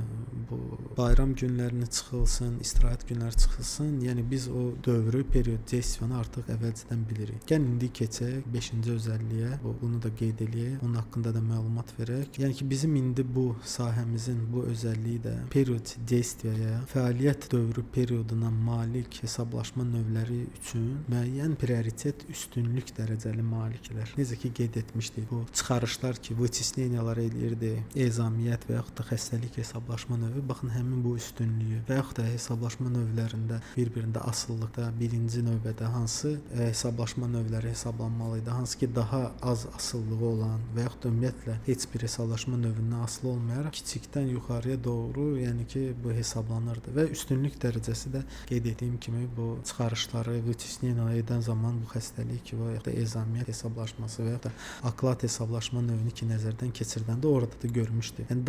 bu bayram günlərini çıxılsın, istirahət günləri çıxılsın. Yəni biz o dövrü, period действиyanı artıq əvvəlcədən bilirik. Gəlin indi keçək 5-ci özəlliyə. Bunu da qeyd edək. Onun haqqında da məlumat verək. Yəni ki, bizim indi bu sahəmizin bu özəlliyi də period действияya, fəaliyyət dövrü perioduna malik hesablaşma növləri üçün müəyyən prioritet üstünlük dərəcəli maliklər. Necə ki qeyd etmişdik, bu çıxarışlar ki, vычислениyalar eləyirdi, ezamiyyət və yaxud da xəstəlik hesablaşma növü, baxın həmin bu üstünlüyü və yaxud da hesablaşma növlərində bir-birində asılılıqda birinci növbədə hansı hesablaşma növləri hesablanmalı idi, hansı ki daha az asılılığı olan və yaxud da ümumiyyətlə heç bir hesablaşma növündən asılı olmayaraq kiçikdən yuxarıya doğru, yəni ki bu hesablanırdı və üstünlük dərəcəsi də qeyd etdiyim kimi bu çıxarışları vычисление edən zaman bu xəstəlik və ya da ezamiyyət hesablaşması və ya da aklad hesablaşma növünü ki nəzərdən keçirdəndə orada da görmüşdük. Yəni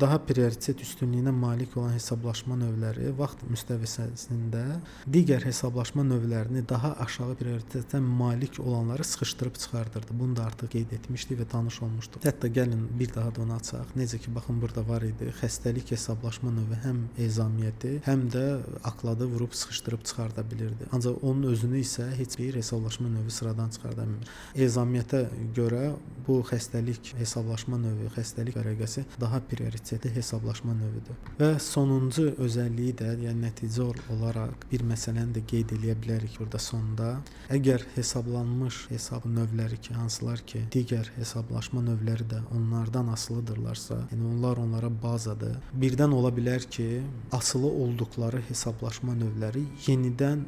daha prioritet üstünlüyünə malik olan hesablaşma növləri vaxt müstəvisəsində digər hesablaşma növlərini daha aşağı prioritetə malik olanları sıxışdırıb çıxardırdı. Bunu da artıq qeyd etmişdik və tanış olmuşduq. Hətta gəlin bir daha da onu açaq. Necə ki baxın burada var idi. Xəstəlik hesablaşma növü həm ezamiyyəti, həm də akladı vurub sıxışdırıb çıxarda bilirdi. Ancaq onun özünü isə heç bir hesablaşma növü sıradan çıxarda bilmir. Ezamiyyətə görə bu xəstəlik hesablaşma növü, xəstəlik vərəqəsi daha prioritetli hesablaşma növüdür. Və sonuncu özəlliyi də, yəni nəticə olaraq bir məsələni də qeyd edə bilərik burada sonda. Əgər hesablanmış hesab növləri ki, hansılar ki, digər hesablaşma növləri də onlardan asılıdırlarsa, yəni onlar onlara bazadır. Birdən ola bilər ki, asılı olduqları hesablaşma növləri yenidən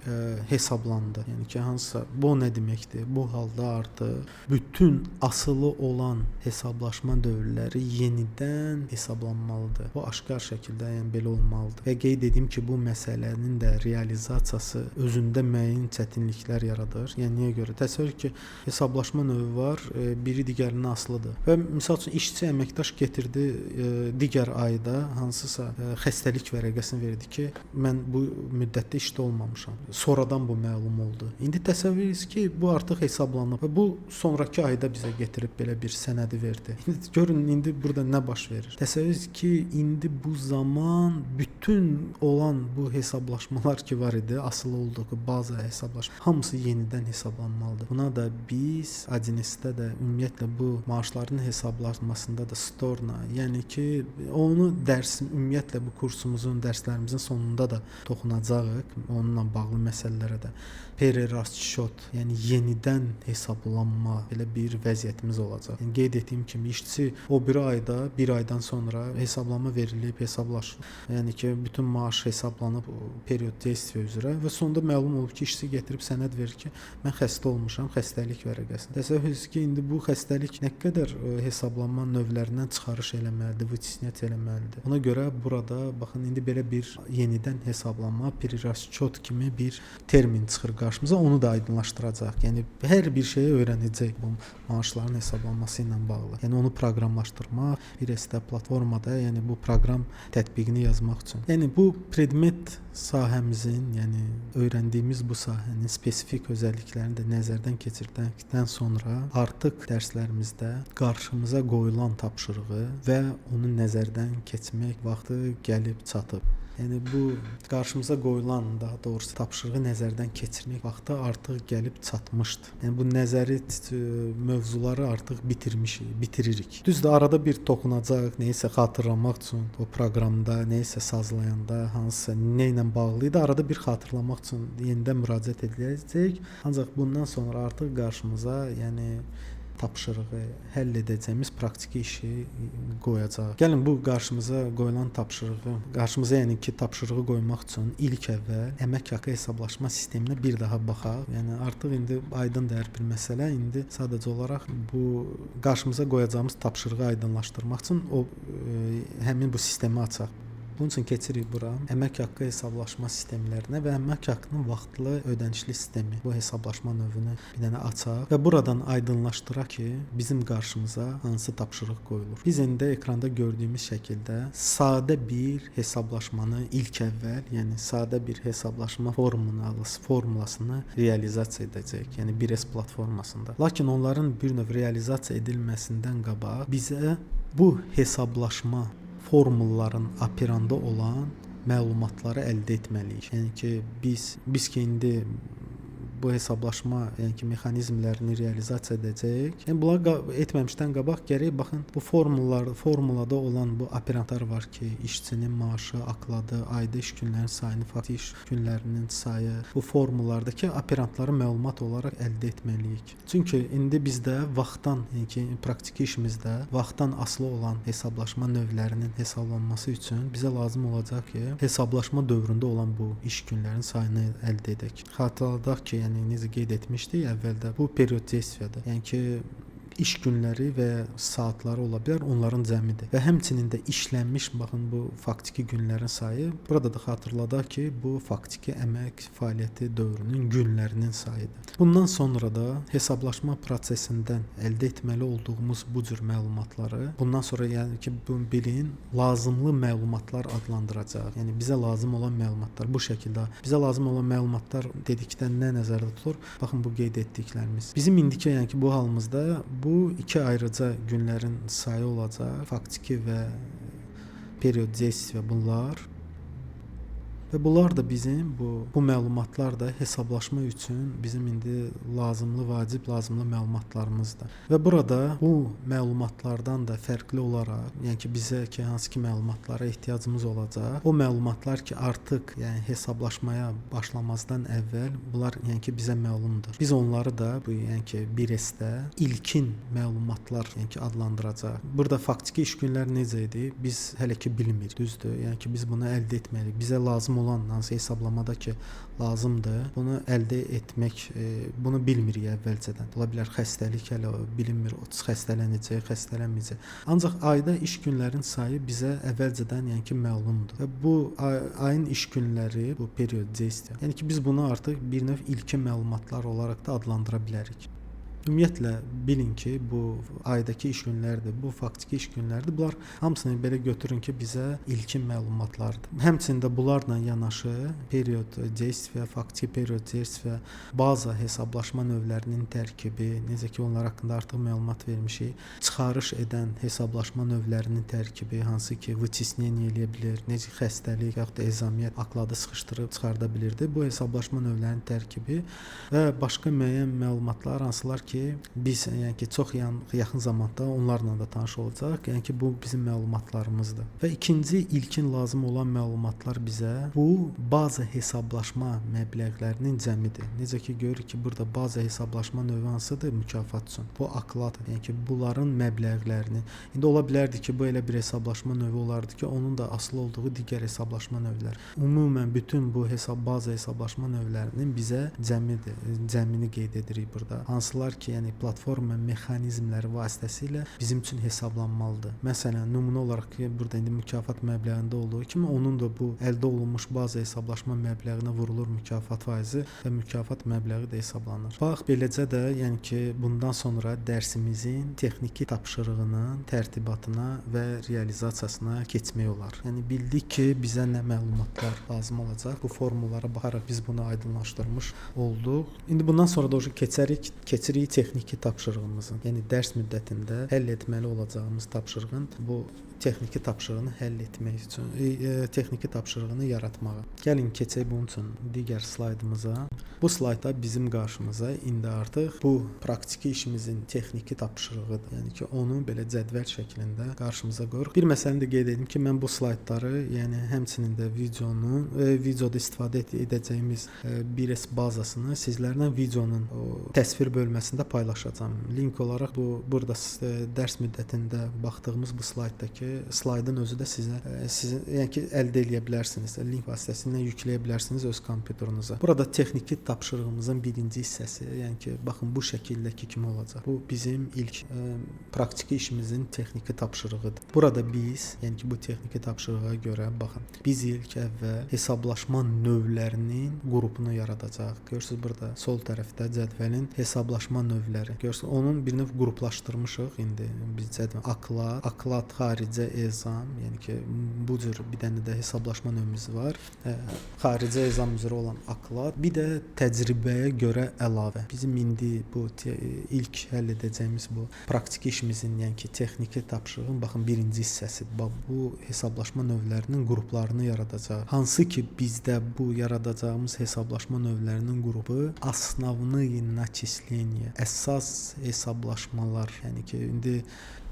hesablandı. Yəni ki, hansısa bu nə deməkdir? Bu halda artıq bütün asılı olan hesablaşma dövrləri yenidən hesablanmalıdır. Bu aşkar şəkildə, yəni belə olmalıdır. Və qeyd edim ki, bu məsələnin də realizasiyası özündə müəyyən çətinliklər yaradır. Yəni niyə görə? Təsəvvür ki, hesablaşma növü var, biri digərindən asılıdır. Və misal üçün işçi əməkdaş getirdi digər ayda hansısa xəstəlik vərəqəsini verdi ki, mən bu müddətdə işdə olmamışam. Sonradan bu məlum oldu. İndi təsəvvür edin ki, bu artıq hesablanıb və bu sonrakı ayda bizə gətirib belə bir sənədi verdi. İndi görün indi burada nə baş verir. Təsəvvür edin ki, indi bu zaman bütün olan bu hesablaşmalar ki var idi, asılı olduğu bazı hesablaşma hamısı yenidən hesablanmalıdır. Buna da biz Adinestdə də ümumiyyətlə bu maaşların hesablanmasında da Storna, yəni ki, onu dərsin ümumiyyətlə bu kursumuzun, dərslərimizin sonunda da toxunacağıq. Onunla bağlı məsələlərə də перерасчет, yəni yenidən hesablanma belə bir vəziyyətimiz olacaq. Yəni qeyd etdiyim kimi işçi o bir ayda, bir aydan sonra hesablama verilib, hesablaşır. Yəni ki, bütün maaş hesablanıb period действия üzrə və sonda məlum olub ki, işçi gətirib sənəd verir ki, mən xəstə olmuşam, xəstəlik vərəqəsini. Təsəvvür edin ki, indi bu xəstəlik nə qədər hesablanma növlərindən çıxarış eləməlidir, vычислять eləməlidir. Ona görə burada baxın indi belə bir yenidən hesablanma, перерасчет kimi bir termin çıxır qarşımıza, onu da aydınlaşdıracaq. Yəni hər bir şeyi öyrənəcək bu maaşların hesablanması ilə bağlı. Yəni onu proqramlaşdırmaq, bir ST platformada, yəni bu proqram tətbiqini yazmaq üçün. Yəni bu predmet sahəmizin, yəni öyrəndiyimiz bu sahənin spesifik özəlliklərini də nəzərdən keçirdikdən sonra artıq dərslərimizdə qarşımıza qoyulan tapşırığı və onu nəzərdən keçmək vaxtı gəlib çatıb. Yəni bu qarşımıza qoyulan, daha doğrusu tapşırığı nəzərdən keçirmək vaxtı artıq gəlib çatmışdı. Yəni bu nəzəri mövzuları artıq bitiririk. Düzdür, arada bir toxunacaq, nəyisə xatırlamaq üçün o proqramda, nəyisə sazlayanda, hansısa nə ilə bağlı idi, arada bir xatırlamaq üçün yenidən müraciət ediləcək. Ancaq bundan sonra artıq qarşımıza, yəni tapşırığı həll edəcəyimiz praktiki işi qoyacaq. Gəlin bu qarşımıza qoyulan qarşımıza yəni ki tapşırığı qoymaq üçün ilk əvvəl əmək haqqı hesablaşma sisteminə bir daha baxaq. Yəni artıq indi aydındır bir məsələ. İndi sadəcə olaraq bu qarşımıza qoyacağımız tapşırığı aydınlaşdırmaq üçün həmin bu sistemi açaq. Bunun üçün keçirik bura. Əmək haqqı hesablaşma sistemlərinə və əmək haqqının vaxtlı ödənişli sistemi. Bu hesablaşma növünü bir dənə açaq və buradan aydınlaşdıraq ki, bizim qarşımıza hansı tapşırıq qoyulur. Biz indi ekranda gördüyümüz şəkildə sadə bir hesablaşmanı ilk əvvəl, yəni sadə bir hesablaşma formulasını realizasiya edəcək. Yəni 1S platformasında. Lakin onların bir növ realizasiya edilməsindən qabaq bizə bu hesablaşma formulların operanda olan məlumatları əldə etməliyik. Yəni ki biz ki indi bu hesablaşma, yəni ki mexanizmlərini realizasiya edəcəyik. Yəni bunları etməmişdən qabaq gərək baxın bu formulada olan bu operantlar var ki, işçinin maaşı, akladı, ayda iş günlərinin sayını, faktiki iş günlərinin sayı, bu formulardakı operantları məlumat olaraq əldə etməliyik. Çünki indi bizdə vaxtdan, yəni ki praktiki işimizdə vaxtdan asılı olan hesablaşma növlərinin hesablanması üçün bizə lazım olacaq ki, hesablaşma dövründə olan bu iş günlərinin sayını əldə edək. Xatırladaq ki, yəni necə qeyd etmişdik əvvəldə, bu period действияdır. Yəni ki iş günləri və saatları ola bilər, onların cəmidir. Və həmçinin də işlənmiş, baxın bu faktiki günlərin sayı. Burada da xatırladaq ki, bu faktiki əmək fəaliyyəti dövrünün günlərinin sayıdır. Bundan sonra da hesablaşma prosesindən əldə etməli olduğumuz bu cür məlumatları, bundan sonra yəni ki bu bilin lazımlı məlumatlar adlandıracaq. Yəni bizə lazım olan məlumatlar bu şəkildə. Bizə lazım olan məlumatlar dedikdə nə nəzərdə tutulur? Baxın bu qeyd etdiklərimiz. Bizim indiki yəni ki bu halımızda bu iki ayrıca günlərin sayı olacaq. Faktiki və period действия bunlar. Və bunlar da bizim bu məlumatlar da hesablaşma üçün bizim indi lazımlı məlumatlarımızdır. Və burada bu məlumatlardan da fərqli olaraq, yəni ki bizə ki hansı ki məlumatlara ehtiyacımız olacaq, o məlumatlar ki artıq yəni hesablaşmaya başlamazdan əvvəl bunlar yəni ki bizə məlumdur. Biz onları da bu yəni ki 1S-də ilkin məlumatlar yəni ki adlandıracaq. Burada faktiki iş günləri necə idi? Biz hələ ki bilmirik. Düzdür? Yəni ki biz bunu əldə etməliyik. Bizə lazım olan hansı hesablamada ki lazımdır, bunu əldə etmək, bunu bilmirik əvvəlcədən. Ola bilər xəstəlik hələ bilinmir, xəstələnəcək, xəstələnməyəcək. Ancaq ayda iş günlərin sayı bizə əvvəlcədən yəni ki məlumdur. Və bu ayın iş günləri, bu period действия. Yəni ki biz bunu artıq bir növ ilkin məlumatlar olaraq da adlandıra bilərik. Ümumiyyətlə bilin ki, bu aydakı iş günləridir, bu faktiki iş günləridir. Bunlar hamısını belə götürün ki, bizə ilkin məlumatlardır. Həmçində bunlarla yanaşı period действия, faktiki period действия, baza hesablaşma növlərinin tərkibi, necə ki onlar haqqında artıq məlumat vermişik. Çıxarış edən hesablaşma növlərinin tərkibi, hansı ki вычисление eləyə bilər, necə xəstəlik yaxud da ezamiyyət akladı sıxışdırıb çıxarda bilirdi. Bu hesablaşma növlərinin tərkibi və başqa müəyyən məlumatlar hansılar ki biz yəni ki çox yaxın zamanda onlarla da tanış olacaq. Yəni ki bu bizim məlumatlarımızdır. Və ikinci ilkin lazım olan məlumatlar bizə bu baza hesablaşma məbləğlərinin cəmidir. Necə ki görürük ki burada baza hesablaşma növü hansıdır? Mükafat üçün. Bu akladır. Yəni ki bunların məbləğlərini. İndi ola bilərdi ki bu elə bir hesablaşma növü olardı ki onun da asılı olduğu digər hesablaşma növləri. Ümumən bütün bu baza hesablaşma növlərinin bizə cəmini qeyd edirik burada. Hansılar ki yəni platforma mexanizmləri vasitəsilə bizim üçün hesablanmalıdır. Məsələn, nümunə olaraq ki, burada indi mükafat məbləğində olduğu kimi onun da bu əldə olunmuş baza hesablaşma məbləğinə vurulur mükafat faizi və mükafat məbləği də hesablanır. Bax, beləcə də yəni ki, bundan sonra dərsimizin texniki tapşırığının tərtibatına və realizasiyasına keçmək olar. Yəni bildik ki, bizə nə məlumatlar lazım olacaq. Bu formullara baxaraq biz bunu aydınlaşdırmış olduq. İndi bundan sonra da keçirik texniki tapşırığımızın, yəni dərs müddətində həll etməli olacağımız tapşırığın bu texniki tapşırığını həll etmək üçün texniki tapşırığını yaratmağa. Gəlin keçək bunun üçün digər slaydımıza. Bu slaydda bizim qarşımıza indi artıq bu praktiki işimizin texniki tapşırığıdır. Yəni ki, onu belə cədvəl şəklində qarşımıza qoyuruq. Bir məsələni də qeyd edim ki, mən bu slaydları, yəni həmçinin də videoda istifadə edəcəyimiz 1S bazasını sizlərlə videonun o təsvir bölməsində paylaşacağam. Link olaraq burada dərs müddətində baxdığımız bu slaydın özü də sizin yəni ki, əldə edə bilərsiniz. Link vasitəsilə yükləyə bilərsiniz öz kompüteriniza. Burada texniki tapşırığımızın birinci hissəsi, yəni ki, baxın bu şəkildəki kimi olacaq. Bu bizim ilk praktiki işimizin texniki tapşırığıdır. Burada biz, yəni ki, bu texniki tapşırığa görə baxın, biz ilk əvvəl hesablaşma növlərinin qrupunu yaradacağıq. Görürsüz burada sol tərəfdə cədvəlin hesablaşma növləri. Görürsüz onun bir növ qruplaşdırmışıq indi biz cədvəl. Aklad, xaricə ezam, yəni ki, bu cür bir dənə də hesablaşma növümüz var. Xaricə ezam üzrə olan aklad, bir də təcrübəyə görə əlavə. Bizim indi bu ilk həll edəcəyimiz bu praktiki işimizin, yəni ki, texniki tapşırığın baxın birinci hissəsi. Bu hesablaşma növlərinin qruplarını yaradacaq. Hansı ki bizdə bu yaradacağımız hesablaşma növlərinin qrupu основные начисления, əsas hesablaşmalar. Yəni ki, indi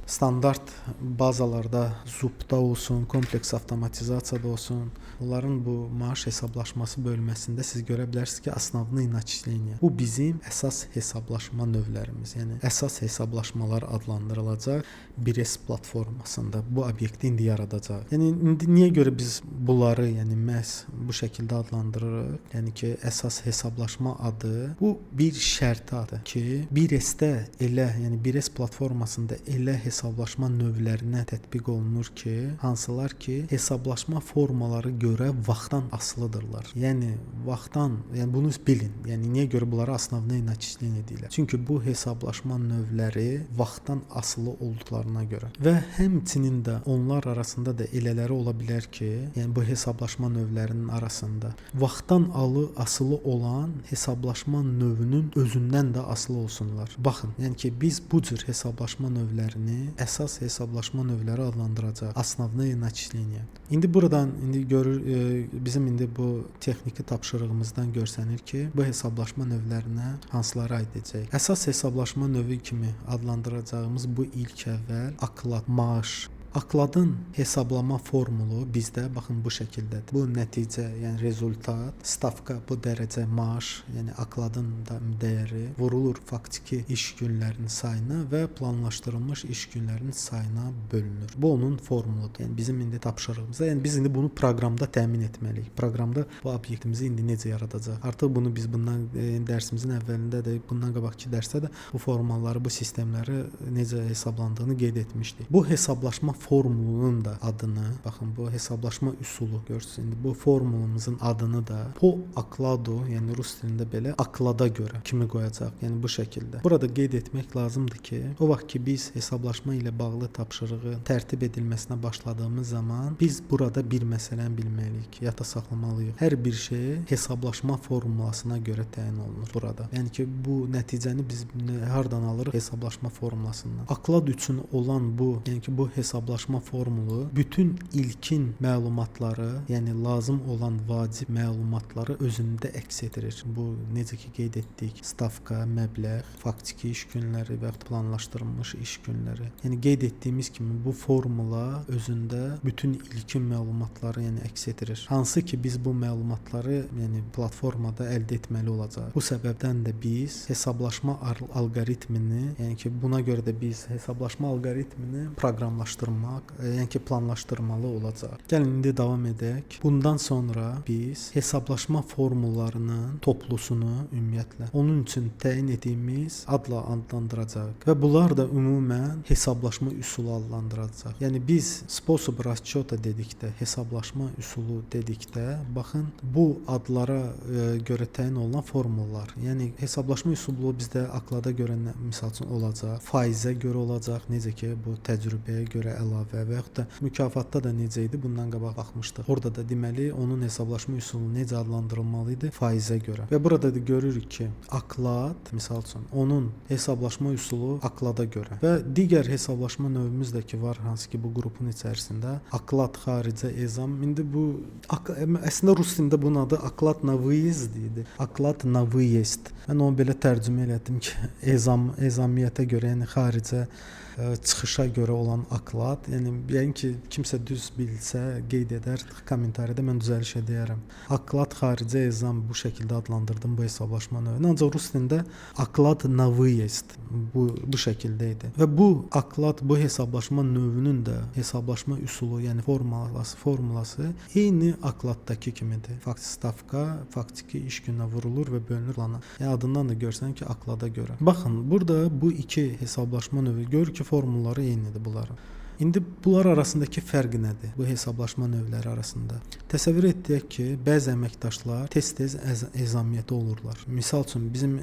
standart bazalarda ZUP-da olsun, kompleks avtomatizasiyada olsun, onların bu maaş hesablaşması bölməsində siz görə bilərsiniz ki, основные начисления. Bu bizim əsas hesablaşma növlərimiz. Yəni əsas hesablaşmalar adlandırılacaq 1S platformasında. Bu obyekti indi yaradacaq. Yəni indi niyə görə biz bunları, yəni məhz bu şəkildə adlandırırıq? Yəni ki, əsas hesablaşma adı bu bir şərti adı ki, 1S-də elə, yəni 1S platformasında elə hesablaşma növlərinə tətbiq olunur ki, hansılar ki, hesablaşma formaları görə vaxtdan asılıdırlar. Yəni vaxtdan, yəni bunu bilin. Yəni niyə görə bunlara основные начисления deyirlər? Çünki bu hesablaşma növləri vaxtdan asılı olduqlarına görə. Və həmçinin də onlar arasında da elələri ola bilər ki, yəni bu hesablaşma növlərinin arasında vaxtdan asılı olan hesablaşma növünün özündən də asılı olsunlar. Baxın, yəni ki, biz bu cür hesablaşma növlərini əsas hesablaşma növləri adlandıracaq. Основные начисления. İndi buradan bizim indi bu texniki tapşırığımızdan görsənir ki, bu hesablaşma növlərinə hansıları aid edəcək. Əsas hesablaşma növü kimi adlandıracağımız bu ilk əvvəl aklad, maaş. Akladın hesablama formulu bizdə baxın bu şəkildədir. Bu nəticə, yəni rezultat, stavka bu dərəcə maaş, yəni akladın da dəyəri vurulur faktiki iş günlərinin sayına və planlaşdırılmış iş günlərinin sayına bölünür. Bu onun formuludur. Yəni bizim indi tapşırığımızda, yəni biz indi bunu proqramda təmin etməliyik. Proqramda bu obyektimizi indi necə yaradacaq? Artıq bunu biz bundan dərsimizin əvvəlində də, bundan qabaqki dərsdə də bu formaları, bu sistemləri necə hesablandığını qeyd etmişdik. Bu hesablaşma formulunun da adını, baxın bu hesablaşma üsulu görürsünüz. İndi bu formulumuzun adını da po akladu, yəni rus dilində belə aklada görə kimi qoyacaq. Yəni bu şəkildə. Burada qeyd etmək lazımdır ki, o vaxt ki biz hesablaşma ilə bağlı tapşırığı tərtib edilməsinə başladığımız zaman biz burada bir məsələni bilməliyik, yadda saxlamalıyıq. Hər bir şey hesablaşma formulasına görə təyin olunur burada. Yəni ki, bu nəticəni biz hardan alırıq? Hesablaşma formulasından. Aklad üçün olan bu, yəni ki, bu hesablaşma formulu bütün ilkin məlumatları, yəni lazım olan vacib məlumatları özündə əks etdirir. Bu necə ki qeyd etdik, stavka, məbləğ, faktiki iş günləri və ya planlaşdırılmış iş günləri. Yəni qeyd etdiyimiz kimi bu formula özündə bütün ilkin məlumatları yəni əks etdirir. Hansı ki biz bu məlumatları yəni platformada əldə etməli olacağıq. Bu səbəbdən də biz hesablaşma alqoritmini, yəni ki buna görə də biz hesablaşma alqoritmini proqramlaşdırmaq, yəni ki planlaşdırmalı olacaq. Gəlin indi davam edək. Bundan sonra biz hesablaşma formullarının toplusunu ümumiyyətlə onun üçün təyin etdiyimiz adla adlandıracağıq və bunlar da ümumən hesablaşma üsulu adlandıracaq. Yəni biz sposob расчёта dedikdə, hesablaşma üsulu dedikdə, baxın bu adlara görə təyin olunan formullar. Yəni hesablaşma üsulu bizdə aklada görə məsəl üçün olacaq, faizə görə olacaq, necə ki bu təcrübəyə görə əlavə və yaxud da mükafatda da necə idi, bundan qabaq baxmışdıq. Orada da deməli onun hesablaşma üsulu necə adlandırılmalı idi? Faizə görə. Və burada da görürük ki, aklad, misal üçün, onun hesablaşma üsulu aklada görə və digər hesablaşma növümüz də ki var, hansı ki bu qrupun içərisində aklad xaricə ezam. İndi bu əslində rus dilində bunun adı aklad na выезд idi. Aklad na выезд. Mən onu belə tərcümə elədim ki, ezamiyyətə görə, yəni xaricə çıxışa görə olan aklad, yəni ki, kimsə düz bilsə, qeyd edər, kommentariyada mən düzəliş edərəm. Aklad xaricə ezam bu şəkildə adlandırdım bu hesablaşma növünü. Ancaq rus dilində aklad na выезд bu şəkildə idi. Və bu aklad, bu hesablaşma növünün də hesablaşma üsulu, yəni formulası eyni akladdakı kimidir. Stavka faktiki iş gününə vurulur və bölünür plana. Yəni adından da görsən ki, aklada görə. Baxın, burada bu iki hesablaşma növü görür ki, formulları eynidir bunların. İndi bunlar arasındakı fərq nədir? Bu hesablaşma növləri arasında. Təsəvvür etdik ki, bəzi əməkdaşlar tez-tez ezamiyyətə olurlar. Misal üçün bizim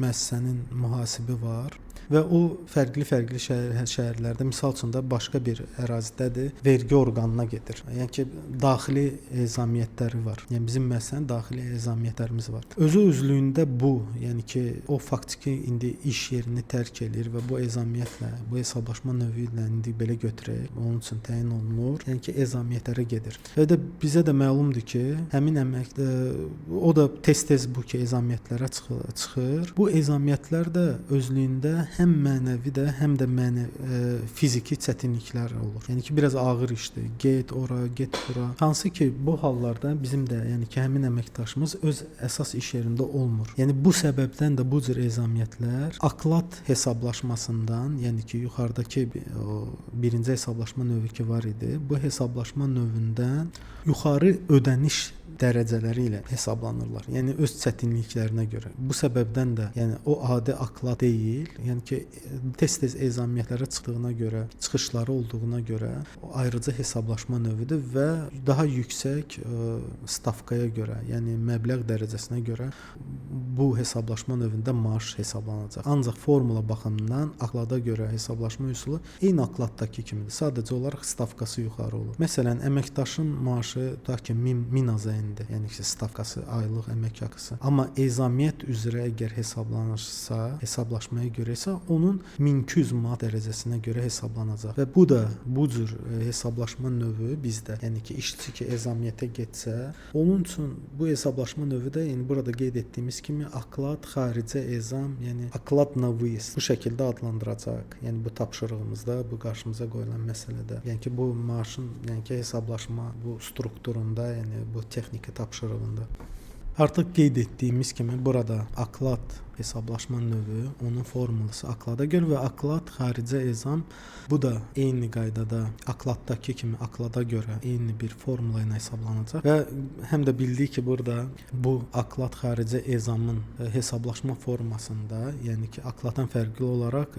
müəssisənin mühasibi var və o fərqli şəhərlərdə, misal üçün də başqa bir ərazidədir, vergi orqanına gedir. Yəni ki, daxili ezamiyyətləri var. Yəni bizim müəssisənin daxili ezamiyyətlərimiz var. Özü-özlüyündə bu, yəni ki, o faktiki indi iş yerini tərk edir və bu ezamiyyətlə, bu hesablaşma növü ilə indi belə götürək, onun üçün təyin olunur. Yəni ki, ezamiyyətlərə gedir. Və də bizə də məlumdur ki, həmin o da tez-tez bu ki, ezamiyyətlərə çıxır. Bu ezamiyyətlər də özlüyündə həm mənəvi də, həm də fiziki çətinliklər olur. Yəni ki, biraz ağır işdir. Get ora, get bura. Hansı ki, bu hallarda bizim də, yəni ki, həmin əməkdaşımız öz əsas iş yerində olmur. Yəni bu səbəbdən də bu cür ezamiyyətlər aklad hesablaşmasından, yəni ki, yuxarıdakı birinci hesablaşma növü ki var idi, bu hesablaşma növündən yuxarı ödəniş dərəcələri ilə hesablanırlar. Yəni öz çətinliklərinə görə. Bu səbəbdən də, yəni o adi aklad deyil, yəni ki, tez-tez ezamiyyətlərə çıxdığına görə, çıxışları olduğuna görə ayrıca hesablaşma növüdür və daha yüksək stavkaya görə, yəni məbləğ dərəcəsinə görə bu hesablaşma növündə maaş hesablanacaq. Ancaq formula baxımından aklada görə hesablaşma üsulu eyni akladdakı kimidir. Sadəcə olaraq stavkası yuxarı olur. Məsələn, əməkdaşın maaşı tutaq ki 1000 azayındır. Yəni ki, stavkası aylıq əmək haqqısı. Amma ezamiyyət üzrə əgər hesablanırsa, hesablaşmaya görə isə onun 1200 manat dərəcəsinə görə hesablanacaq. Və bu da bu cür hesablaşma növü bizdə, yəni ki, işçi ki ezamiyyətə getsə, onun üçün bu hesablaşma növü də, yəni burada qeyd etdiyimiz kimi aklad xaricə ezam, yəni aklad na выезд bu şəkildə adlandıracaq. Yəni bu tapşırığımızda, bu qarşımıza qoyulan məsələdə. Yəni ki, bu maaşın, yəni ki, hesablaşma bu strukturunda, yəni bu texniki tapşırığında. Artıq qeyd etdiyimiz kimi burada aklad hesablaşma növü, onun formulası aklada görə və aklad xaricə ezam bu da eyni qaydada akladdakı kimi aklada görə eyni bir formula ilə hesablanacaq və həm də bildik ki, burada bu aklad xaricə ezamın hesablaşma formasında, yəni ki, akladdan fərqli olaraq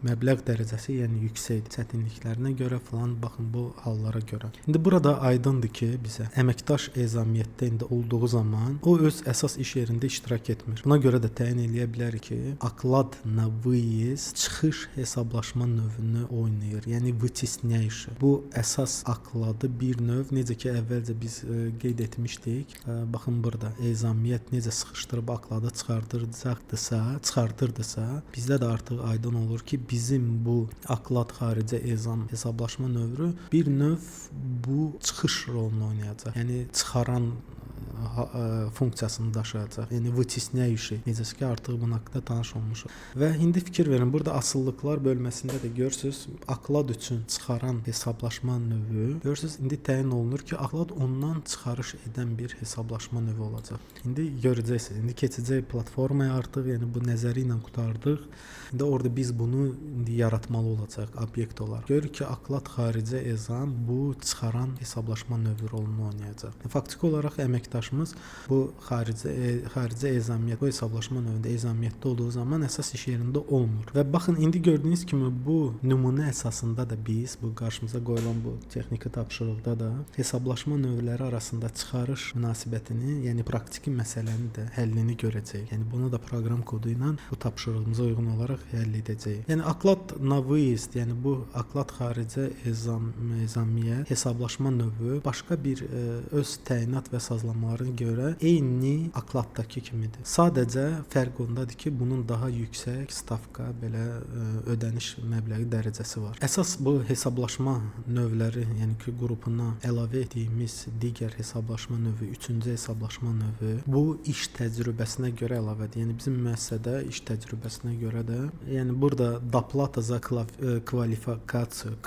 məbləğ dərəcəsi, yəni yüksəkdir, çətinliklərinə görə falan, baxın bu hallara görə. İndi burada aydındır ki, bizə əməkdaş ezamiyyətdə indi olduğu zaman o öz əsas iş yerində iştirak etmir. Buna görə də təyin eləyə bilərik ki, aklad na выезд çıxış hesablaşma növünü oynayır. Yəni вытесняющий. Bu əsas akladı bir növ, necə ki əvvəlcə biz qeyd etmişdik. Baxın burada ezamiyyət necə sıxışdırıb akladı çıxardırdısa, bizdə də artıq aydın olur ki, bizim bu aklad xaricə ezam hesablaşma növü bir növ bu çıxış rolunu oynayacaq. Yəni çıxaran funksiyasını daşıyacaq. Yəni вытесняющий. Necə ki artıq bunun haqqında tanış olmuşuq. Və indi fikir verin, burada asıllıqlar bölməsində də görürsüz, aklad üçün çıxaran hesablaşma növü, görürsüz, indi təyin olunur ki, aklad ondan çıxarış edən bir hesablaşma növü olacaq. İndi görəcəksiniz. İndi keçəcək platformaya artıq, yəni bu nəzəri ilə qutardıq. İndi orada biz bunu indi yaratmalı olacaq obyekt olaraq. Görürük ki, aklad xaricə ezam bu çıxaran hesablaşma növü rolunu oynayacaq. Faktiki olaraq əməkdaş vətəndaşımız bu xarici ezamiyyət, bu hesablaşma növündə ezamiyyətdə olduğu zaman əsas iş yerində olmur. Və baxın, indi gördüyünüz kimi bu nümunə əsasında da biz bu qarşımıza qoyulan bu texniki tapşırıqda da hesablaşma növləri arasında çıxarış münasibətini, yəni praktiki məsələni də həllini görəcəyik. Yəni bunu da proqram kodu ilə bu tapşırığımıza uyğun olaraq həll edəcəyik. Yəni oklad na выезд, yəni bu oklad xarici ezamiyyət hesablaşma növü başqa bir öz təyinat və sazlamalarına görə eyni okladdakı kimidir. Sadəcə fərq ondadır ki, bunun daha yüksək stavka, belə ödəniş məbləği dərəcəsi var. Əsas bu hesablaşma növləri, yəni ki, qrupuna əlavə etdiyimiz digər hesablaşma növü, üçüncü hesablaşma növü bu iş təcrübəsinə görə əlavədir. Yəni bizim müəssisədə iş təcrübəsinə görə də, yəni burada doplata za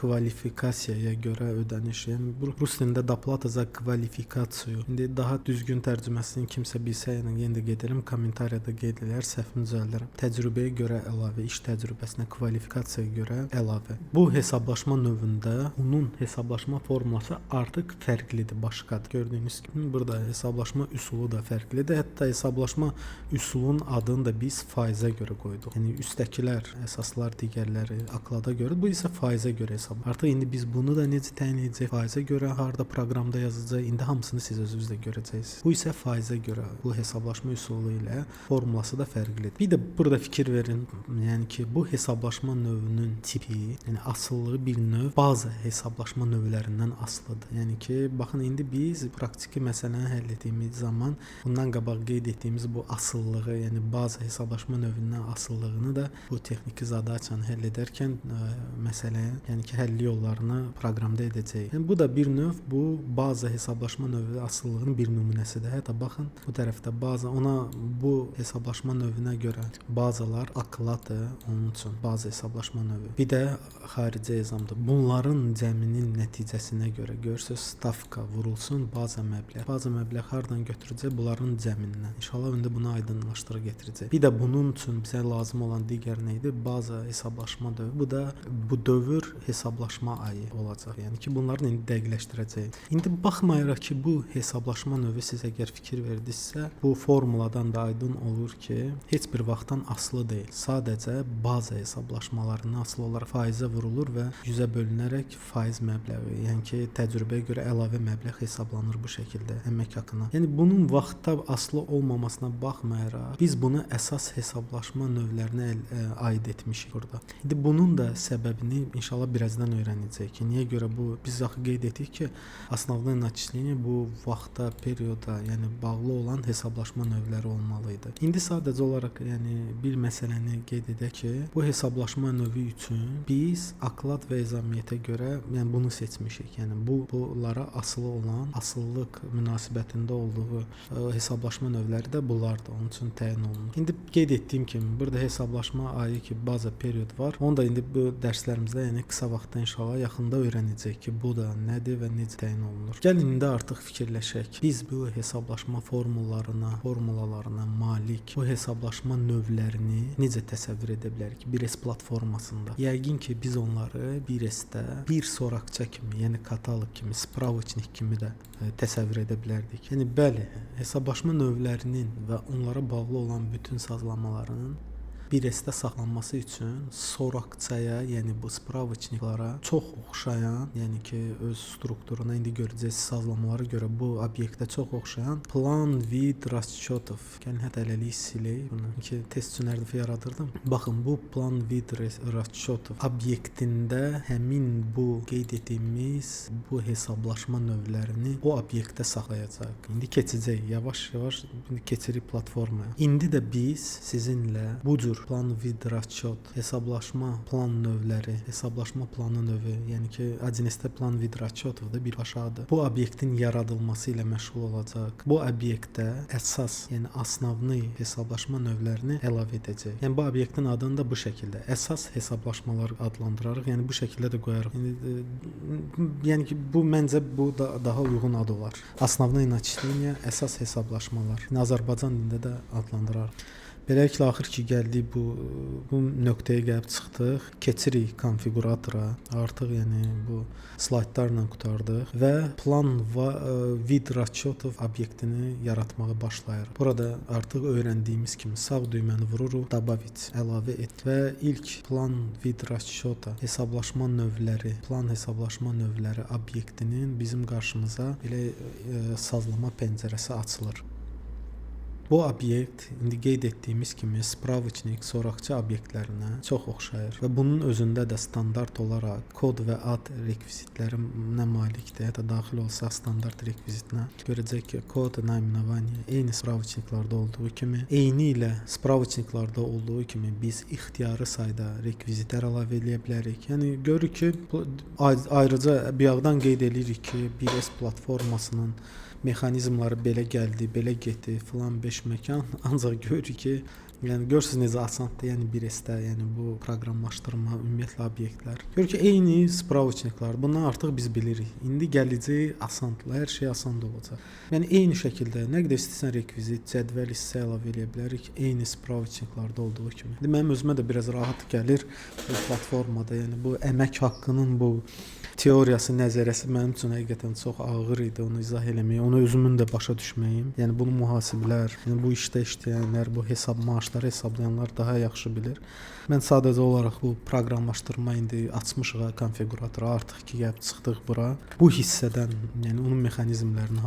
kvalifikasiyaya görə ödəniş, yəni rus dilində doplata za kvalifikasiya. İndi daha düzgün tərcüməsini kimsə bilsə, yəni yenə də qeyd edirəm, kommentariyada qeyd edər, səhvimi düzəldərəm. Təcrübəyə görə əlavə, iş təcrübəsinə kvalifikasiyaya görə əlavə. Bu hesablaşma növündə onun hesablaşma formulası artıq fərqlidir, başqadır. Gördüyünüz kimi burada hesablaşma üsulu da fərqlidir. Hətta hesablaşma üsulunun adını da biz faizə görə qoyduq. Yəni üstdəkilər, əsaslar, digərləri oklada görə, bu isə faizə görə hesab. Artıq indi biz bunu da necə təyin edəcəyik? Faizə görə harda proqramda yazacağıq? İndi hamısını siz özünüz də görəcəksiniz. Bu isə faizə görə, bu hesablaşma üsulu ilə formulası da fərqlidir. Bir də burada fikir verin, yəni ki, bu hesablaşma növünün tipi, yəni asıllığı bir növ bazı hesablaşma növlərindən asılıdır. Yəni ki, baxın, indi biz praktiki məsələni həll etdiyimiz zaman bundan qabaq qeyd etdiyimiz bu asıllığı, yəni bazı hesablaşma növündən asıllığını da bu texniki zadaçanı həll edərkən məsələyə, yəni ki, həlli yollarını proqramda edəcəyik. Yəni bu da bir növ bu bazı hesablaşma növü asıllığının bir nümunəsidir. Hətta baxın, bu tərəfdə bazı, ona bu hesablaşma növünə görə bazalar akladdır, onun üçün bazı hesablaşma növü. Bir də xarici ezamdır. Bunların cəminin nəticəsinə görə görürsüz, stavka vurulsun, baza məbləğ. Baza məbləğ hardan götürəcək? Bunların cəmindən. İnşallah indi bunu aydınlaşdırıb gətirəcək. Bir də bunun üçün bizə lazım olan digər nə idi? Baza hesablaşma dövrü. Bu da bu dövr hesablaşma ayı olacaq. Yəni ki, bunları indi dəqiqləşdirəcəyik. İndi baxmayaraq ki, bu hesablaşma növü sizə əgər fikir verdinizsə, bu formuladan da aydın olur ki, heç bir vaxtdan asılı deyil. Sadəcə baza hesablaşmalarından asılı olaraq faizə vurulur və 100-ə bölünərək faiz məbləği, yəni ki, təcrübəyə görə əlavə məbləğ hesablanır bu şəkildə əmək haqqına. Yəni bunun vaxtda asılı olmamasına baxmayaraq, biz bunu əsas hesablaşma növlərinə aid etmişik burada. İndi bunun da səbəbini inşallah birazdan öyrənəcəyik. Niyə görə bu? Biz axı qeyd etdik ki, основное начисление bu vaxta, perioda, yəni bağlı olan hesablaşma növləri olmalı idi. İndi sadəcə olaraq, yəni bir məsələni qeyd edək ki, bu hesablaşma növü üçün biz oklad və ezamiyyətə görə, yəni bunu seçmişik. Yəni bunlara asılı olan, asıllıq münasibətində olduğu hesablaşma növləri də bunlardır. Onun üçün təyin olunur. İndi qeyd etdiyim kimi, burada hesablaşma ayı ki, baza period var. Onu da indi bu dərslərimizdə, yəni qısa vaxtda inşallah yaxında öyrənəcək ki, bu da nədir və necə təyin olunur. Gəlin indi artıq fikirləşək. Biz bu hesablaşma formulalarına malik bu hesablaşma növlərini necə təsəvvür edə bilərik? 1S platformasında. Yəqin ki, biz onları 1S-də bir soraqça kimi, yəni kataloq kimi, spravçnik kimi də təsəvvür edə bilərdik. Yəni bəli, hesablaşma növlərinin və onlara bağlı olan bütün sazlamaların 1S-də saxlanması üçün soraqçaya, yəni bu spravçniklara çox oxşayan, yəni ki, öz strukturuna indi görəcəksiniz sazlamalara görə bu obyektə çox oxşayan plan vid расчетов. Gəlin hətta hələlik silək bunu ki, test üçün hər dəfə yaradırdım. Baxın, bu plan vid расчетов obyektində həmin bu qeyd etdiyimiz bu hesablaşma növlərini o obyektə saxlayacaq. İndi keçəcək, yavaş-yavaş keçirik platformaya. İndi də biz sizinlə bu cür plan vid расчет, hesablaşma plan növləri, hesablaşma planı növü, yəni ki, 1S-də plan vid расчетов da birbaşadır. Bu obyektin yaradılması ilə məşğul olacaq. Bu obyektdə əsas, yəni основные hesablaşma növlərini əlavə edəcək. Yəni bu obyektin adını da bu şəkildə əsas hesablaşmalar adlandırarıq. Yəni bu şəkildə də qoyarıq. Yəni ki, bu məncə bu da daha uyğun ad olar. Основные начисления, əsas hesablaşmalar. Azərbaycan dilində də adlandırarıq. Beləliklə axır ki gəldik bu nöqtəyə gəlib çıxdıq. Keçirik konfiquratora. Artıq yəni bu slaytlarla qurtardıq və plan və vid расчетов obyektini yaratmağa başlayırıq. Burada artıq öyrəndiyimiz kimi sağ düyməni vururuq, добавить, əlavə et və ilk plan vid расчета hesablaşma növləri, plan hesablaşma növləri obyektinin bizim qarşımıza belə sazlama pəncərəsi açılır. Bu obyekt indi qeyd etdiyimiz kimi spravçnik soraqçı obyektlərinə çox oxşayır və bunun özündə də standart olaraq kod və ad rekvizitlərinə malikdir. Hətta daxil olsa standart rekvizitinə görəcək ki, kod, naименование eyni spravçniklarda olduğu kimi, eyni ilə spravçniklarda olduğu kimi biz ixtiyari sayda rekvizitlər əlavə edə bilərik. Yəni görürük ki, ayrıca bayaqdan qeyd edirik ki, 1S platformasının mexanizmları belə gəldi, belə getdi, filan 5 məkan. Ancaq görürük ki, yəni görürsüz necə asandır, yəni 1S-də, yəni bu proqramlaşdırma, ümumiyyətlə obyektlər. Görürük ki, eyni spravçniklar. Bundan artıq biz bilirik. İndi gələcək asandır, hər şey asan olacaq. Yəni eyni şəkildə nə qədər istəsən rekvizit, cədvəl hissə əlavə edə bilərik, eyni spravçniklarda olduğu kimi. İndi mənim özümə də biraz rahat gəlir bu platformada, yəni bu əmək haqqının bu teoriyası, nəzəriyyəsi mənim üçün həqiqətən çox ağır idi onu izah eləməyə, onu özümün də başa düşməyim. Yəni bunu mühasiblər, yəni bu işdə işləyənlər, bu hesab maaşları hesablayanlar daha yaxşı bilir. Mən sadəcə olaraq bu proqramlaşdırma indi açmışıq konfiquratora, artıq ki gəlib çıxdıq bura. Bu hissədən, yəni onun mexanizmlərini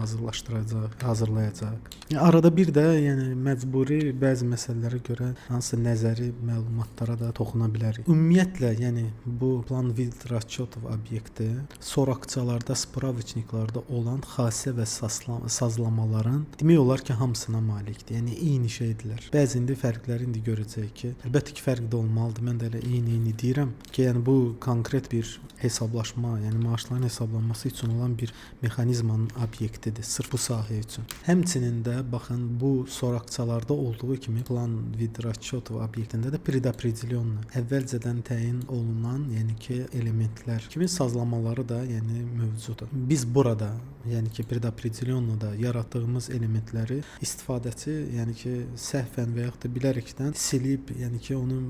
hazırlayacaq. Yəni arada bir də yəni məcburi bəzi məsələlərə görə hansısa nəzəri məlumatlara da toxuna bilərik. Ümumiyyətlə, yəni bu plan vid расчетов obyekti soraqçalarda, spravçniklarda olan xassiyə və sazlamaların demək olar ki, hamısına malikdir. Yəni eyni şeydirlər. Bəzində fərqləri indi görəcəyik ki, əlbəttə ki, fərq də olmalıdır. Mən də elə eyni deyirəm ki, yəni bu konkret bir hesablaşma, yəni maaşların hesablanması üçün olan bir mexanizmanın obyektidir, sırf bu sahə üçün. Həmçinin də baxın bu soraqçalarda olduğu kimi plan vid расчетов obyektində də предопределённо, əvvəlcədən təyin olunan, yəni ki, elementlər kimi sazlamaları da yəni mövcuddur. Biz burada, yəni ki, предопределённо-da yaratdığımız elementləri istifadəçi, yəni ki, səhvən və yaxud da bilərəkdən silib, yəni ki, onu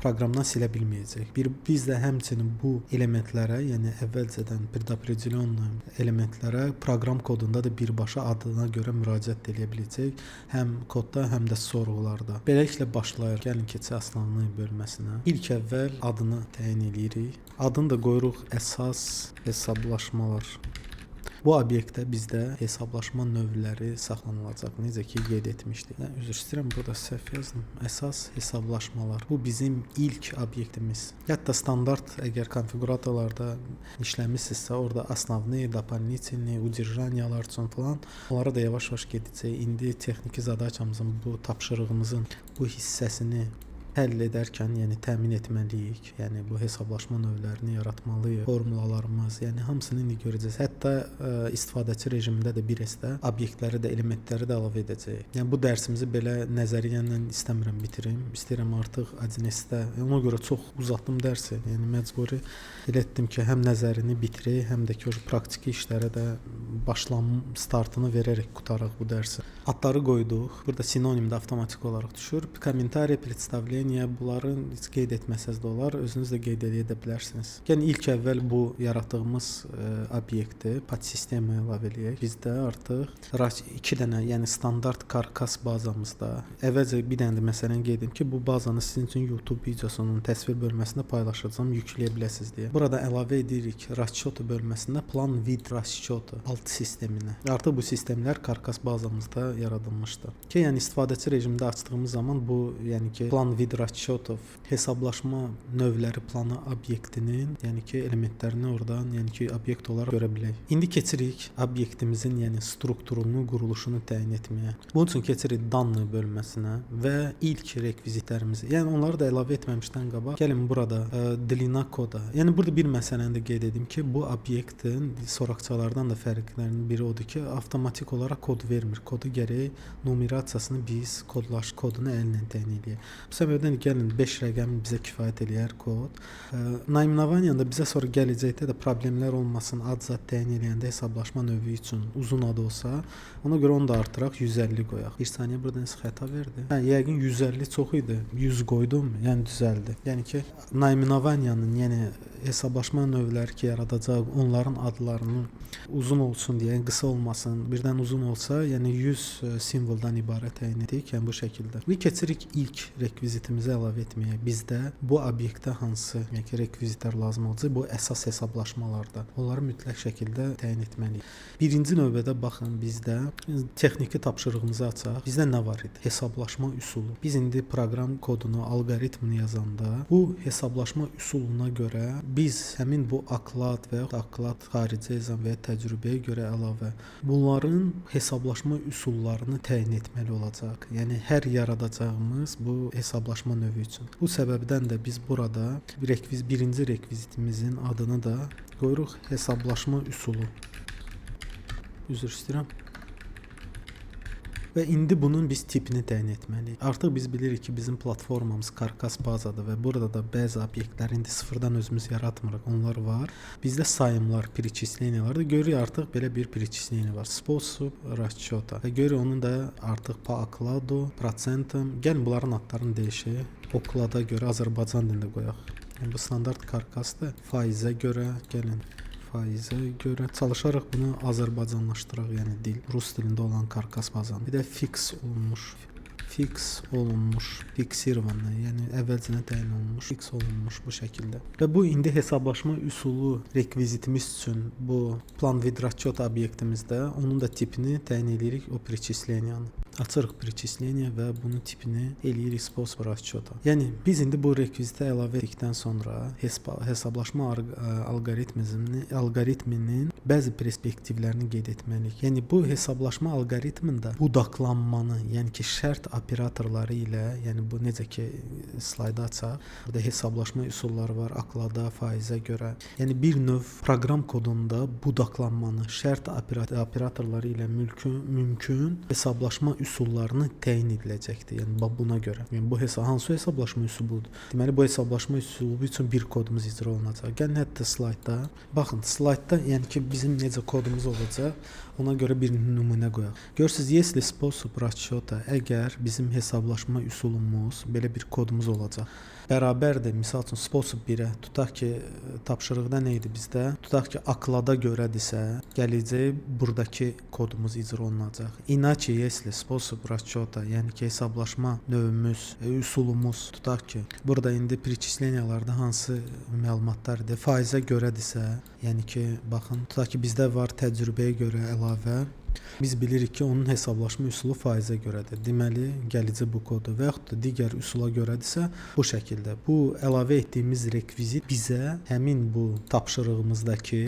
proqramdan silə bilməyəcək. Biz də həmçinin bu elementlərə, yəni əvvəlcədən предопределённо elementlərə proqram kodunda da birbaşa adına görə müraciət edə biləcək, həm kodda, həm də sorğularda. Beləliklə başlayır. Gəlin keçək aslanlı bölməsinə. İlk əvvəl adını təyin edirik. Adını da qoyuruq əsas hesablaşmalar. Bu obyektdə bizdə hesablaşma növləri saxlanılacaq. Necə ki qeyd etmişdik. Üzr istəyirəm, burada səhv yazdım. Əsas hesablaşmalar. Bu bizim ilk obyektimiz. Hətta standart əgər konfiquratorlarda işləmisinizsə, orada основные, дополнительные, удержаниялар üçün falan, onlara da yavaş-yavaş gedəcək. İndi texniki zadacamızın bu tapşırığımızın bu hissəsini həll edərkən, yəni təmin etməliyik. Yəni bu hesablaşma növlərini yaratmalıyıq. Formulalarımız, yəni hamısını indi görəcəyiz. Hətta istifadəçi rejimində də 1S-də obyektləri də, elementləri də əlavə edəcəyik. Yəni bu dərsimizi belə nəzəriyyə ilə istəmirəm bitirim. İstəyirəm artıq 1S-də. Ona görə çox uzatdım dərsi. Yəni məcburi elə etdim ki, həm nəzərini bitirək, həm də ki, praktiki işlərə də startını verərək qutaraq bu dərsi. Adları qoyduq. Burada sinonim də avtomatik olaraq düşür. Kommentariya, представление bunların heç qeyd etməsəz də olar, özünüz də qeyd edə bilərsiniz. Yəni ilk əvvəl bu yaratdığımız obyekti podsistemaya əlavə eləyək. Bizdə artıq 2 dənə, yəni standart karkas bazamızda. Əvvəlcə bir dənə də məsələni qeyd edim ki, bu bazanı sizin üçün YouTube videosunun təsvir bölməsində paylaşacağam, yükləyə biləsiniz deyə. Burada əlavə edirik расчёты bölməsində plan vid расчёты alt sisteminə. Artıq bu sistemlər karkas bazamızda yaradılmışdır. Ki, yəni istifadəçi rejimdə açdığımız zaman bu, yəni ki, plan vid расчётов hesablaşma növləri planı obyektinin, yəni ki, elementlərini oradan, yəni ki, obyekt olaraq görə bilək. İndi keçirik obyektimizin, yəni strukturunu, quruluşunu təyin etməyə. Bunun üçün keçirik данные bölməsinə və ilk rekvizitlərimizi, yəni onları da əlavə etməmişdən qabaq, gəlin burada длина koda. Yəni burada bir məsələni də qeyd edim ki, bu obyektin soraqçalardan da fərqli çətinliklərinin biri odur ki, avtomatik olaraq kod vermir. Kodu gərək numerasiyasını biz kodunu əllə təyin edək. Bu səbəbdən gəlin 5 rəqəm bizə kifayət eləyər kod. Naimovaniyada bizə sonra gələcəkdə də problemlər olmasın, ad zad təyin edəndə hesablaşma növü üçün uzun ad olsa, ona görə onu da artıraq 150 qoyaq. Bir saniyə burada nəsə xəta verdi. Yəqin 150 çox idi. 100 qoydum, yəni düzəldi. Yəni ki, Naimovaniya'nın, yəni hesablaşma növləri ki yaradacaq, onların adlarının uzun olsun deyə, yəni qısa olmasın, birdən uzun olsa, yəni 100 simvoldan ibarət təyin edirik, yəni bu şəkildə. Və keçirik ilk rekvizitimizi əlavə etməyə. Bizdə bu obyektə hansı rekvizitlər lazım olacaq? Bu əsas hesablaşmalarda. Onları mütləq şəkildə təyin etməliyik. Birinci növbədə baxın, bizdə texniki tapşırığımızı açaq. Bizdə nə var idi? Hesablaşma üsulu. Biz indi proqram kodunu, alqoritmini yazanda bu hesablaşma üsuluna görə biz həmin bu aklad və yaxud aklad xarici ezan və ya təcrübəyə görə əlavə bunların hesablaşma üsullarını təyin etməli olacaq. Yəni hər yaradacağımız bu hesablaşma növü üçün. Bu səbəbdən də biz burada birinci rekvizitimizin adını da qoyuruq hesablaşma üsulu. Üzr istəyirəm. Və indi bunun biz tipini təyin etməliyik. Artıq biz bilirik ki, bizim platformamız karkas bazadır və burada da bəzi obyektlər indi sıfırdan özümüz yaratmırıq. Onlar var. Bizdə sayımlar, перечислениyalar da görürük artıq belə bir перечисление var. Способ расчета. Və görürük onun da artıq по окладу, процентам. Gəlin bunların adlarını dəyişək. Oklada görə Azərbaycan dilində qoyaq. Yəni bu standart karkasdır. Faizə görə gəlin. Faizə görə çalışaraq bunu Azərbaycanlaşdıraq, yəni dil, rus dilində olan karkas bazanı. Bir də fix olunmuş, fiksirovanı, yəni əvvəlcədən təyin olunmuş, fix olunmuş bu şəkildə. Və bu indi hesablaşma üsulu rekvizitimiz üçün bu plan vid расчет obyektimizdə onun da tipini təyin edirik, o перечислениyanı. Açırıq перечисление və bunun tipini eləyirik spособ расчета. Yəni biz indi bu rekvizitə əlavə etdikdən sonra hesablaşma alqoritminin bəzi perspektivlərini qeyd etməliyik. Yəni bu hesablaşma alqoritmində budaqlanmanı, yəni ki şərt operatorları ilə, yəni bu necə ki slayda açaq, burada hesablaşma üsulları var, aklada, faizə görə. Yəni bir növ proqram kodunda budaqlanmanı, şərt operatorları ilə mümkün hesablaşma üsullarını təyin ediləcəkdir. Yəni buna görə. Yəni bu hansı hesablaşma üsuludur? Deməli bu hesablaşma üsulu üçün bir kodumuz icra olunacaq. Gəlin hətta slayda. Baxın, slayda yəni ki bizim necə kodumuz olacaq, ona görə bir nümunə qoyaq. Görürsüz, если способ расчета, əgər bizim hesablaşma üsulumuz belə bir kodumuz olacaq. Bərabərdir. Misal üçün spособ 1-ə tutaq ki, tapşırıqda nə idi bizdə? Tutaq ki, aklada görədirsə, gələcək buradakı kodumuz icra olunacaq. İnaçe если способ расчета, yəni ki, hesablaşma növümüz, üsulumuz tutaq ki, burada indi перечислениyalarda hansı məlumatlardır? Faizə görədirsə, yəni ki, baxın, tutaq ki, bizdə var təcrübəyə görə əlavə. Biz bilirik ki, onun hesablaşma üsulu faizə görədir. Deməli, gələcək bu kodu və yaxud da digər üsula görədirsə, bu şəkildə. Bu əlavə etdiyimiz rekvizit bizə həmin bu tapşırığımızdakı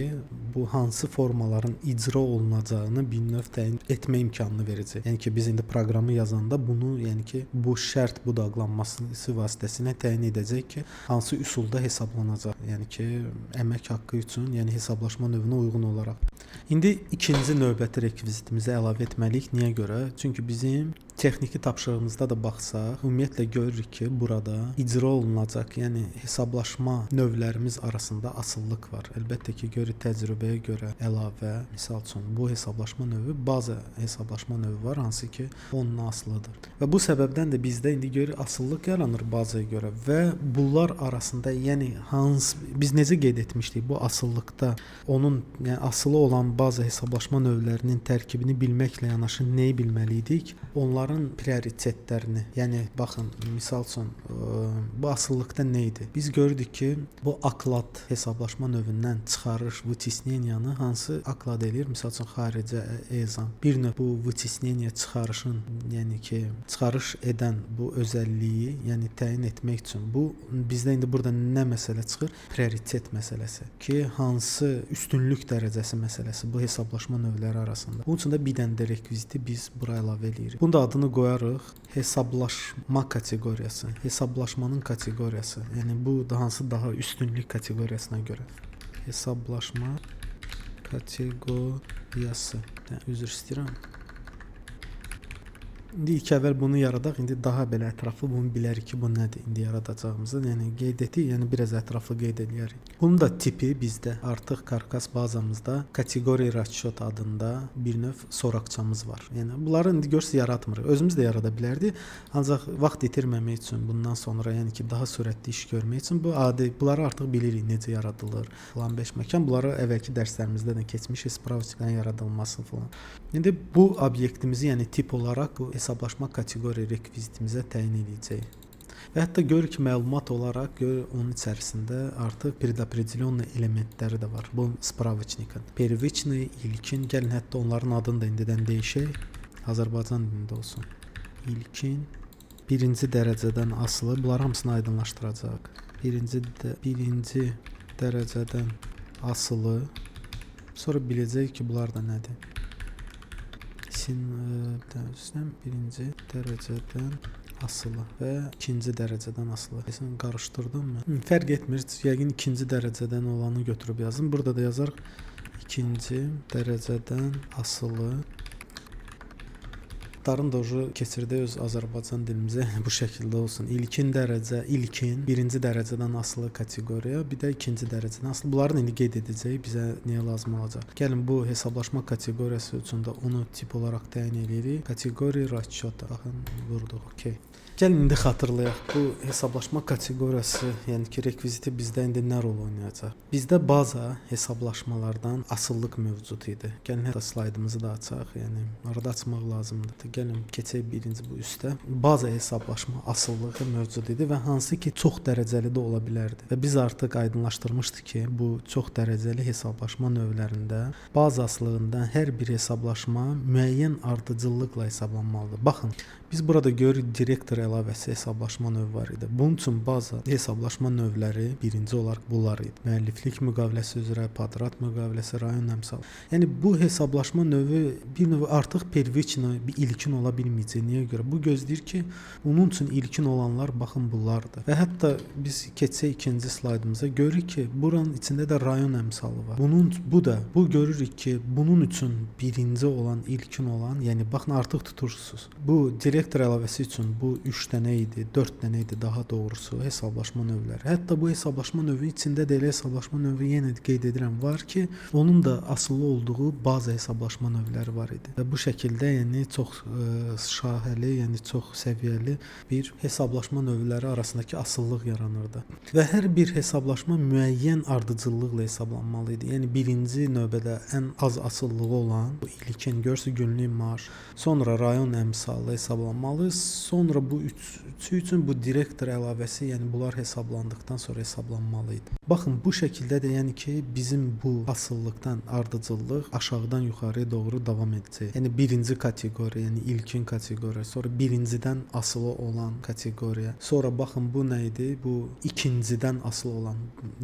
bu hansı formaların icra olunacağını bir növ təyin etmə imkanını verəcək. Yəni ki, biz indi proqramı yazanda bunu, yəni ki, bu şərt budaqlanması vasitəsilə təyin edəcək ki, hansı üsulda hesablanacaq. Yəni ki, əmək haqqı üçün, yəni hesablaşma növünə uyğun olaraq. İndi ikinci növbəti rekvizitimizi əlavə etməliyik. Niyə görə? Çünki bizim texniki tapşırığımızda da baxsaq, ümumiyyətlə görürük ki, burada icra olunacaq, yəni hesablaşma növlərimiz arasında asıllıq var. Əlbəttə ki, görürük təcrübəyə görə əlavə, misal üçün bu hesablaşma növü baza hesablaşma növü var, hansı ki onunla asılıdır. Və bu səbəbdən də bizdə indi görürük asıllıq yaranır bazaya görə və bunlar arasında, yəni biz necə qeyd etmişdik bu asıllıqda onun, yəni asılı olan baza hesablaşma növlərinin tərkibini bilməklə yanaşı nəyi bilməliydik? Onların prioritetlərini, yəni baxın, misal üçün bu asıllıqda nə idi? Biz gördük ki, bu aklad hesablaşma növündən çıxarış vıtisneniyanı hansı aklad eləyir? Misal üçün xaricə ezan. Bir növ bu vıtisneniya çıxarışın, yəni ki, çıxarış edən bu özəlliyi, yəni təyin etmək üçün bu bizdə indi burada nə məsələ çıxır? Prioritet məsələsi ki, hansı üstünlük dərəcəsi məsələsi bu hesablaşma növləri arasında. Bunun üçün də bir dənə də rekviziti biz bura əlavə edirik. Bunun da adını qoyarıq hesablaşma kateqoriyası, hesablaşmanın kateqoriyası. Yəni bu da hansı daha üstünlük kateqoriyasına görə. Hesablaşma kateqoriyası. Üzr istəyirəm. İndi ilk əvvəl bunu yaradaq, indi daha belə ətraflı bunu bilərik ki, bu nədir indi yaradacağımızı. Yəni qeyd etdik, yəni biraz ətraflı qeyd edərik. Bunun da tipi bizdə artıq karkas bazamızda kateqori расчет adında bir növ soraqçamız var. Yəni bunları indi görsə yaratmırıq. Özümüz də yarada bilərdik. Ancaq vaxt itirməmək üçün bundan sonra, yəni ki, daha sürətli iş görmək üçün bu adi bunları artıq bilirik necə yaradılır. Plan 5 məkan bunları əvvəlki dərslərimizdə də keçmişik, spravçiklərin yaradılması falan. İndi bu obyektimizi, yəni tip olaraq bu hesablaşma kateqori rekvizitimizə təyin edəcəyik. Və hətta görür ki, məlumat olaraq onun içərisində artıq предопределенный elementləri də var. Bu spravçnikin. Первичный, ilkin, gəlin hətta onların adını da indidən dəyişək. Azərbaycan dilində olsun. İlkin, birinci dərəcədən asılı. Bunlar hamısını aydınlaşdıracaq. Birinci dərəcədən asılı. Sonra biləcək ki, bunlar da nədir? Birinci dərəcədən asılı və ikinci dərəcədən asılı. Sən qarışdırdın mı? Fərq etmir. Yəqin ikinci dərəcədən olanı götürüb yazın. Burada da yazarıq ikinci dərəcədən asılı. Darın da keçirdi öz Azərbaycan dilimizə bu şəkildə olsun. İlkin, birinci dərəcədən asılı kateqoriya, bir də ikinci dərəcədən asılı. Bunların indi qeyd edəcəyi bizə niyə lazım olacaq? Gəlin bu hesablaşma kateqoriyası üçün də onu tip olaraq təyin edirik. Kateqori расчета. Baxın, vurduq. Okay. Gəlin indi xatırlayaq. Bu hesablaşma kateqoriyası, yəni ki, rekviziti bizdə indi nə rol oynayacaq? Bizdə baza hesablaşmalardan asıllıq mövcud idi. Gəlin hətta slaydımızı da açaq. Yəni arada açmaq lazımdır. Gəlin keçək birinci bu üstə. Baza hesablaşma asıllığı mövcud idi və hansı ki çox dərəcəli də ola bilərdi. Və biz artıq aydınlaşdırmışdıq ki, bu çox dərəcəli hesablaşma növlərində baza asıllığında hər bir hesablaşma müəyyən ardıcıllıqla hesablanmalıdır. Baxın, biz burada görürük direktor əlavəsi hesablaşma növü var idi. Bunun üçün baza hesablaşma növləri birinci olaraq bunlar idi. Müəlliflik müqaviləsi üzrə, kvadrat müqaviləsi, rayon əmsalı. Yəni bu hesablaşma növü bir növ artıq первичный, bir ilkin ola bilməyəcək. Niyə görə? Bu gözləyir ki, bunun üçün ilkin olanlar baxın bunlardır. Və hətta biz keçsək ikinci slaydımıza görürük ki, buranın içində də rayon əmsalı var. Bu görürük ki, bunun üçün birinci olan, ilkin olan, yəni baxın artıq tutursuz. Bu direktor əlavəsi üçün bu 3 dənə idi, 4 dənə idi daha doğrusu hesablaşma növləri. Hətta bu hesablaşma növü içində də elə hesablaşma növü yenə qeyd edirəm var ki, onun da asılı olduğu baza hesablaşma növləri var idi. Və bu şəkildə yəni çox şaxəli, yəni çox səviyyəli bir hesablaşma növləri arasındakı asıllıq yaranırdı. Və hər bir hesablaşma müəyyən ardıcıllıqla hesablanmalı idi. Yəni birinci növbədə ən az asıllığı olan bu ilkin görsə günlük maaş, sonra rayon əmsalı hesablanmalı, sonra bu üçü üçün bu direktor əlavəsi, yəni bunlar hesablandıqdan sonra hesablanmalı idi. Baxın, bu şəkildə də yəni ki, bizim bu asıllıqdan ardıcıllıq aşağıdan yuxarıya doğru davam edəcək. Yəni birinci kateqoriya, yəni ilkin kateqoriya, sonra birincidən asılı olan kateqoriya. Sonra baxın bu nə idi? Bu ikincidən asılı olan,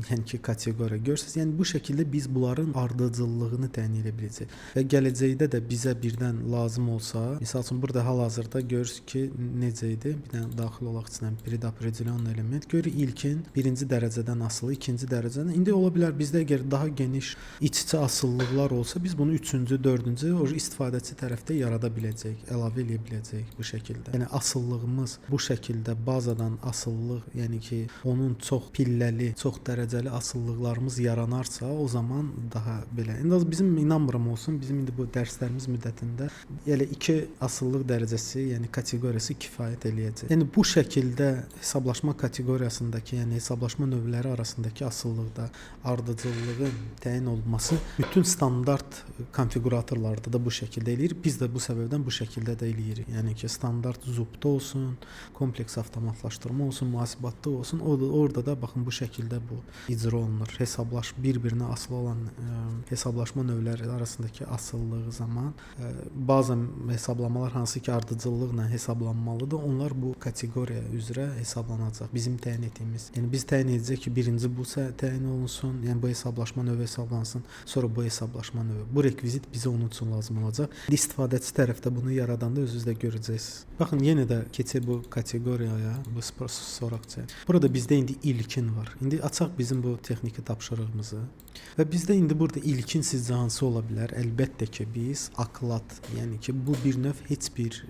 yəni ki, kateqoriya. Görürsüz, yəni bu şəkildə biz bunların ardıcıllığını təyin edə biləcəyik. Və gələcəkdə də bizə birdən lazım olsa, məsəl üçün burada hal-hazırda görürsüz ki, necə idi? Bir dənə daxil olaq içindən предопределенный element. Görürük ilkin birinci dərəcədən asılı, ikinci dərəcədən. İndi ola bilər bizdə əgər daha geniş iç-içə asılılıqlar olsa, biz bunu üçüncü, dördüncü istifadəçi tərəfdə yarada biləcəyik, əlavə edə biləcəyik bu şəkildə. Yəni asıllığımız bu şəkildə bazadan asıllıq, yəni ki, onun çox pilləli, çox dərəcəli asıllıqlarımız yaranarsa, o zaman daha belə. İndi bizim inanmıram olsun, bizim indi bu dərslərimiz müddətində elə 2 asıllıq dərəcəsi, yəni kateqoriyası kifayət eləyəcək. Yəni bu şəkildə hesablaşma kateqoriyasındakı, yəni hesablaşma növləri arasındakı asıllıqda ardıcıllığın təyin olunması bütün standart konfiquratorlarda da bu şəkildə eləyir. Biz də bu səbəbdən bu şəkildə də eləyirik. Yəni ki, standart zubda olsun, kompleks avtomatlaşdırma olsun, mühasibatda olsun. Orada da baxın bu şəkildə bu icra olunur. Bir-birinə asılı olan hesablaşma növləri arasındakı asıllığı zaman bəzən hesablamalar hansı ki ardıcıllıqla hesablanmalıdır. Onlar bu kateqoriya üzrə hesablanacaq. Bizim təyin etdiyimiz. Yəni biz təyin edəcək ki, birinci bu təyin olunsun, yəni bu hesablaşma növü hesablansın, sonra bu hesablaşma növü. Bu rekvizit bizə onun üçün lazım olacaq. İstifadəçi tərəfdə bunu yaradanda özünüz də görəcəksiniz. Baxın, yenə də keçək bu kateqoriyaya, bu soraqçaya. Burada bizdə indi ilkin var. İndi açaq bizim bu texniki tapşırığımızı. Və bizdə indi burada ilkin sizcə hansı ola bilər? Əlbəttə ki, biz aklad, yəni ki, bu bir növ heç bir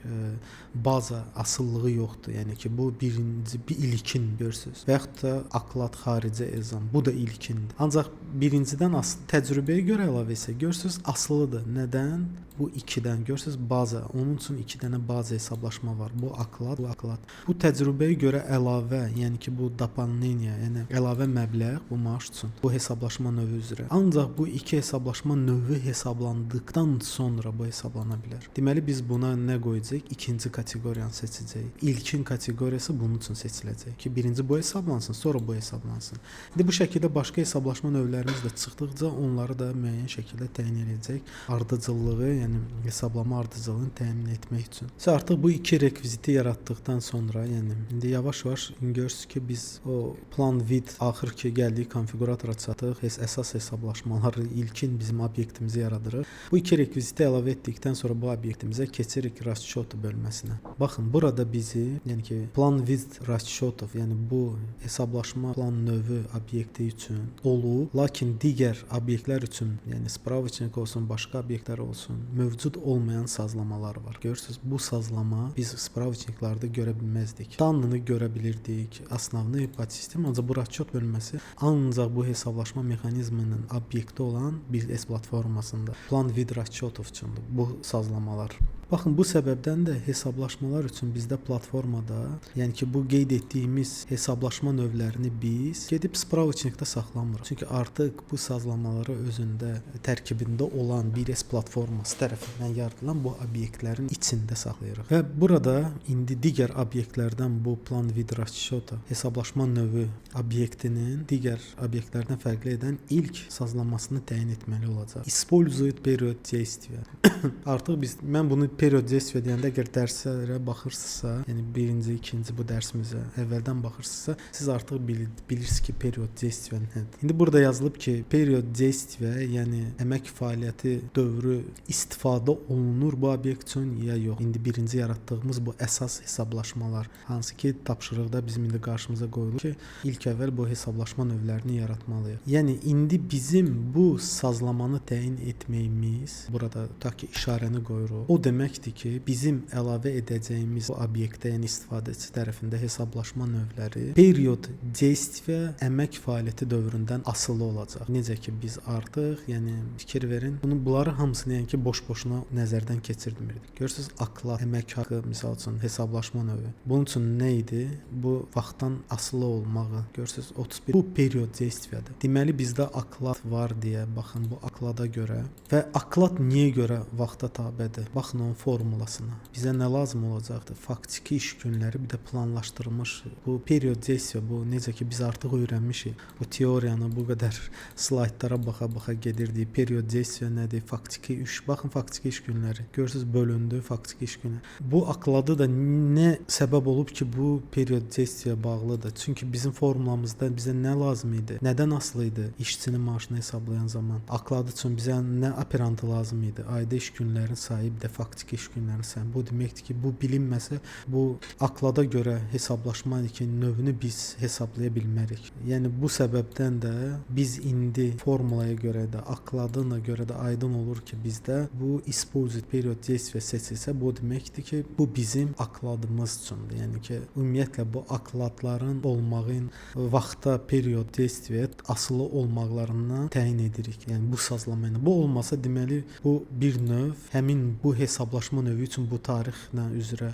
baza asıllığı yoxdur. Yəni ki, bu birinci bir ilkin görürsüz. Və yaxud da aklad xarici ezam, bu da ilkindir. Ancaq birincidən təcrübəyə görə əlavə isə görürsüz asılıdır. Nədən? Bu 2-dən görürsüz baza. Onun üçün 2 dənə baza hesablaşma var. Bu aklad, bu aklad. Bu təcrübəyə görə əlavə, yəni ki, bu doполнение, yəni əlavə məbləğ bu maaş üçün bu hesablaşma növü üzrə. Ancaq bu 2 hesablaşma növü hesablandıqdan sonra bu hesablana bilər. Deməli biz buna nə qoyacağıq? İkinci kateqoriyanı seçəcəyik. İlkin kateqoriyası bunun üçün seçiləcək ki, birinci bu hesablansın, sonra bu hesablansın. İndi bu şəkildə başqa hesablaşma növlərimiz də çıxdıqca onları da müəyyən şəkildə təyin edəcək. Ardıcıllığı, yəni hesablama ardıcıllığını təmin etmək üçün. Artıq bu 2 rekviziti yaratdıqdan sonra, yəni indi yavaş-yavaş görürsüz ki, biz o plan vid axır ki gəldik konfiquratora çatdıq. Əsas hesablaşmaları ilkin bizim obyektimizi yaradırıq. Bu 2 rekviziti əlavə etdikdən sonra bu obyektimizə keçirik расчёты bölməsinə. Baxın, burada bizi, yəni ki, plan vid расчётов, yəni bu hesablaşma plan növü obyekti üçün olub, lakin digər obyektlər üçün, yəni spravочник olsun, başqa obyektlər olsun, mövcud olmayan sazlamalar var. Görürsüz, bu sazlama biz spravочникlarda görə bilməzdik. Danını görə bilirdik, основной подсистем, ancaq bu расчёт bölməsi ancaq bu hesablaşma mexanizminin obyekti olan BizS platformasında plan vid расчётов üçündür bu sazlamalar. Baxın, bu səbəbdən də hesablaşmalar üçün bizdə platformada, yəni ki, bu qeyd etdiyimiz hesablaşma növlərini biz gedib spravочникdə saxlamırıq. Çünki artıq bu sazlamaları özündə tərkibində olan BizS platforması tərəfindən yaradılan bu obyektlərin içində saxlayırıq. Və burada indi digər obyektlərdən bu plan vid расчёта hesablaşma növü obyektinin digər obyektlərdən fərqli edən ilk sazlamasını təyin etməli olacaq. Использует период действия. Artıq mən bunu period действия deyəndə əgər dərslərə baxırsınızsa, yəni birinci, ikinci bu dərsimizə əvvəldən baxırsınızsa, siz artıq bilirsiniz ki, period действия nədir. İndi burada yazılıb ki, period действия, yəni əmək fəaliyyəti dövrü istifadə olunur bu obyekt üçün ya yox. İndi birinci yaratdığımız bu əsas hesablaşmalar, hansı ki, tapşırıqda bizim indi qarşımıza qoyulur ki, ilk əvvəl bu hesablaşma növlərini yaratmalıyıq. Yəni indi bizim bu sazlamanı təyin etməyimiz, burada tutaq ki, işarəni qoyuruq. O deməkdir ki, bizim əlavə edəcəyimiz bu obyektə, yəni istifadəçi tərəfində hesablaşma növləri period действия əmək fəaliyyəti dövründən asılı olacaq. Necə ki, biz artıq, yəni fikir verin, bunları hamısını yəni ki, boş-boşuna nəzərdən keçirmirdik. Görürsüz, aklad, əmək haqqı, misal üçün hesablaşma növü. Bunun üçün nə idi? Bu vaxtdan asılı olmağı. Görürsüz, 31. Bu period действияdır. Deməli bizdə aklad var deyə, baxın bu aklada görə və aklad niyə görə vaxta tabedir? Baxın onun formulasına. Bizə nə lazım olacaqdır? Faktiki iş günləri, bir də planlaşdırılmış bu period действия, bu necə ki biz artıq öyrənmişik. Bu teoriyanı bu qədər slaydlara baxa-baxa gedirdik. Period действия nədir? Faktiki iş. Baxın faktiki iş günləri. Görürsüz, bölündü faktiki iş günü. Bu akladı da nə səbəb olub ki, bu period действия bağlıdır? Çünki bizim formulamızda bizə nə lazım idi? Nədən asılı idi? İşçinin maaşını hesablayan zaman. Akladı üçün bizə nə operantı lazım idi? Ayda iş günlərinin sayı, bir də faktiki iş günlərinin sayı. Bu deməkdir ki, bu bilinməsə, bu aklada görə hesablaşma növünü biz hesablaya bilmərik. Yəni bu səbəbdən də biz indi formulaya görə də, akladına görə də aydın olur ki, bizdə bu использовать period действия seçilsə, bu deməkdir ki, bu bizim akladımız üçündür. Yəni ki, ümumiyyətlə bu akladların olmağın vaxta period действия asılı olmaqlarından təyin edirik. Yəni bu sazlama ilə. Bu olmasa deməli bu bir növ həmin bu hesablaşma növü üçün bu tarixlə üzrə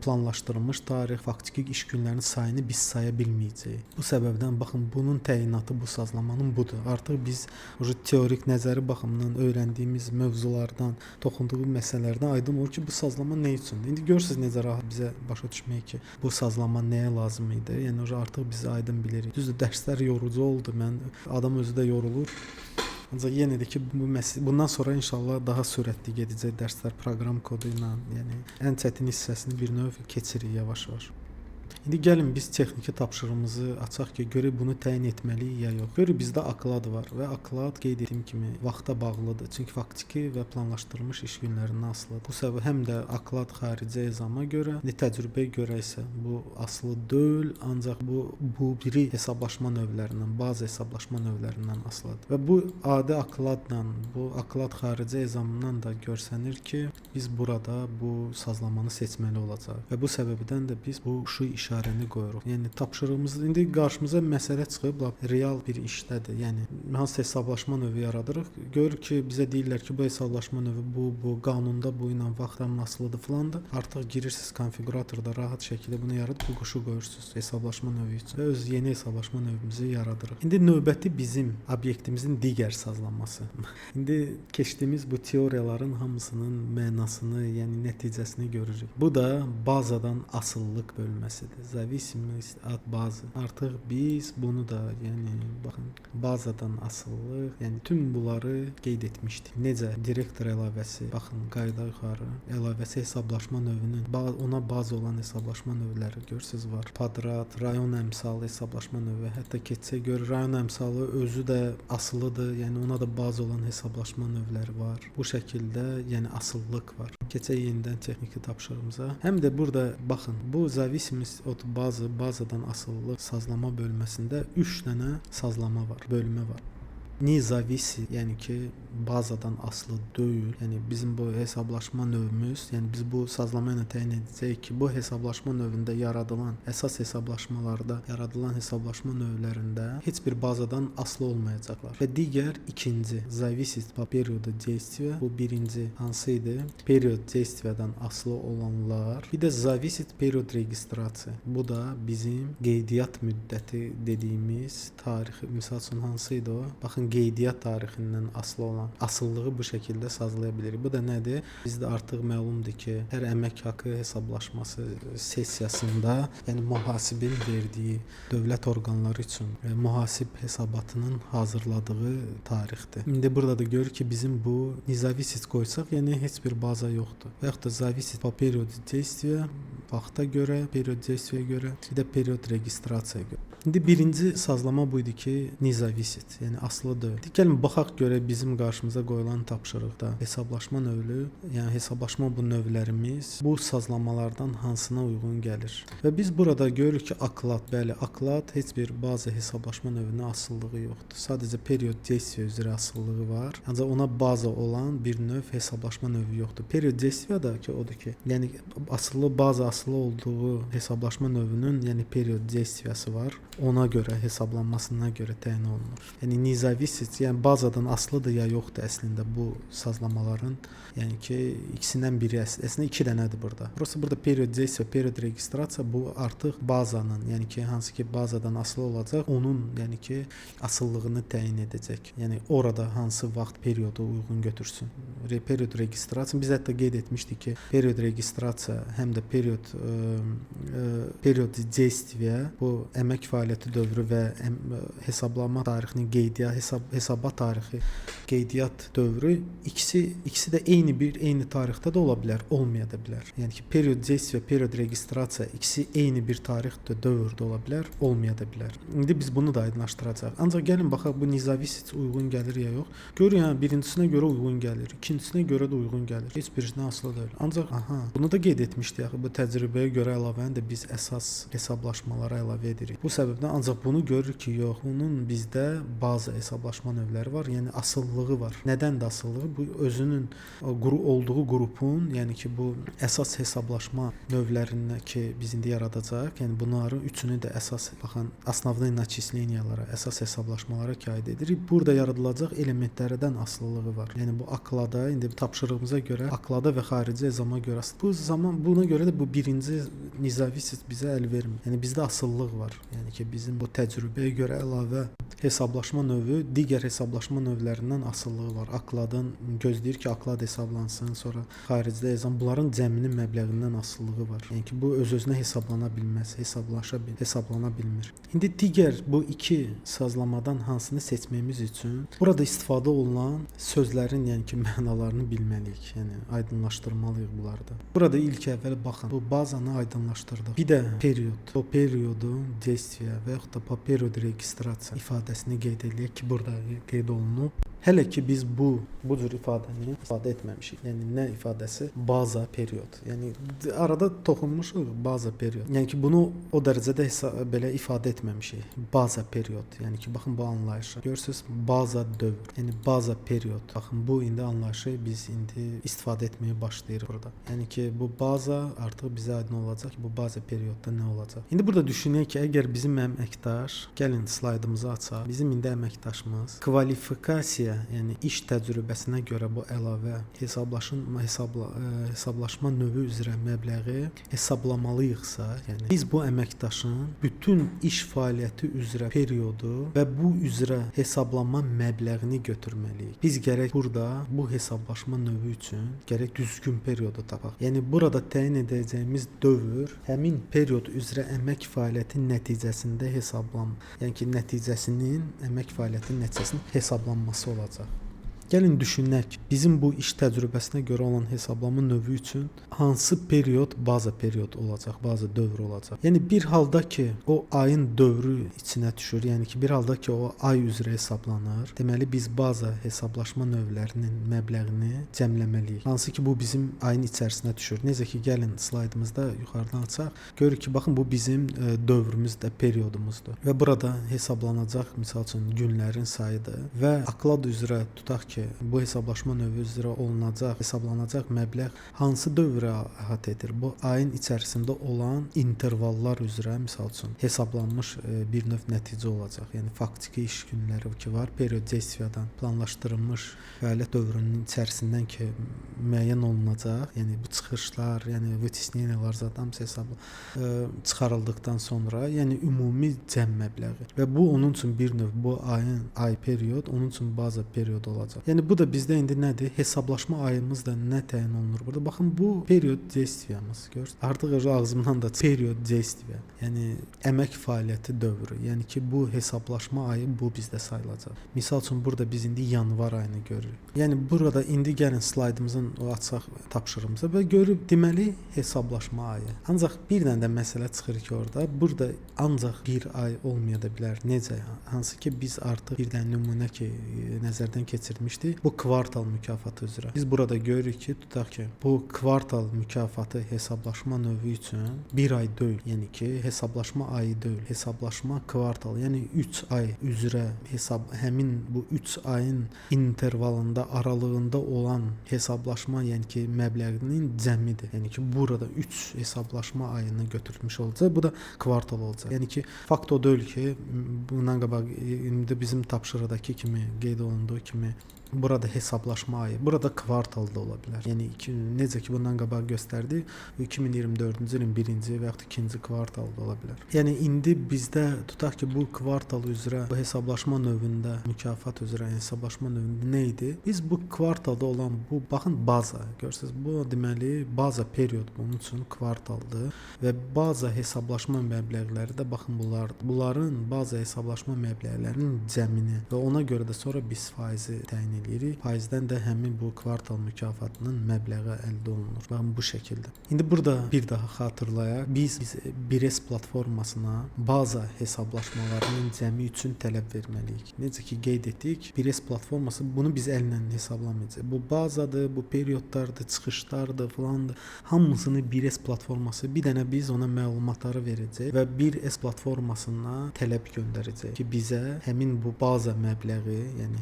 planlaşdırılmış tarix, faktiki iş günlərinin sayını biz saya bilməyəcəyik. Bu səbəbdən baxın bunun təyinatı bu sazlamanın budur. Artıq biz teorik nəzəri baxımından öyrəndiyimiz mövzulardan, toxunduğumuz məsələlərdən aydın olur ki, bu sazlama nə üçündür? İndi görürsüz necə rahat bizə başa düşmək ki, bu sazlama nəyə lazım idi? Yəni artıq biz aydın bilirik. Düzdür, dərslər yorucu oldu. Adam özü də yorulur. Ancaq yenə də ki, bundan sonra inşallah daha sürətli gedəcək dərslər proqram kodu ilə, yəni ən çətin hissəsini bir növ keçirik yavaş-yavaş. İndi gəlin biz texniki tapşırığımızı açaq ki, görək bunu təyin etməliyik ya yox. Görək bizdə aklad var və aklad qeyd etdiyim kimi vaxta bağlıdır. Çünki faktiki və planlaşdırılmış iş günlərindən asılıdır. Bu səbəb həm də aklad xarici ezama görə, təcrübəyə görə isə bu asılı deyil, ancaq bu biri hesablaşma növlərindən, bazı hesablaşma növlərindən asılıdır. Və bu adi akladla, bu aklad xarici ezamından da görsənir ki, biz burada bu sazlamanı seçməli olacaq. Və bu səbəbdən də biz bu işarəni qoyuruq. Yəni tapşırığımızda indi qarşımıza məsələ çıxıb, real bir işdədir. Yəni hansı hesablaşma növü yaradırıq? Görürük ki, bizə deyirlər ki, bu hesablaşma növü bu qanunda bu ilə vaxtdan asılıdır filandır. Artıq girirsiniz konfiquratorda rahat şəkildə bunu yaradıb bu quşu qoyursunuz hesablaşma növü üçün və öz yeni hesablaşma növümüzü yaradırıq. İndi növbəti bizim obyektimizin digər sazlanması. İndi keçdiyimiz bu teoriyaların hamısının mənasını, yəni nəticəsini görürük. Bu da bazadan asıllıq bölməsidir. Зависимость от bazı. Artıq biz bunu da, yəni baxın, bazadan asıllıq, yəni tüm bunları qeyd etmişdik. Necə direktor əlavəsi, baxın, qayda yuxarı əlavəsi hesablaşma növünün ona baz olan hesablaşma növləri görürsüz var. Kvadrat, rayon əmsalı hesablaşma növü, hətta keçsə gör rayon əmsalı özü də asılıdır, yəni ona da baz olan hesablaşma növləri var. Bu şəkildə, yəni asıllıq var. Keçək yenidən texniki tapşırığımıza. Həm də burada baxın, bu зависимость от bazadan asıllıq sazlama bölməsində 3 dənə sazlama var, bölmə var. Не зависит, yəni ki, bazadan asılı deyil. Yəni bizim bu hesablaşma növümüz, yəni biz bu sazlama ilə təyin edəcəyik ki, bu hesablaşma növündə yaradılan, əsas hesablaşmalarda yaradılan hesablaşma növlərində heç bir bazadan asılı olmayacaqlar. Və digər ikinci зависит по периоду действия, bu birinci hansı idi? Period действиядан asılı olanlar. Bir də зависит период registrasiya. Bu da bizim qeydiyyat müddəti dediyimiz tarix. Məsəl üçün hansı idi o? Baxın, qeydiyyat tarixindən asılı olan asıllığı bu şəkildə sazlaya bilirik. Bu da nədir? Bizdə artıq məlumdur ki, hər əmək haqqı hesablaşması sessiyasında, yəni mühasibin verdiyi dövlət orqanları üçün mühasib hesabatının hazırladığı tarixdir. İndi burada da görürük ki, bizim bu независит qoysaq, yəni heç bir baza yoxdur. Və yaxud da зависит по периоду действия, vaxta görə, period действияya görə, bir də period registrasiyaya görə. İndi birinci sazlama buydu ki, независит, yəni asılı deyil. Gəlin baxaq görə bizim qarşımıza qoyulan tapşırıqda hesablaşma növlü, yəni hesablaşma bu növlərimiz bu sazlamalardan hansına uyğun gəlir. Və biz burada görürük ki, aklad, bəli, aklad heç bir bazı hesablaşma növünə asılılığı yoxdur. Sadəcə period действия üzrə asılılığı var. Ancaq ona baza olan bir növ hesablaşma növü yoxdur. Period действия da ki, odur ki, yəni baza asılı olduğu hesablaşma növünün, yəni period действиясы var. Ona görə hesablanmasına görə təyin olunur. Yəni независит, yəni bazadan asılıdır ya yoxdur əslində bu sazlamaların. Yəni ki, ikisindən biri əslində 2 dənədir burada. Burası burada period действия, period registrasiya bu artıq bazanın, yəni ki, hansı ki bazadan asılı olacaq, onun yəni ki asıllığını təyin edəcək. Yəni orada hansı vaxt periodu uyğun götürsün. Period registrasiya biz hətta qeyd etmişdik ki, period registrasiya həm də period действия bu əmək fəaliyyəti dövrü və hesablama tarixinin hesabat tarixi, qeydiyyat dövrü ikisi də eyni tarixdə də ola bilər, olmaya da bilər. Yəni ki, period действия, period registrasiya ikisi eyni bir tarixdə, dövrdə ola bilər, olmaya da bilər. İndi biz bunu da aydınlaşdıracağıq. Ancaq gəlin baxaq bu независит uyğun gəlir ya yox. Görün, yəni birincisinə görə uyğun gəlir, ikincisinə görə də uyğun gəlir. Heç birisinə asılı deyil. Ancaq bunu da qeyd etmişdik axı, bu təcrübəyə görə əlavəni də biz əsas hesablaşmalara əlavə edirik. Bu səbəbdən ancaq bunu görürük ki, yox, bunun bizdə bazı hesablaşma növləri var, yəni asıllığı var. Nədən də asıllığı? Bu özünün olduğu qrupun, yəni ki, bu əsas hesablaşma növlərinə ki, biz indi yaradacaq, yəni bunların üçünü də əsas, baxın, основные начислениyalara, əsas hesablaşmalara aid edirik. Burada yaradılacaq elementlərdən asılılığı var. Yəni bu aklada, indi tapşırığımıza görə aklada və xarici ezama görə buna görə də bu birinci независит bizə əl vermir. Yəni bizdə asıllıq var. Yəni ki, ki, bizim bu təcrübəyə görə əlavə hesablaşma növü digər hesablaşma növlərindən asılılığı var. Akladın gözləyir ki, aklad hesablansın, sonra xaricdə yazan bunların cəminin məbləğindən asılılığı var. Yəni ki, bu öz-özünə hesablana bilməz, hesablana bilmir. İndi digər bu iki sazlamadan hansını seçməyimiz üçün burada istifadə olunan sözlərin, yəni ki, mənalarını bilməliyik. Yəni aydınlaşdırmalıyıq bunları da. Burada ilk əvvəl baxın, bu bazanı aydınlaşdırdıq. Bir də period, o periodu действия və yaxud da po period registrasiya ifadəsini qeyd edək ki, burada qeyd olunub. Hələ ki biz bu cür ifadəni istifadə etməmişik. Yəni nə ifadəsi? Baza period. Yəni arada toxunmuşuq baza period. Yəni ki bunu o dərəcədə belə ifadə etməmişik. Baza period. Yəni ki baxın bu anlayışı. Görürsüz, baza dövr. Yəni baza period. Baxın bu indi anlayışı biz indi istifadə etməyə başlayırıq burada. Yəni ki bu baza artıq bizə aydın olacaq ki, bu baza periodda nə olacaq. İndi burada düşünək ki, əgər bizim əməkdaş, gəlin slaydımızı açaq. Bizim indi əməkdaşımız kvalifikasiya, yəni iş təcrübəsinə görə bu əlavə hesablaşma növü üzrə məbləği hesablamalıyıqsa, yəni biz bu əməkdaşın bütün iş fəaliyyəti üzrə periodu və bu üzrə hesablama məbləğini götürməliyik. Biz gərək burada bu hesablaşma növü üçün gərək düzgün periodu tapaq. Yəni burada təyin edəcəyimiz dövr həmin period üzrə əmək fəaliyyəti nəticəsində yəni ki nəticəsinin əmək fəaliyyətinin nəticəsinin hesablanması olacaq. Gəlin düşünək, bizim bu iş təcrübəsinə görə olan hesablama növü üçün hansı period baza period olacaq, baza dövr olacaq. Yəni bir halda ki, o ayın dövrü içinə düşür, yəni ki bir halda ki o ay üzrə hesablanır, deməli biz baza hesablaşma növlərinin məbləğini cəmləməliyik. Hansı ki bu bizim ayın içərisinə düşür. Necə ki gəlin slaydımızda yuxarıdan açaq, görürük ki baxın bu bizim dövrümüz də periodumuzdur və burada hesablanacaq misal üçün günlərin sayıdır və aklad üzrə tutaq ki bu hesablaşma növü üzrə hesablanacaq məbləğ hansı dövrə əhatə edir? Bu ayın içərisində olan intervallar üzrə misal üçün hesablanmış bir növ nəticə olacaq. Yəni faktiki iş günləri ki var, period действияdan planlaşdırılmış fəaliyyət dövrünün içərisindən ki müəyyən olunacaq. Yəni bu çıxışlar, yəni vытеснениyalar zaten çıxarıldıqdan sonra, yəni ümumi cəm məbləği və bu onun üçün bir növ bu ayın period onun üçün baza period olacaq. Yəni bu da bizdə indi nədir? Hesablaşma ayımız da nə təyin olunur burada? Baxın bu period действиямız. Görürsüz? Artıq ağzımdan da period действия. Yəni əmək fəaliyyəti dövrü. Yəni ki bu hesablaşma ayı bu bizdə sayılacaq. Misal üçün burada biz indi yanvar ayını görürük. Yəni burada indi gəlin slaydımızın o açaq tapşırığımıza və görüb deməli hesablaşma ayı. Ancaq bir dənə də məsələ çıxır ki orada. Burada ancaq bir ay olmaya da bilər. Necə? Hansı ki biz artıq bir dənə nümunə ki nəzərdən keçirmişdik. Bu kvartal mükafatı üzrə. Biz burada görürük ki, tutaq ki, bu kvartal mükafatı hesablaşma növü üçün bir ay deyil. Yəni ki, hesablaşma ayı deyil. Hesablaşma kvartal, yəni 3 ay üzrə həmin bu 3 ayın intervalında, aralığında olan hesablaşma, yəni ki, məbləğinin cəmidir. Yəni ki, burada 3 hesablaşma ayını götürülmüş olacaq. Bu da kvartal olacaq. Yəni ki, fakt o deyil ki, bundan qabaq indi bizim tapşırıqdakı kimi qeyd olunduğu kimi burada hesablaşma ayı, burada kvartal da ola bilər. Yəni necə ki bundan qabaq göstərdi, 2024-cü ilin 1-ci və yaxud 2-ci kvartal da ola bilər. Yəni indi bizdə tutaq ki bu kvartal üzrə bu hesablaşma növündə, mükafat üzrə hesablaşma növündə nə idi? Biz bu kvartalda olan bu baxın baza, görürsüz, bu deməli baza period bunun üçün kvartaldır və baza hesablaşma məbləğləri də baxın bunların baza hesablaşma məbləğlərinin cəmini və ona görə də sonra biz faizi təyin edirik. Faizdən də həmin bu kvartal mükafatının məbləği əldə olunur. Baxın bu şəkildə. İndi burada bir daha xatırlayaq. Biz Bires platformasına baza hesablaşmalarının cəmi üçün tələb verməliyik. Necə ki qeyd etdik, Bires platforması bunu biz əllə hesablamayacaq. Bu bazadır, bu periodlardır, çıxışlardır filandır. Hamısını Bires platforması bir dənə biz ona məlumatları verəcək və Bires platformasına tələb göndərəcək ki, bizə həmin bu baza məbləği, yəni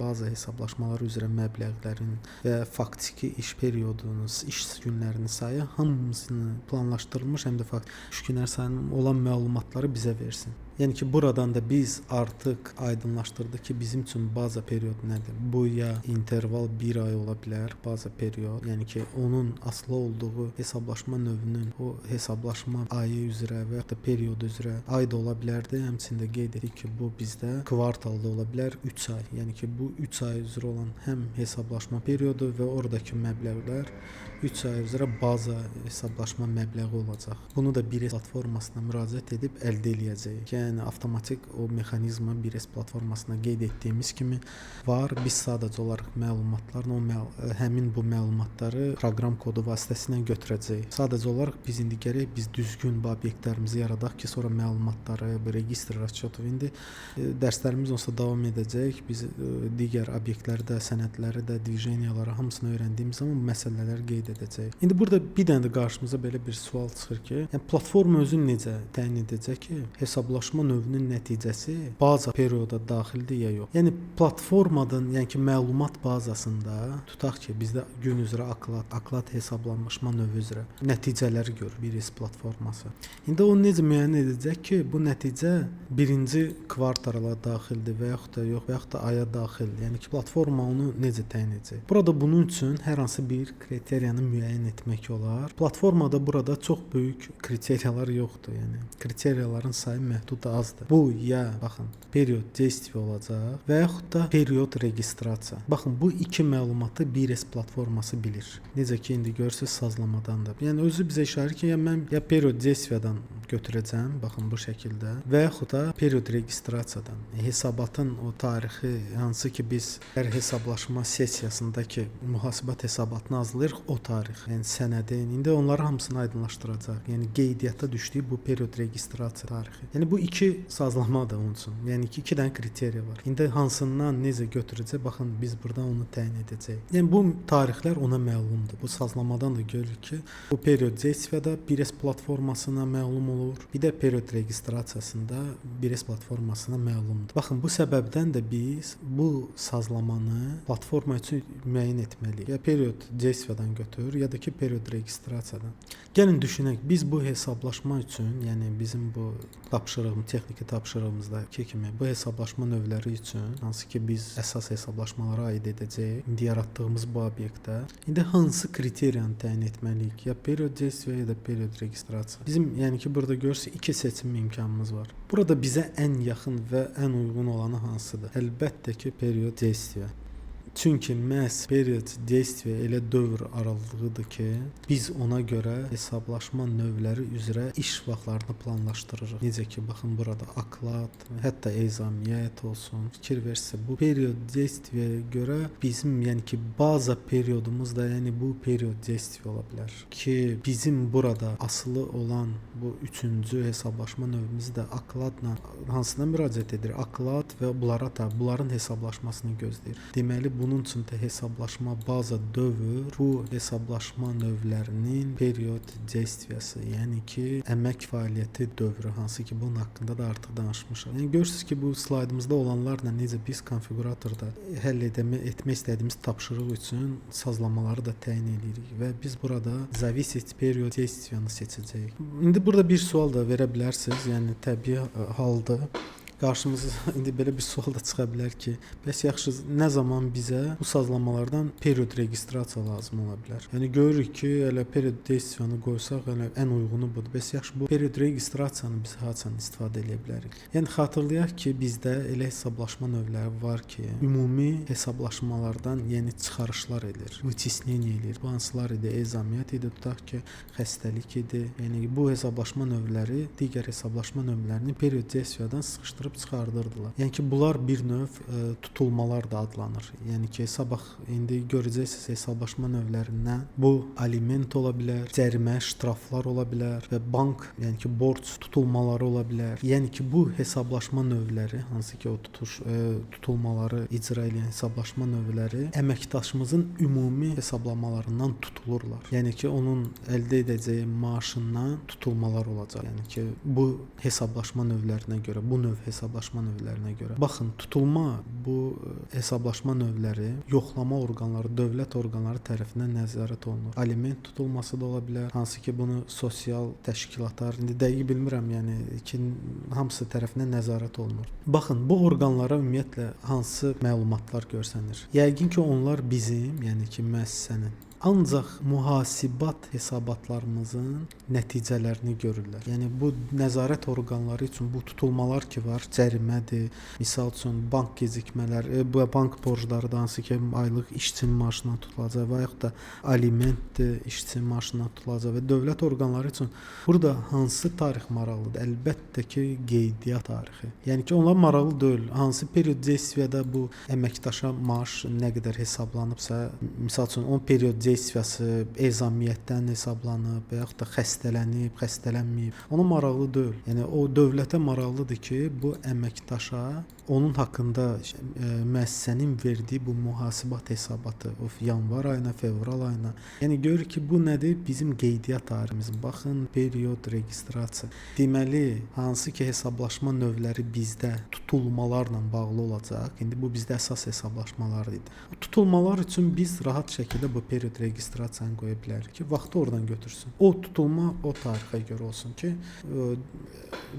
baza hesablaşmaları üzrə məbləğlərin və faktiki iş periodunun, iş günlərinin sayı hamısını planlaşdırılmış, həm də faktiki iş günlər sayının olan məlumatları bizə versin. Yəni ki, buradan da biz artıq aydınlaşdırdıq ki, bizim üçün baza period nədir? Bu ya interval 1 ay ola bilər, baza period. Yəni ki, onun asılı olduğu hesablaşma növünün o hesablaşma ayı üzrə və ya da period üzrə ay da ola bilərdi. Həmçində qeyd etdik ki, bu bizdə kvartalda ola bilər, 3 ay. Yəni ki, bu 3 ay üzrə olan həm hesablaşma periodu və oradakı məbləğlər 3 ay üzrə baza hesablaşma məbləği olacaq. Bunu da 1S platformasına müraciət edib əldə edəcəyik. Yəni avtomatik o mexanizmi 1S platformasına qeyd etdiyimiz kimi var. Biz sadəcə olaraq məlumatlarla həmin bu məlumatları proqram kodu vasitəsilə götürəcəyik. Sadəcə olaraq biz indi gərək biz düzgün bu obyektlərimizi yaradaq ki, sonra məlumatları, bu registr расчётов indi dərslərimiz olsa davam edəcək. Biz digər obyektlərdə, sənədləri də, divizeniyaları hamısını öyrəndiyimiz zaman bu məsələləri qeyd edəcəyik. İndi burada bir dənə də qarşımıza belə bir sual çıxır ki, yəni platforma özünü necə təyin edəcək ki, hesablaşma növünün nəticəsi baza perioda daxildir ya yox. Yəni platformadan, yəni ki, məlumat bazasında tutaq ki, bizdə gün üzrə aklad hesablanma növü üzrə nəticələri görür 1S platforması. İndi o necə müəyyən edəcək ki, bu nəticə birinci kvartala daxildir və yaxud da yox, və yaxud da aya daxildir. Yəni ki, platforma onu necə təyin edəcək? Burada bunun üçün hər hansı bir kriteriyanı müəyyən etmək olar. Platformada burada çox böyük kriteriyalar yoxdur. Yəni kriteriyaların sayı məhdud azdır. Bu ya baxın, period действия olacaq və yaxud da period registrasiya. Baxın, bu iki məlumatı 1S platforması bilir. Necə ki, indi görürsüz sazlamadan da. Yəni özü bizə işarə ki, mən ya period действиядан götürəcəm, baxın bu şəkildə və yaxud da period registrasiyadan. Hesabatın o tarixi, hansı ki biz hər hesablaşma sessiyasındakı mühasibat hesabatını hazırlayırıq, o tarix, yəni sənədin, indi onları hamısını aydınlaşdıracaq. Yəni qeydiyyata düşdüyü bu period registrasiya tarixi. Yəni bu iki sazlamadır onun üçün. Yəni iki dənə kriteriya var. İndi hansından necə götürəcək? Baxın, biz burada onu təyin edəcəyik. Yəni bu tarixlər ona məlumdur. Bu sazlamadan da görürük ki, bu period действияda 1S platformasına məlum olur. Bir də period registrasiyasında 1S platformasına məlumdur. Baxın, bu səbəbdən də biz bu sazlamanı platforma üçün müəyyən etməliyik. Ya period действияdan götür, ya da ki period registrasiyadan. Gəlin düşünək, biz bu hesablaşma üçün, yəni bizim bu tapşırığımız, texniki tapşırığımızdakı kimi bu hesablaşma növləri üçün, hansı ki biz əsas hesablaşmalara aid edəcəyik, indi yaratdığımız bu obyektdə, indi hansı kriteriyanı təyin etməliyik? Ya period действия, ya da period registrasiya. Bizim, yəni ki, burada görürsünüz, iki seçim imkanımız var. Burada bizə ən yaxın və ən uyğun olanı hansıdır? Əlbəttə ki, period действия. Çünki məhz period действия elə dövr aralığıdır ki, biz ona görə hesablaşma növləri üzrə iş vaxtlarını planlaşdırırıq. Necə ki, baxın burada aklad, hətta ezamiyyət olsun, fikir versə, bu period действияya görə bizim, yəni ki, baza periodumuz da, yəni bu period действия ola bilər. Ki bizim burada asılı olan bu üçüncü hesablaşma növümüz də akladla hansına müraciət edir? Aklad və bunların hesablaşmasını gözləyir. Deməli, bunun üçün də hesablaşma baza dövr bu hesablaşma növlərinin period действиясы, yəni ki, əmək fəaliyyəti dövrü, hansı ki bunun haqqında da artıq danışmışıq. Yəni görürsüz ki, bu slaydımızda olanlarla necə biz konfiguratorda həll etmək istədiyimiz tapşırıq üçün sazlamaları da təyin edirik və biz burada зависеть period действияны seçəcəyik. İndi burada bir sual da verə bilərsiniz, yəni təbii halda qarşımıza indi belə bir sual da çıxa bilər ki, bəs yaxşı, nə zaman bizə bu sazlamalardan period registrasiya lazım ola bilər? Yəni görürük ki, elə period действияны qoysaq, elə ən uyğunu budur. Bəs yaxşı, bu period registrasiyanı biz haçan istifadə edə bilərik? Yəni xatırlayaq ki, bizdə elə hesablaşma növləri var ki, ümumi hesablaşmalardan yəni çıxarışlar edir, vытеснение edir. Bu hansılar idi? Ezamiyyət idi, tutaq ki, xəstəlik idi. Yəni bu hesablaşma növləri digər hesablaşma növlərini period действияdan sıxışdırıb çıxardırdılar. Yəni ki, bunlar bir növ tutulmalar da adlanır. Yəni ki, sabah indi görəcəksiniz hesablaşma növlərindən bu aliment ola bilər, cərimə, ştraflar ola bilər və bank, yəni ki, borc tutulmaları ola bilər. Yəni ki, bu hesablaşma növləri, hansı ki o tutulmaları icra edən hesablaşma növləri əməkdaşımızın ümumi hesablamalarından tutulurlar. Yəni ki, onun əldə edəcəyi maaşından tutulmalar olacaq. Yəni ki, bu hesablaşma növlərinə görə, bu növ hesablaşma növlərinə görə. Baxın, tutulma bu hesablaşma növləri yoxlama orqanları, dövlət orqanları tərəfindən nəzarət olunur. Aliment tutulması da ola bilər, hansı ki bunu sosial təşkilatlar, indi dəqiq bilmirəm, yəni ki hamısı tərəfindən nəzarət olunur. Baxın, bu orqanlara ümumiyyətlə hansı məlumatlar görsənir? Yəqin ki onlar bizim, yəni ki müəssisənin ancaq mühasibat hesabatlarımızın nəticələrini görürlər. Yəni bu nəzarət orqanları üçün bu tutulmalar ki var, cərimədir, misal üçün bank gecikmələri, bu bank borcları da hansı ki aylıq işçinin maaşından tutulacaq və yaxud da alimentdir, işçinin maaşından tutulacaq və dövlət orqanları üçün burada hansı tarix maraqlıdır? Əlbəttə ki, qeydiyyat tarixi. Yəni ki onlar maraqlı deyil. Hansı period действияda bu əməkdaşa maaş nə qədər hesablanıbsa, misal üçün o period действиясы ezamiyyətdən hesablanıb və yaxud da xəstələnib, xəstələnməyib. Ona maraqlı deyil. Yəni o dövlətə maraqlıdır ki, bu əməkdaşa onun haqqında müəssisənin verdiyi bu mühasibat hesabatı yanvar ayına, fevral ayına. Yəni görür ki, bu nədir? Bizim qeydiyyat tariximiz. Baxın, period registrasiya. Deməli, hansı ki hesablaşma növləri bizdə tutulmalarla bağlı olacaq. İndi bu bizdə əsas hesablaşmalar idi. Bu tutulmalar üçün biz rahat şəkildə bu period registrasiyanı qoya bilərik ki, vaxtı oradan götürsün. O tutulma o tarixə görə olsun ki,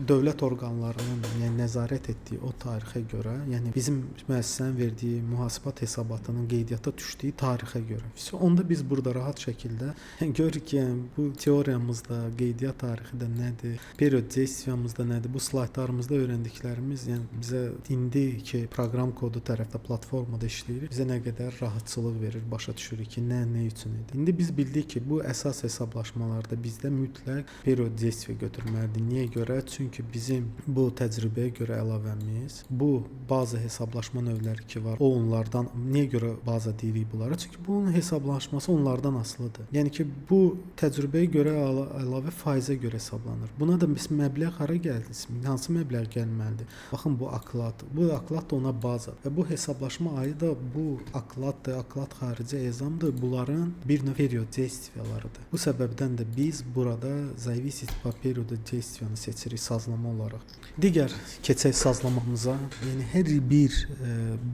dövlət orqanlarının yəni nəzarət etdiyi o tarixə görə, yəni bizim müəssisənin verdiyi mühasibat hesabatının qeydiyyata düşdüyü tarixə görə. Onda biz burada rahat şəkildə görürük ki, yəni, bu teoriyamızda qeydiyyat tarixi də nədir, period действиямızda nədir, bu slaytlarımızda öyrəndiklərimiz yəni bizə indiki proqram kodu tərəfdə platformada işləyirik, bizə nə qədər rahatçılıq verir, başa düşürük ki, nə üçün idi. İndi biz bildik ki, bu əsas hesablaşmalarda bizdə mütləq period действия götürməlidir. Niyə görə? Çünki bizim bu təcrübəyə görə əlavəmiz, bu bazı hesablaşma növləri ki var, o onlardan, niyə görə baza deyirik bunlara? Çünki bunun hesablaşması onlardan asılıdır. Yəni ki, bu təcrübəyə görə əlavə faizə görə hesablanır. Buna da biz məbləğ hara gəldi? Hansı məbləğ gəlməlidir? Baxın, bu aklad. Bu aklad da ona baza. Və bu hesablaşma ayı da bu akladdır, aklad xarici ezamdır. Bunların bir növ period действияларıdır. Bu səbəbdən də biz burada зависит по периоду действиянı seçirik sazlama olaraq. Digər keçək sazlamamıza. Yəni hər bir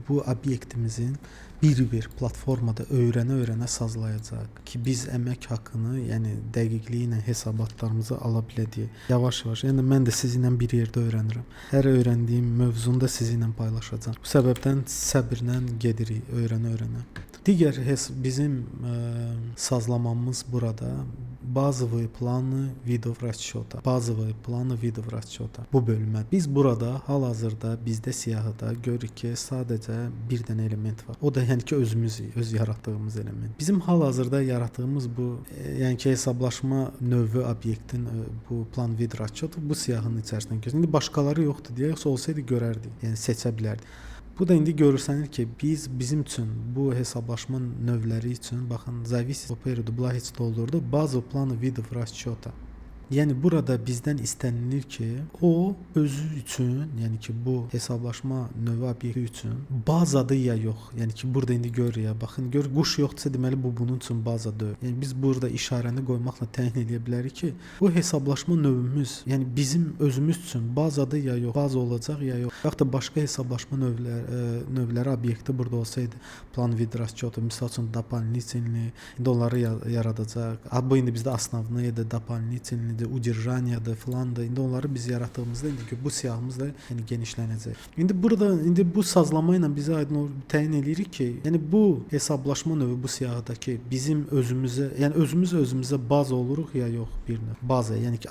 bu obyektimizin bir platformada öyrənə sazlayacaq ki, biz əmək haqqını, yəni dəqiqliyi ilə hesabatlarımızı ala biləcəyik. Yavaş-yavaş. Yəni mən də sizinlə bir yerdə öyrənirəm. Hər öyrəndiyim mövzunu da sizinlə paylaşacağam. Bu səbəbdən səbirlə gedirik, öyrənə. Digər bizim sazlamamız burada bazовые планы видов расчета. Bazовые планы видов расчета. Bu bölmə. Biz burada hal-hazırda bizdə siyahıda görürük ki, sadəcə bir dənə element var. O da yəni ki öz yaratdığımız element. Bizim hal-hazırda yaratdığımız bu yəni ki hesablaşma növü obyektin bu plan vid расчета bu siyahının içərisində gözlənir. İndi başqaları yoxdur deyə, yoxsa olsaydı görərdik. Yəni seçə bilərdik. Bu da indi görürsənir ki, bizim üçün bu hesablaşma növləri üçün baxın, зависит по периоду bunlar heç doldurdu. Bazı planı видов расчета. Yəni burada bizdən istənilir ki, o özü üçün, yəni ki bu hesablaşma növü obyekti üçün bazadır ya yox. Yəni ki burada indi görürük ya, baxın, gör quş yoxdursa deməli bu bunun üçün bazadır. Yəni biz burada işarəni qoymaqla təyin edə bilərik ki, bu hesablaşma növümüz, yəni bizim özümüz üçün bazadır ya yox, baza olacaq ya yox. Yaxud da başqa hesablaşma növləri obyekti burada olsaydı, plan vid расчета, misal üçün дополнительный, indi onları yaradacaq. Bu indi bizdə основные də дополнительный udержaniyadır filan da. İndi onları biz yaratdığımızda indi bu siyahımız da yəni genişlənəcək. İndi bu sazlama ilə bizə aydın təyin edirik ki, yəni bu hesablaşma növü bu siyahıdakı bizim özümüzə, yəni özümüzə baza oluruq ya yox bir növ. Baza, yəni ki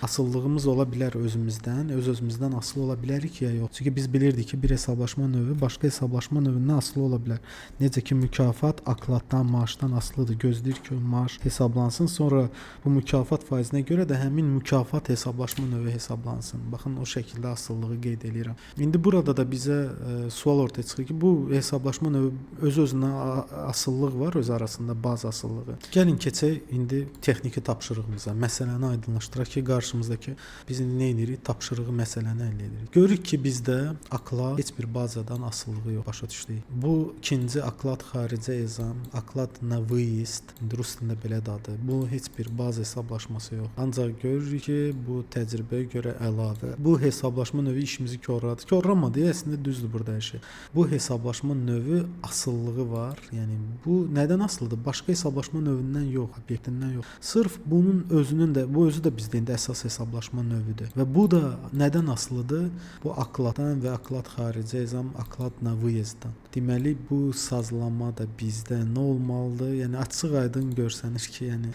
asıllığımız ola bilər özümüzdən, özümüzdən asılı ola bilərik ya yox. Çünki biz bilirdik ki, bir hesablaşma növü başqa hesablaşma növündən asılı ola bilər. Necə ki mükafat akladdan, maaşdan asılıdır. Gözləyir ki, o maaş hesablansın, sonra bu mükafat faizinə görə də həmin mükafat hesablaşma növü hesablansın. Baxın, o şəkildə asılılığı qeyd edirəm. İndi burada da bizə sual ortaya çıxır ki, bu hesablaşma növü öz-özünə asıllıq var, öz arasında baza asıllığı. Gəlin keçək indi texniki tapşırığımıza. Məsələni aydınlaşdıraq ki, qarşımızdakı biz indi nə edirik? Tapşırığı məsələni əldə edirik. Görürük ki, bizdə aklad heç bir bazadan asıllığı yox, başa düşdük. Bu ikinci aklad xarici ezam, aklad na выезд, rus dilində belə də adı. Bu heç bir baza hesablaşması yox. Ancaq görürük ki, bu təcrübəyə görə əlavə bu hesablaşma növü işimizi korladı. Korlamadı, əslində düzdür burada hər şey. Bu hesablaşma növü asıllığı var. Yəni bu nədən asılıdır? Başqa hesablaşma növündən yox, obyektindən yox. Sırf bunun özünün də, bu özü də bizdə indi əsas hesablaşma növüdür. Və bu da nədən asılıdır? Bu akladdan və aklad xarici ezam, aklad na выездdan. Deməli bu sazlama da bizdə nə olmalıdır? Yəni açıq-aydın görsənir ki, yəni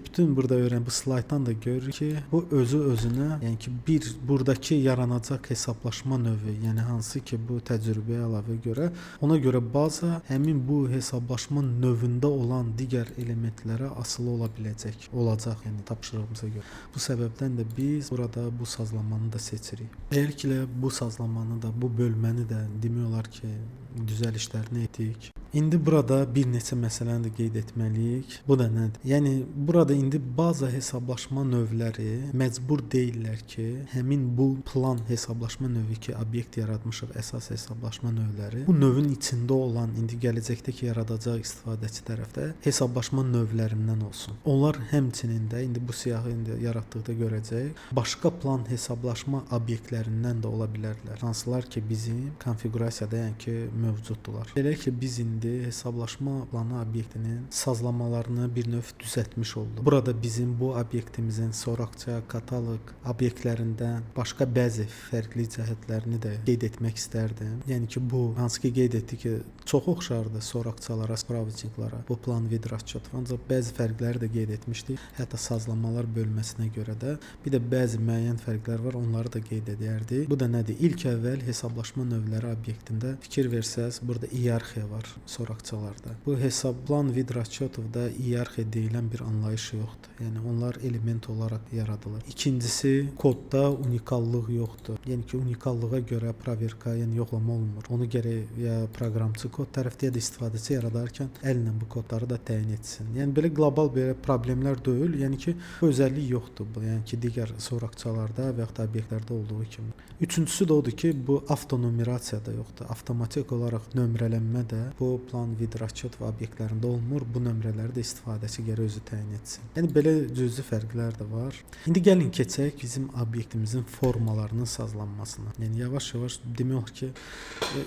bütün burada öyrən bu slaytdan da görürük ki, bu özü özünə, yəni ki, bir buradakı yaranacaq hesablaşma növü, yəni hansı ki, bu təcrübəyə əlavə görə, ona görə baza həmin bu hesablaşma növündə olan digər elementlərə asılı ola biləcək, olacaq, yəni tapşırığımıza görə. Bu səbəbdən də biz burada bu sazlamanı da seçirik. Əgər ki, bu sazlamanı da, bu bölməni də demək olar ki, düzəlişlərini etdik. İndi burada bir neçə məsələni də qeyd etməliyik. Bu da nədir? Yəni burada indi baza hesablaşma növləri məcbur deyirlər ki, həmin bu plan hesablaşma növü ki, obyekt yaratmışıq, əsas hesablaşma növləri, bu növün içində olan indi gələcəkdəki yaradacaq istifadəçi tərəfdə hesablaşma növlərindən olsun. Onlar həmçinin də indi bu siyahı indi yaratdıqda görəcəyik, başqa plan hesablaşma obyektlərindən də ola bilərlər. Hansılar ki, bizim konfiqurasiyada yəni ki, mövcuddurlar. Belə ki, biz indi hesablaşma planı obyektinin sazlamalarını bir növ düzəltmiş olduq. Burada bizim bu obyektimizin soraqça, kataloq obyektlərindən başqa bəzi fərqli cəhətlərini də qeyd etmək istərdim. Yəni ki, bu hansı ki qeyd etdik ki, çox oxşardır soraqçalara, spravçniklara, bu plan vid расчёт. Ancaq bəzi fərqləri də qeyd etmişdik. Hətta sazlamalar bölməsinə görə də bir də bəzi müəyyən fərqlər var, onları da qeyd edərdik. Bu da nədir? İlk əvvəl hesablaşma növləri obyektində fikir versəz, burada iyerarxiya var soraqçalarda. Bu hesablan vid расчётовda iyerarxiya deyilən bir anlayış yoxdur. Yəni onlar element olaraq yaradılır. İkincisi, kodda unikallıq yoxdur. Yəni ki, unikallığa görə proverka, yəni yoxlama olmur. Onu gərək ya proqramçı kod tərəfdə ya da istifadəçi yaradarkən əllə bu kodları da təyin etsin. Yəni belə qlobal belə problemlər deyil. Yəni ki, bu özəllik yoxdur. Yəni ki, digər soraqçalarda və ya da obyektlərdə olduğu kimi. Üçüncüsü də odur ki, bu avtonumerasiya da yoxdur. Avtomatik olaraq nömrələnmə də bu plan vid расчёт və obyektlərində olmur. Bu nömrələri də istifadəçi gərək özü təyin etsin. Yəni belə cüzi fərqlər də var. İndi gəlin keçək bizim obyektimizin formalarının sazlanmasına. Yəni yavaş-yavaş demək olar ki,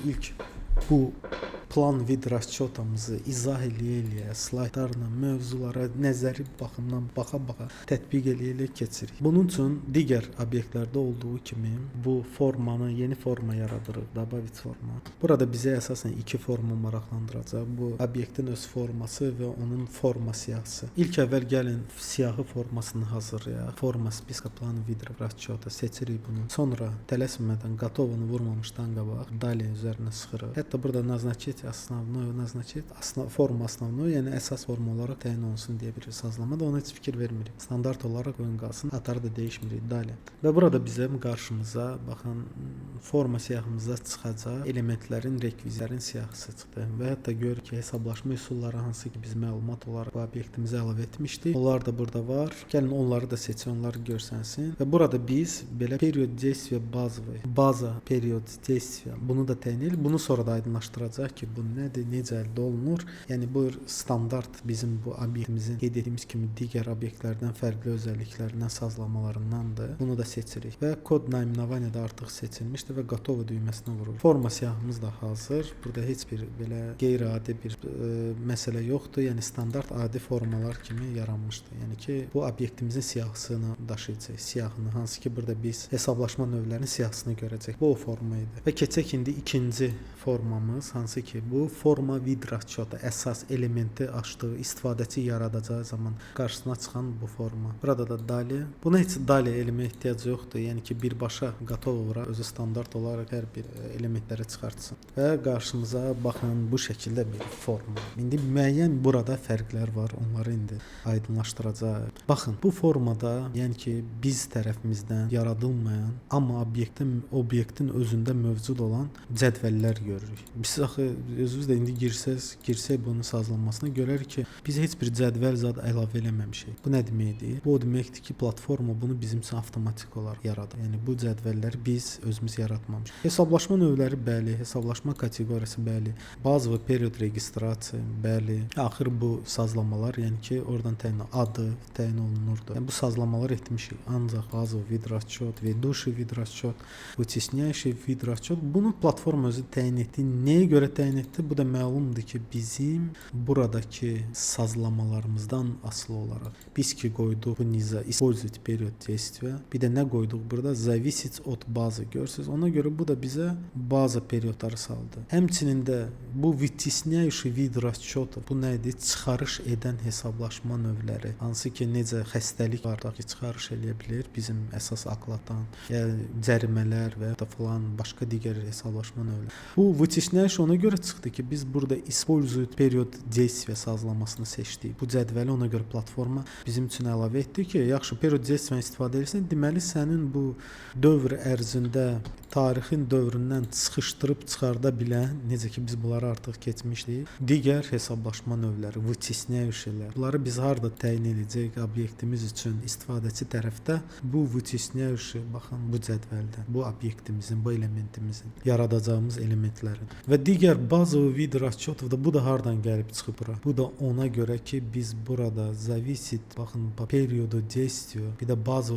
ilk bu plan vid расчётımızı izah eləyə-eləyə, slaytlarla, mövzulara nəzəri baxımdan baxa-baxa tətbiq eləyə-eləyə keçirik. Bunun üçün digər obyektlərdə olduğu kimi bu formanı, yeni forma yaradırıq, добавить forma. Burada bizə əsasən iki forma maraqlandıracaq. Bu obyektin öz forması və onun forma siyahısı. İlk əvvəl gəlin siyahı formasını hazırlayaq. Forma spiska plan vid расчёта seçirik bunu. Sonra tələsmədən готовunu vurmamışdan qabaq dalее üzərinə sıxırıq. Hətta burada назначить основной, назначить forma основной, yəni əsas forma olaraq təyin olunsun deyə bir sazlama da ona heç fikir vermirik. Standart olaraq oyun qalsın, atarı da dəyişmirik. Dalее. Və burada bizim qarşımıza baxın forma siyahımızda çıxacaq elementlərin, rekvizitlərin siyahısı çıxdı. Və hətta görürük ki, hesablaşma üsulları hansı ki biz məlumat olaraq bu obyektimizə əlavə etmişdik. Onlar da burada var. Gəlin onları da seçin, onları görsənsin. Və burada biz belə period действия базовый, baza period действия bunu da təyin edirik. Bunu sonra da aydınlaşdıracaq ki, bu nədir, necə əldə olunur. Yəni bu standart bizim bu obyektimizin qeyd etdiyimiz kimi digər obyektlərdən fərqli özəlliklərindən, sazlamalarındandır. Bunu da seçirik və kod naimnavaniya da artıq seçilmişdir və готово düyməsinə vururuq. Forma siyahımız da hazır. Burada heç bir belə qeyri-adi bir məsələ yoxdur. Yəni standart adi formalar kimi yaranmışdır. Yəni ki, bu obyektimizin siyahısını daşıyacaq, siyahını, hansı ki burada biz hesablaşma növlərinin siyahısını görəcək. Bu o forma idi. Və keçək indi ikinci formamız, hansı ki bu forma vid расчёта əsas elementi açdığı istifadəçi yaradacağı zaman qarşısına çıxan bu forma. Burada da dalее. Buna heç dalее elementə ehtiyac yoxdur. Yəni ki, birbaşa готово vura özü standart olaraq hər bir elementləri çıxartsın. Və qarşımıza baxın bu şəkildə bir forma. İndi müəyyən burada fərqlər var. Onları indi aydınlaşdıracağıq. Baxın, bu formada, yəni ki, biz tərəfimizdən yaradılmayan, amma obyektin özündə mövcud olan cədvəllər görürük. görürük. Biz axı özünüz də indi girsək bunun sazlanmasına görərik ki, biz heç bir cədvəl zad əlavə eləməmişik. Bu nə deməkdir? Bu o deməkdir ki, platforma bunu bizim üçün avtomatik olaraq yaradır. Yəni bu cədvəlləri biz özümüz yaratmamışıq. Hesablaşma növləri bəli, hesablaşma kateqoriyası bəli, baz və period registrasiya bəli. Axır bu sazlamalar, yəni ki, oradan adı təyin olunurdu. Yəni bu sazlamalar etmişik. Ancaq bazı vid расчет, ведущий vid расчет, вытесняющий vid расчет bunu platforma özü təyin etdi. Nəyə görə təyin etdi? Bu da məlumdur ki, bizim buradakı sazlamalarımızdan asılı olaraq biz ki qoyduq bu niza использовать период действия. Bir də nə qoyduq burada? Зависеть от базы. Görürsüz? Ona görə bu da bizə baza periodları saldı. Həmçinin də bu вытесняющий vid расчета bu nə idi? Çıxarış edən hesablaşma növləri. Hansı ki, necə xəstəlik var ki, çıxarış eləyə bilər bizim əsas aklatan, yəni cərimələr və ya da falan başqa digər hesablaşma növləri. Bu вытесняющий ona görə çıxdı ki, biz burada используют период действия sazlamasını seçdik. Bu cədvəli ona görə platforma bizim üçün əlavə etdi ki, yaxşı period действия istifadə edirsən, deməli sənin bu dövr ərzində tarixin dövründən sıxışdırıb çıxarda bilən, necə ki biz bunları artıq keçmişdik, digər hesablaşma növləri, вытесняющийlər. Bunları biz harda təyin edəcəyik obyektimiz üçün istifadəçi tərəfdə bu вытесняющий baxın bu cədvəldə, bu obyektimizin, bu elementimizin yaradacağımız elementlərin və digər bazı vid расчетов da bu da hardan gəlib çıxıb bura. Bu da ona görə ki, biz burada зависит, baxın, по периоду действия, bir də bazı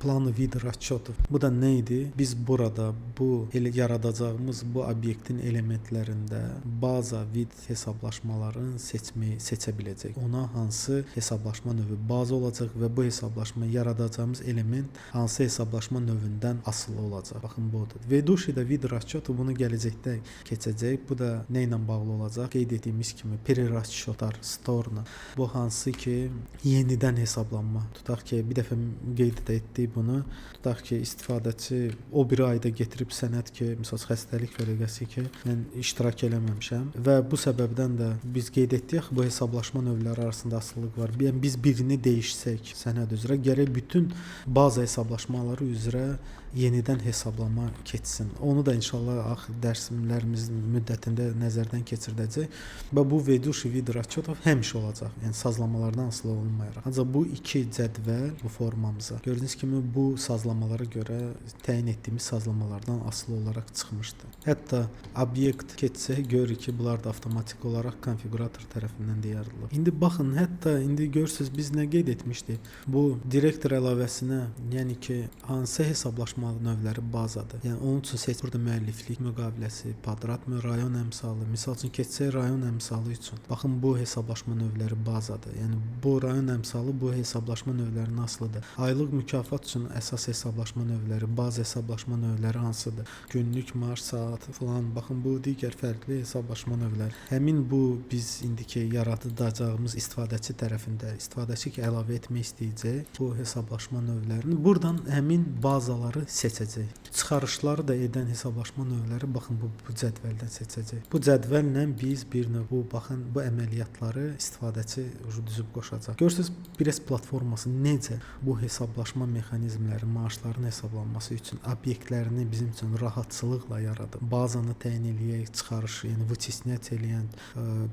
planı vid расчетов. Bu da nə idi? Biz burada bu yaradacağımız bu obyektin elementlərində baza vid hesablaşmalarını seçə biləcək. Ona hansı hesablaşma növü baza olacaq və bu hesablaşma yaradacağımız element hansı hesablaşma növündən asılı olacaq. Baxın bu odur. Ведущий da vid расчета bunu gələcəkdə keçəcək. Bu da nə ilə bağlı olacaq? Qeyd etdiyimiz kimi перерасчетlar, storna. Bu hansı ki yenidən hesablanma. Tutaq ki, bir dəfə qeyd etdik bunu. Tutaq ki, istifadəçi o bir ayda getirib sənəd ki, məsəl xəstəlik vərəqəsi ki, mən iştirak eləməmişəm və bu səbəbdən də biz qeyd etdik, bu hesablaşma növləri arasında asılılıq var. Yəni biz birini dəyişsək sənəd üzrə, gərək bütün baza hesablaşmaları üzrə yenidən hesablama keçsin. Onu da inşallah dərslərimizin müddətində nəzərdən keçirdəcək və bu ведущий vid расчетов həmişə olacaq. Yəni sazlamalardan asılı olmayaraq. Ancaq bu iki cədvəl bu formamıza gördüyünüz kimi bu sazlamalara görə təyin etdiyimiz sazlamalardan asılı olaraq çıxmışdı. Hətta obyekt keçsək görürük ki, bunlar da avtomatik olaraq konfiqurator tərəfindən də yaradılıb. İndi baxın, hətta indi görürsüz biz nə qeyd etmişdik? Bu direktor əlavəsinə, yəni ki, hansı hesablaşma növləri bazadır. Yəni onun üçün seç burada müəlliflik müqaviləsi, padrat rayon əmsalı. Misal üçün keçsək rayon əmsalı üçün. Baxın bu hesablaşma növləri bazadır. Yəni bu rayon əmsalı bu hesablaşma növlərinə asılıdır. Aylıq mükafat üçün əsas hesablaşma növləri, baza hesablaşma növləri hansıdır? Günlük, maaş, saat falan. Baxın bu digər fərqli hesablaşma növləri. Həmin bu biz indiki yaradacağımız istifadəçi tərəfində istifadəçi ki əlavə etmək istəyəcək bu hesablaşma növlərini buradan həmin bazaları seçəcək. Çıxarışları da edən hesablaşma növləri baxın bu cədvəldən seçəcək. Bu cədvəllə biz bir növ bu baxın bu əməliyyatları istifadəçi düzüb qoşacaq. Görürsüz, Bires platforması necə bu hesablaşma mexanizmləri, maaşların hesablanması üçün obyektlərini bizim üçün rahatçılıqla yaradır. Bazanı təyin eləyək, çıxarış, yəni вытеснять eləyən,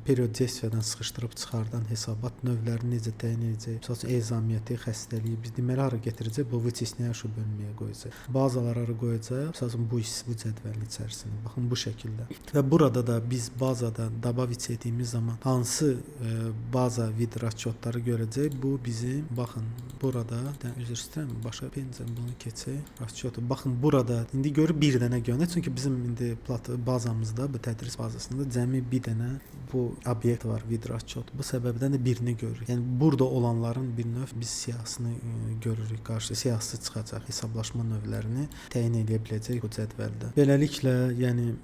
period действияdan sıxışdırıb çıxardan hesabat növlərini necə təyin edəcək? Məsələn, ezamiyyəti, xəstəliyi biz deməli hara gətirəcək? Bu вытесняющий bölməyə qoyacaq. Bazaları qoyacaq, məsələn bu cədvəlin içərisində. Baxın bu şəkildə. Və burada da biz bazada добавить etdiyimiz zaman hansı baza vid расчетları görəcək? Bu bizim baxın burada üzr istəyirəm, başqa pencəm bunu keçək. Расчеты. Baxın burada indi görür bir dənə göndər. Çünki bizim indi bazamızda bu tədris bazasında cəmi bir dənə bu obyekt var, vid расчет. Bu səbəbdən də birini görürük. Yəni burada olanların bir növ biz siyahısını görürük. Qarşı siyahısı çıxacaq. Hesablaşma növlərini təyin edə biləcək bu cədvəldə. Beləliklə, yəni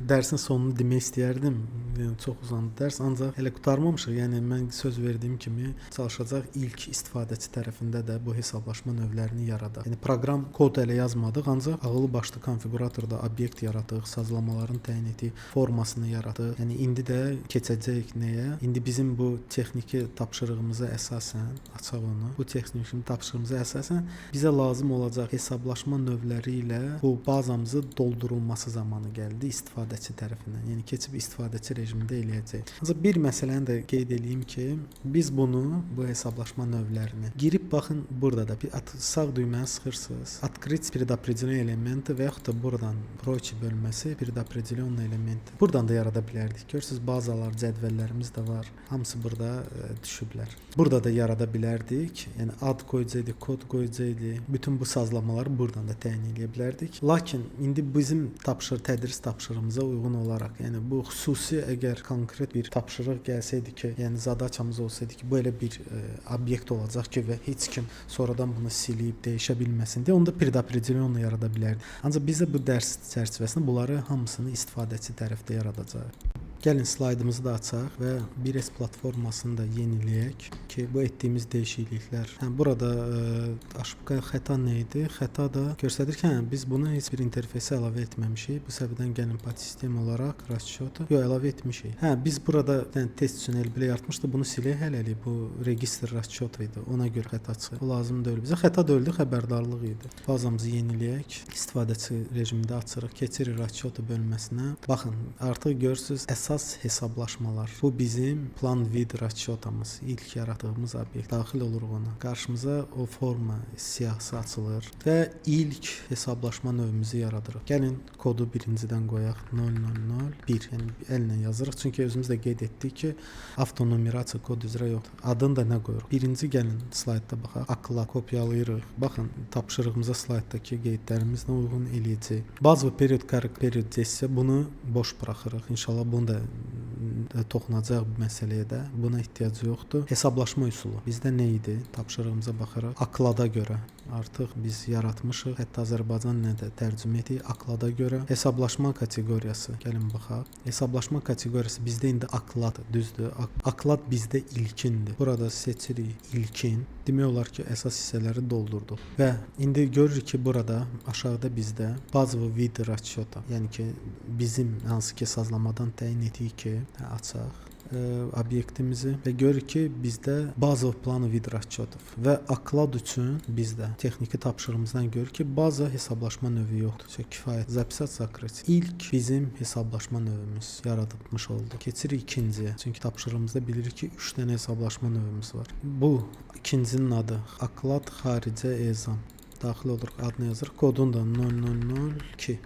dərsin sonunu demək istəyərdim. Yəni çox uzandı dərs, ancaq hələ qurtarmamışıq. Yəni mən söz verdiyim kimi çalışacaq ilk istifadəçi tərəfində də bu hesablaşma növlərini obyektlərini yaradaq. Yəni proqram kod elə yazmadıq, ancaq ağıllı başlı konfiquratorda obyekt yaratdıq, sazlamaların təyin etdiyi formasını yaratdıq. Yəni indi də keçəcəyik nəyə? İndi bizim bu texniki tapşırığımıza əsasən, açaq onu. Bu texniki tapşırığımıza əsasən bizə lazım olacaq hesablaşma növləri ilə bu bazamızı doldurulması zamanı gəldi istifadəçi tərəfindən. Yəni keçib istifadəçi rejimində eləyəcək. Ancaq bir məsələni də qeyd edeyim ki, biz bunu, bu hesablaşma növlərini girib baxın, burada da bir sağ düyməni sıxırsınız. Открыть предопределенные элементы və yaxud da buradan прочие bölməsi предопределенные элементы. Buradan da yarada bilərdik. Görürsüz, bazalar, cədvəllərimiz də var. Hamısı burada düşüblər. Burada da yarada bilərdik. Yəni ad qoyacaqdıq, kod qoyacaqdıq. Bütün bu sazlamaları buradan da təyin edə bilərdik. Lakin indi bizim tədris tapşırığımıza uyğun olaraq, yəni bu xüsusi əgər konkret bir tapşırıq gəlsəydi ki, yəni zadaçamız olsaydı ki, bu elə bir obyekt olacaq ki və heç kim sonradan bunu silib dəyişə bilməsin deyə onda предопределенно yarada bilərdi. Ancaq biz də bu dərs çərçivəsində bunları hamısını istifadəçi tərəfdə yaradacağıq. Gəlin slaydımızı da açaq və 1S platformasını da yeniləyək ki, bu etdiyimiz dəyişikliklər. Burada aşıbqa xəta nə idi? Xəta da göstərir ki, biz bunu heç bir interfeysə əlavə etməmişik. Bu səbəbdən gəlin podsistem olaraq расчёты əlavə etmişik. Biz burada test üçün elbilə yaratmışdıq. Bunu silək hələlik. Bu registr расчёт idi. Ona görə xəta çıxır. Bu lazım deyil bizə. Xəta deyildi, xəbərdarlıq idi. Bazamızı yeniləyək. İstifadəçi rejimində açırıq. Keçirik расчёты bölməsinə. Baxın, artıq görürsüz əsas hesablaşmalar. Bu bizim plan vid расчётамız. İlk yaratdığımız obyekt. Daxil oluruq ona. Qarşımıza o forma siyahısı açılır və ilk hesablaşma növümüzü yaradırıq. Gəlin kodu birincidən qoyaq. 0001. Yəni əllə yazırıq. Çünki özümüz də qeyd etdik ki, avtonumerasiya kod üzrə yoxdur. Adını da nə qoyuruq? Birinci gəlin slaydda baxaq. Akla kopyalayırıq. Baxın, tapşırığımıza slayddakı qeydlərimizlə uyğun eləyəcək. Bazı period, period desə bunu boş buraxırıq. İnşallah bunu da toxunacaq bu məsələyə də. Buna ehtiyac yoxdur. Hesablaşma üsulu. Bizdə nə idi? Tapşırığımıza baxaraq. Aklada görə artıq biz yaratmışıq. Hətta Azərbaycan nədə tərcümə etdik? Aklada görə. Hesablaşma kateqoriyası. Gəlin baxaq. Hesablaşma kateqoriyası bizdə indi aklad, düzdür? Aklad bizdə ilkindir. Burada seçirik ilkin. Demək olar ki, əsas hissələri doldurduq. Və indi görürük ki, burada aşağıda bizdə bazı vid расчёта, yəni ki, bizim hansı ki sazlamadan təyin etdik ki, açaq obyektimizi və görürük ki, bizdə bazı planı vid расчётов və aklad üçün bizdə texniki tapşırığımızdan görürük ki, bazı hesablaşma növü yoxdur. Çox kifayət. Zapisat закрыть. İlk bizim hesablaşma növümüz yaradılmış oldu. Keçirik ikinciyə. Çünki tapşırığımızda bilirik ki, 3 dənə hesablaşma növümüz var. Bu ikincinin adı aklad xaricə ezam. Daxil oluruq, adını yazırıq. Kodun da 0002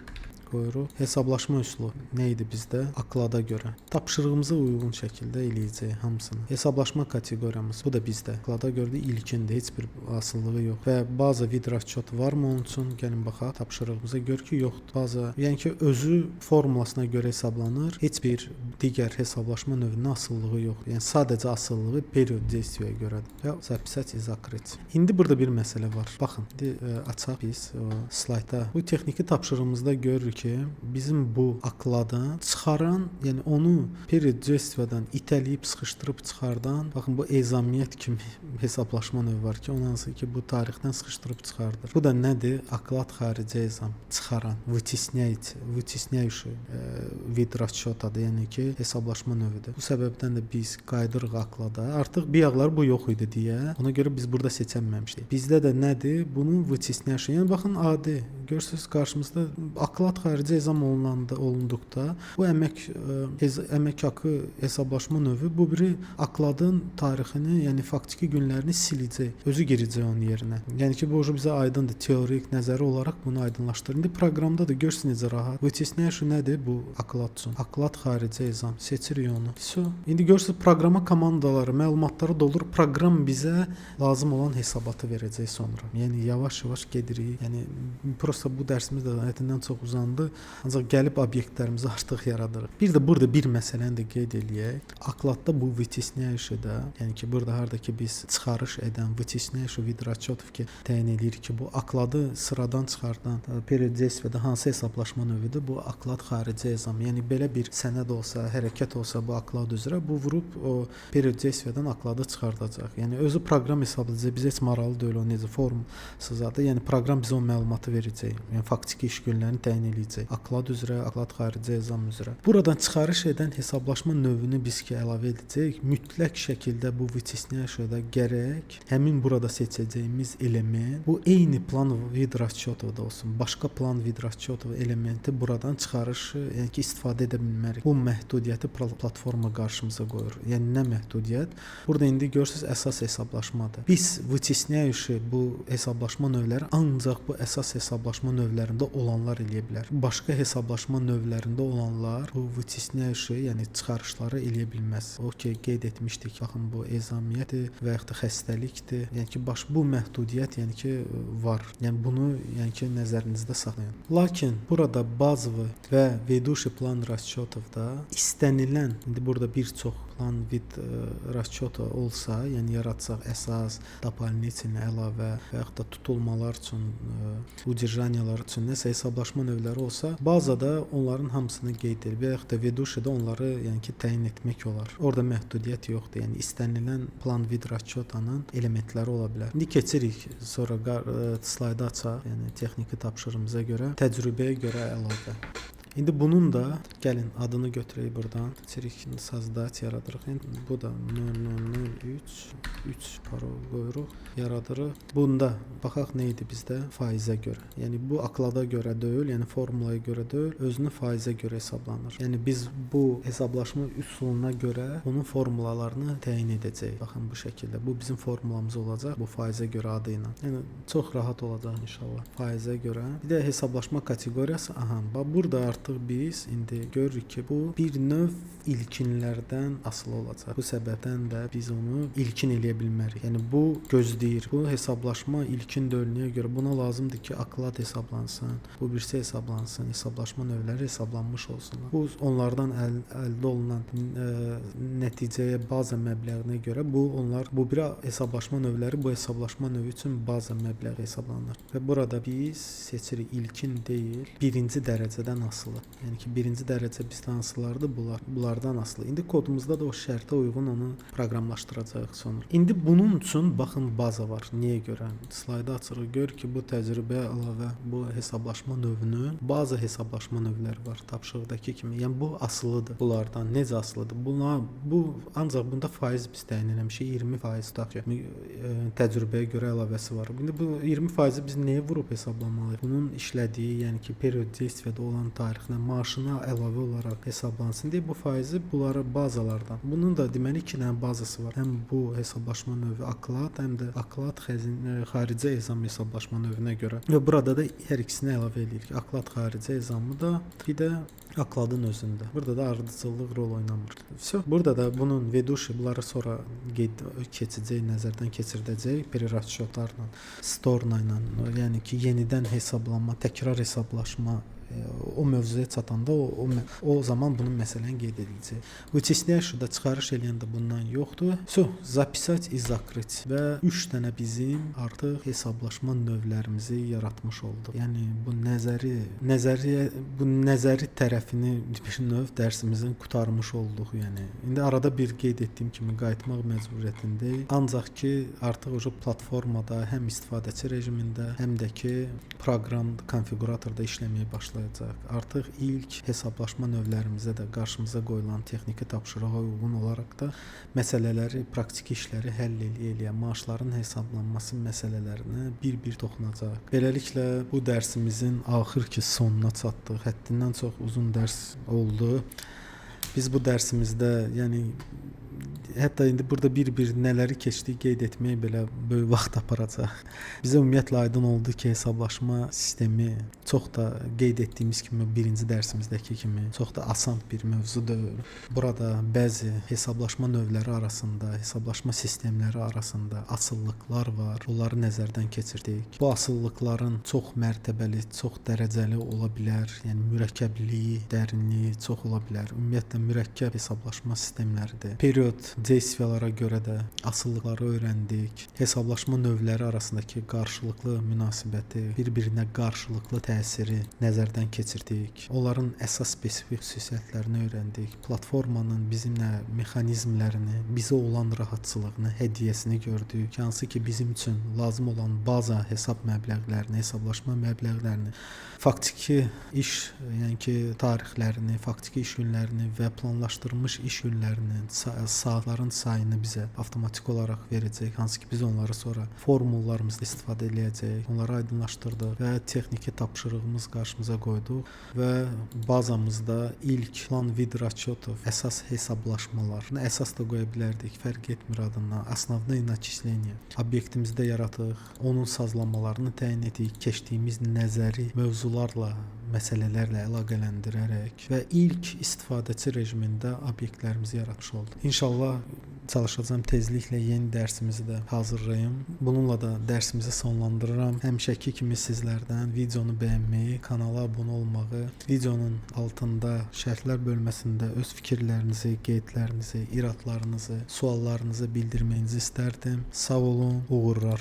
qoyuruq. Hesablaşma üsulu nə idi bizdə? Aklada görə. Tapşırığımıza uyğun şəkildə eləyəcək hamısını. Hesablaşma kateqoriyamız. Bu da bizdə. Aklada görə də ilkindir. Heç bir asıllığı yox. Və bazı vid расчёт varmı onun üçün? Gəlin baxaq. Tapşırığımıza gör ki, yoxdur. Bazı, yəni ki, özü formulasına görə hesablanır. Heç bir digər hesablaşma növünün asıllığı yoxdur. Yəni sadəcə asıllığı period действия görədir. Və zapisat zakрыть. İndi burada bir məsələ var. Baxın, indi açaq biz slayda. Bu texniki tapşırığımızda görürük ki, bizim bu akladan çıxaran, yəni onu period действиядан itələyib sıxışdırıb çıxardan, baxın bu ezamiyyət kimi hesablaşma növü var ki, ondan ki bu tarixdən sıxışdırıb çıxardır. Bu da nədir? Aklad xarici ezam çıxaran, вытесняющий vid расчётadır, yəni ki, hesablaşma növüdür. Bu səbəbdən də biz qaydırıq aklada. Artıq bayaqlar bu yox idi deyə, ona görə biz burada seçənməmişdik. Bizdə də nədir? Bunun вытесняющий, yəni baxın adi, görürsüz qarşımızda aklad xarici ezam olunduqda bu əmək haqqı hesablaşma növü bu biri akladın tarixini, yəni faktiki günlərini siləcək. Özü girəcək onun yerinə. Yəni ki, bu bizə aydındır. Teorik nəzəri olaraq bunu aydınlaşdırır. İndi proqramda da görsün necə rahat. Вытесняющий nədir? Bu aklad üçün. Aklad xarici ezam. Seçirik onu. İndi görürsüz proqrama komandaları, məlumatları doldurur. Proqram bizə lazım olan hesabatı verəcək sonra. Yəni yavaş-yavaş gedirik. Yəni prosta bu dərsimiz də həddindən çox uzandı. olmalıdır. Ancaq gəlib obyektlərimizi artıq yaradırıq. Bir də burada bir məsələni də qeyd eləyək. Akladda bu вытесняющий-də, yəni ki, burada harda ki biz çıxarış edən вытесняющий vid расчетов-ki təyin edirik ki, bu akladı sıradan çıxardan period действия-də hansı hesablaşma növüdür? Bu aklad xarici ezam. Yəni belə bir sənəd olsa, hərəkət olsa bu aklad üzrə bu vurub o period действия-dən akladı çıxardacaq. Yəni özü proqram hesablayacaq. Bizə heç maraqlı deyil o necə formsuz adı. Yəni proqram bizə o məlumatı verəcək. Yəni faktiki iş günlərini təyin edəcək. Aklad üzrə, aklad xarici ezam üzrə. Buradan çıxarış edən hesablaşma növünü biz ki əlavə edəcəyik. Mütləq şəkildə bu вытесняющий-də gərək həmin burada seçəcəyimiz element bu eyni plan vid расчетов-da olsun. Başqa plan vid расчетов elementi buradan çıxarışı, yəni ki istifadə edə bilmərik. Bu məhdudiyyəti platforma qarşımıza qoyur. Yəni nə məhdudiyyət? Burada indi görürsüz əsas hesablaşmadır. Biz вытесняющий bu hesablaşma növləri ancaq bu əsas hesablaşma növlərində olanlar eləyə bilər. Başqa hesablaşma növlərində olanlar bu вытесняющий, yəni çıxarışları eləyə bilməz. Okey, qeyd etmişdik. Baxın bu ezamiyyətdir və yaxud da xəstəlikdir. Yəni ki bu məhdudiyyət yəni ki var. Yəni bunu yəni ki nəzərinizdə saxlayın. Lakin burada bazıvı və ведущий plan расчетов-da istənilən, indi burada bir çox plan vid расчета olsa, yəni yaratsaq əsas, дополнительный əlavə və yaxud da tutulmalar üçün, удержаниялар üçün nəsə hesablaşma növləri olsa, bazada onların hamısını qeyd edilir və yaxud da ведущий-də onları yəni ki təyin etmək olar. Orada məhdudiyyət yoxdur. Yəni istənilən plan vid расчетанın elementləri ola bilər. İndi keçirik, sonra slaydı açaq. Yəni texniki tapşırığımıza görə, təcrübəyə görə əlavə. İndi bunun da gəlin adını götürək buradan. Keçirik sazdat yaradırıq. Bu da 0003 parol qoyuruq, yaradırıq. Bunda baxaq nə idi bizdə? Faizə görə. Yəni bu aklada görə deyil, yəni formulaya görə deyil, özünü faizə görə hesablanır. Yəni biz bu hesablaşma üsuluna görə onun formulalarını təyin edəcəyik. Baxın bu şəkildə. Bu bizim formulamız olacaq. Bu faizə görə adı ilə. Yəni çox rahat olacaq inşallah. Faizə görə. Bir də hesablaşma kateqoriyası. Aha, bax burada artıq biz indi görürük ki, bu bir növ ilkinlərdən asılı olacaq. Bu səbəbdən də biz onu ilkin eləyə bilmərik. Yəni bu gözləyir. Bu hesablaşma ilkin dövrünə görə buna lazımdır ki, aklad hesablansın, bu birisi hesablansın, hesablaşma növləri hesablanmış olsunlar. Bu onlardan əldə olunan nəticəyə baza məbləğinə görə bu bir hesablaşma növləri bu hesablaşma növü üçün baza məbləği hesablanır. Və burada biz seçirik ilkin deyil, birinci dərəcədən asılı. Yəni ki, birinci dərəcə bizdə hansılardır? Bunlardan asılı. İndi kodumuzda da o şərtə uyğun onu proqramlaşdıracağıq sonra. İndi bunun üçün baxın baza var. Niyə görə? Slaydı açırıq. Gör ki, bu təcrübəyə əlavə bu hesablaşma növünün baza hesablaşma növləri var. Tapşırıqdakı kimi. Yəni bu asılıdır bunlardan. Necə asılıdır? Ancaq bunda faiz biz təyin eləmişik. 20% tutaq ki, təcrübəyə görə əlavəsi var. İndi bu 20% biz nəyə vurub hesablamalıyıq? Bunun işlədiyi, yəni ki, period действия-də olan tarixlə maaşına əlavə olaraq hesablansın deyə bu faizi bunları bazalardan. Bunun da deməli 2 dənə bazası var. Həm bu hesablaşma növü aklad, həm də aklad xarici ezam hesablaşma növünə görə. Və burada da hər ikisini əlavə edirik. Aklad xarici ezamı da, bir də akladın özündə. Burada da ardıcıllıq rol oynamır. Burada da bunun ведущий bunları sonra keçəcək, nəzərdən keçirdəcək перерасчетlarla, store ilə, yəni ki, yenidən hesablanma, təkrar hesablaşma o mövzuya çatanda o zaman bunun məsələn qeyd ediləcək. Вытесняющий-də çıxarış eləyən də bundan yoxdur. Записать и закрыть və 3 dənə bizim artıq hesablaşma növlərimizi yaratmış olduq. Yəni bu nəzəri tərəfini bir növ dərsimizin qurtarmış olduq. Yəni indi arada bir qeyd etdiyim kimi qayıtmaq məcburiyyətindəyik. Ancaq ki, artıq o platformada həm istifadəçi rejimində, həm də ki proqram konfiquratorda işləməyə başlayacaq. Artıq ilk hesablaşma növlərimizə də qarşımıza qoyulan texniki tapşırığa uyğun olaraq da məsələləri, praktiki işləri həll eləyə, maaşların hesablanması məsələlərinə bir-bir toxunacaq. Beləliklə bu dərsimizin axır ki sonuna çatdıq. Həddindən çox uzun dərs oldu. Biz bu dərsimizdə, yəni hətta indi burada bir nələri keçdik qeyd etmək belə böyük vaxt aparacaq. Bizə ümumiyyətlə aydın oldu ki, hesablaşma sistemi çox da qeyd etdiyimiz kimi birinci dərsimizdəki kimi çox da asan bir mövzu deyil. Burada bəzi hesablaşma növləri arasında, hesablaşma sistemləri arasında asıllıqlar var. Onları nəzərdən keçirdik. Bu asıllıqların çox mərtəbəli, çox dərəcəli ola bilər. Yəni mürəkkəbliyi, dərinliyi çox ola bilər. Ümumiyyətlə mürəkkəb hesablaşma sistemləridir. Period CSV-lara görə də asıllıqları öyrəndik. Hesablaşma növləri arasındakı qarşılıqlı münasibəti, bir-birinə qarşılıqlı təsiri nəzərdən keçirdik. Onların əsas spesifik xüsusiyyətlərini öyrəndik. Platformanın bizimlə mexanizmlərini, bizə olan rahatçılığını, hədiyyəsini gördük. Hansı ki, bizim üçün lazım olan baza hesab məbləğlərini, hesablaşma məbləğlərini, faktiki iş, yəni ki, tarixlərini, faktiki iş günlərini və planlaşdırılmış iş günlərinin saatların sayını bizə avtomatik olaraq verəcək. Hansı ki, biz onları sonra formullarımızda istifadə edəcəyik. Onları aydınlaşdırdıq və texniki tapşırığımız qarşımıza qoyduq və bazamızda ilk plan vid расчетов, əsas hesablaşmalar, əsas da qoya bilərdik, fərq etmir adından, основные начисления obyektimizdə yaratdıq. Onun sazlamalarını təyin etdik, keçdiyimiz nəzəri mövzularla, məsələlərlə əlaqələndirərək və ilk istifadəçi rejimində obyektlərimizi yaratmış olduq. İnşallah çalışacağam tezliklə yeni dərsimizi də hazırlayım. Bununla da dərsimizi sonlandırıram. Həmişəki kimi sizlərdən videonu bəyənməyi, kanala abunə olmağı, videonun altında şərhlər bölməsində öz fikirlərinizi, qeydlərinizi, iradlarınızı, suallarınızı bildirməyinizi istərdim. Sağ olun, uğurlar.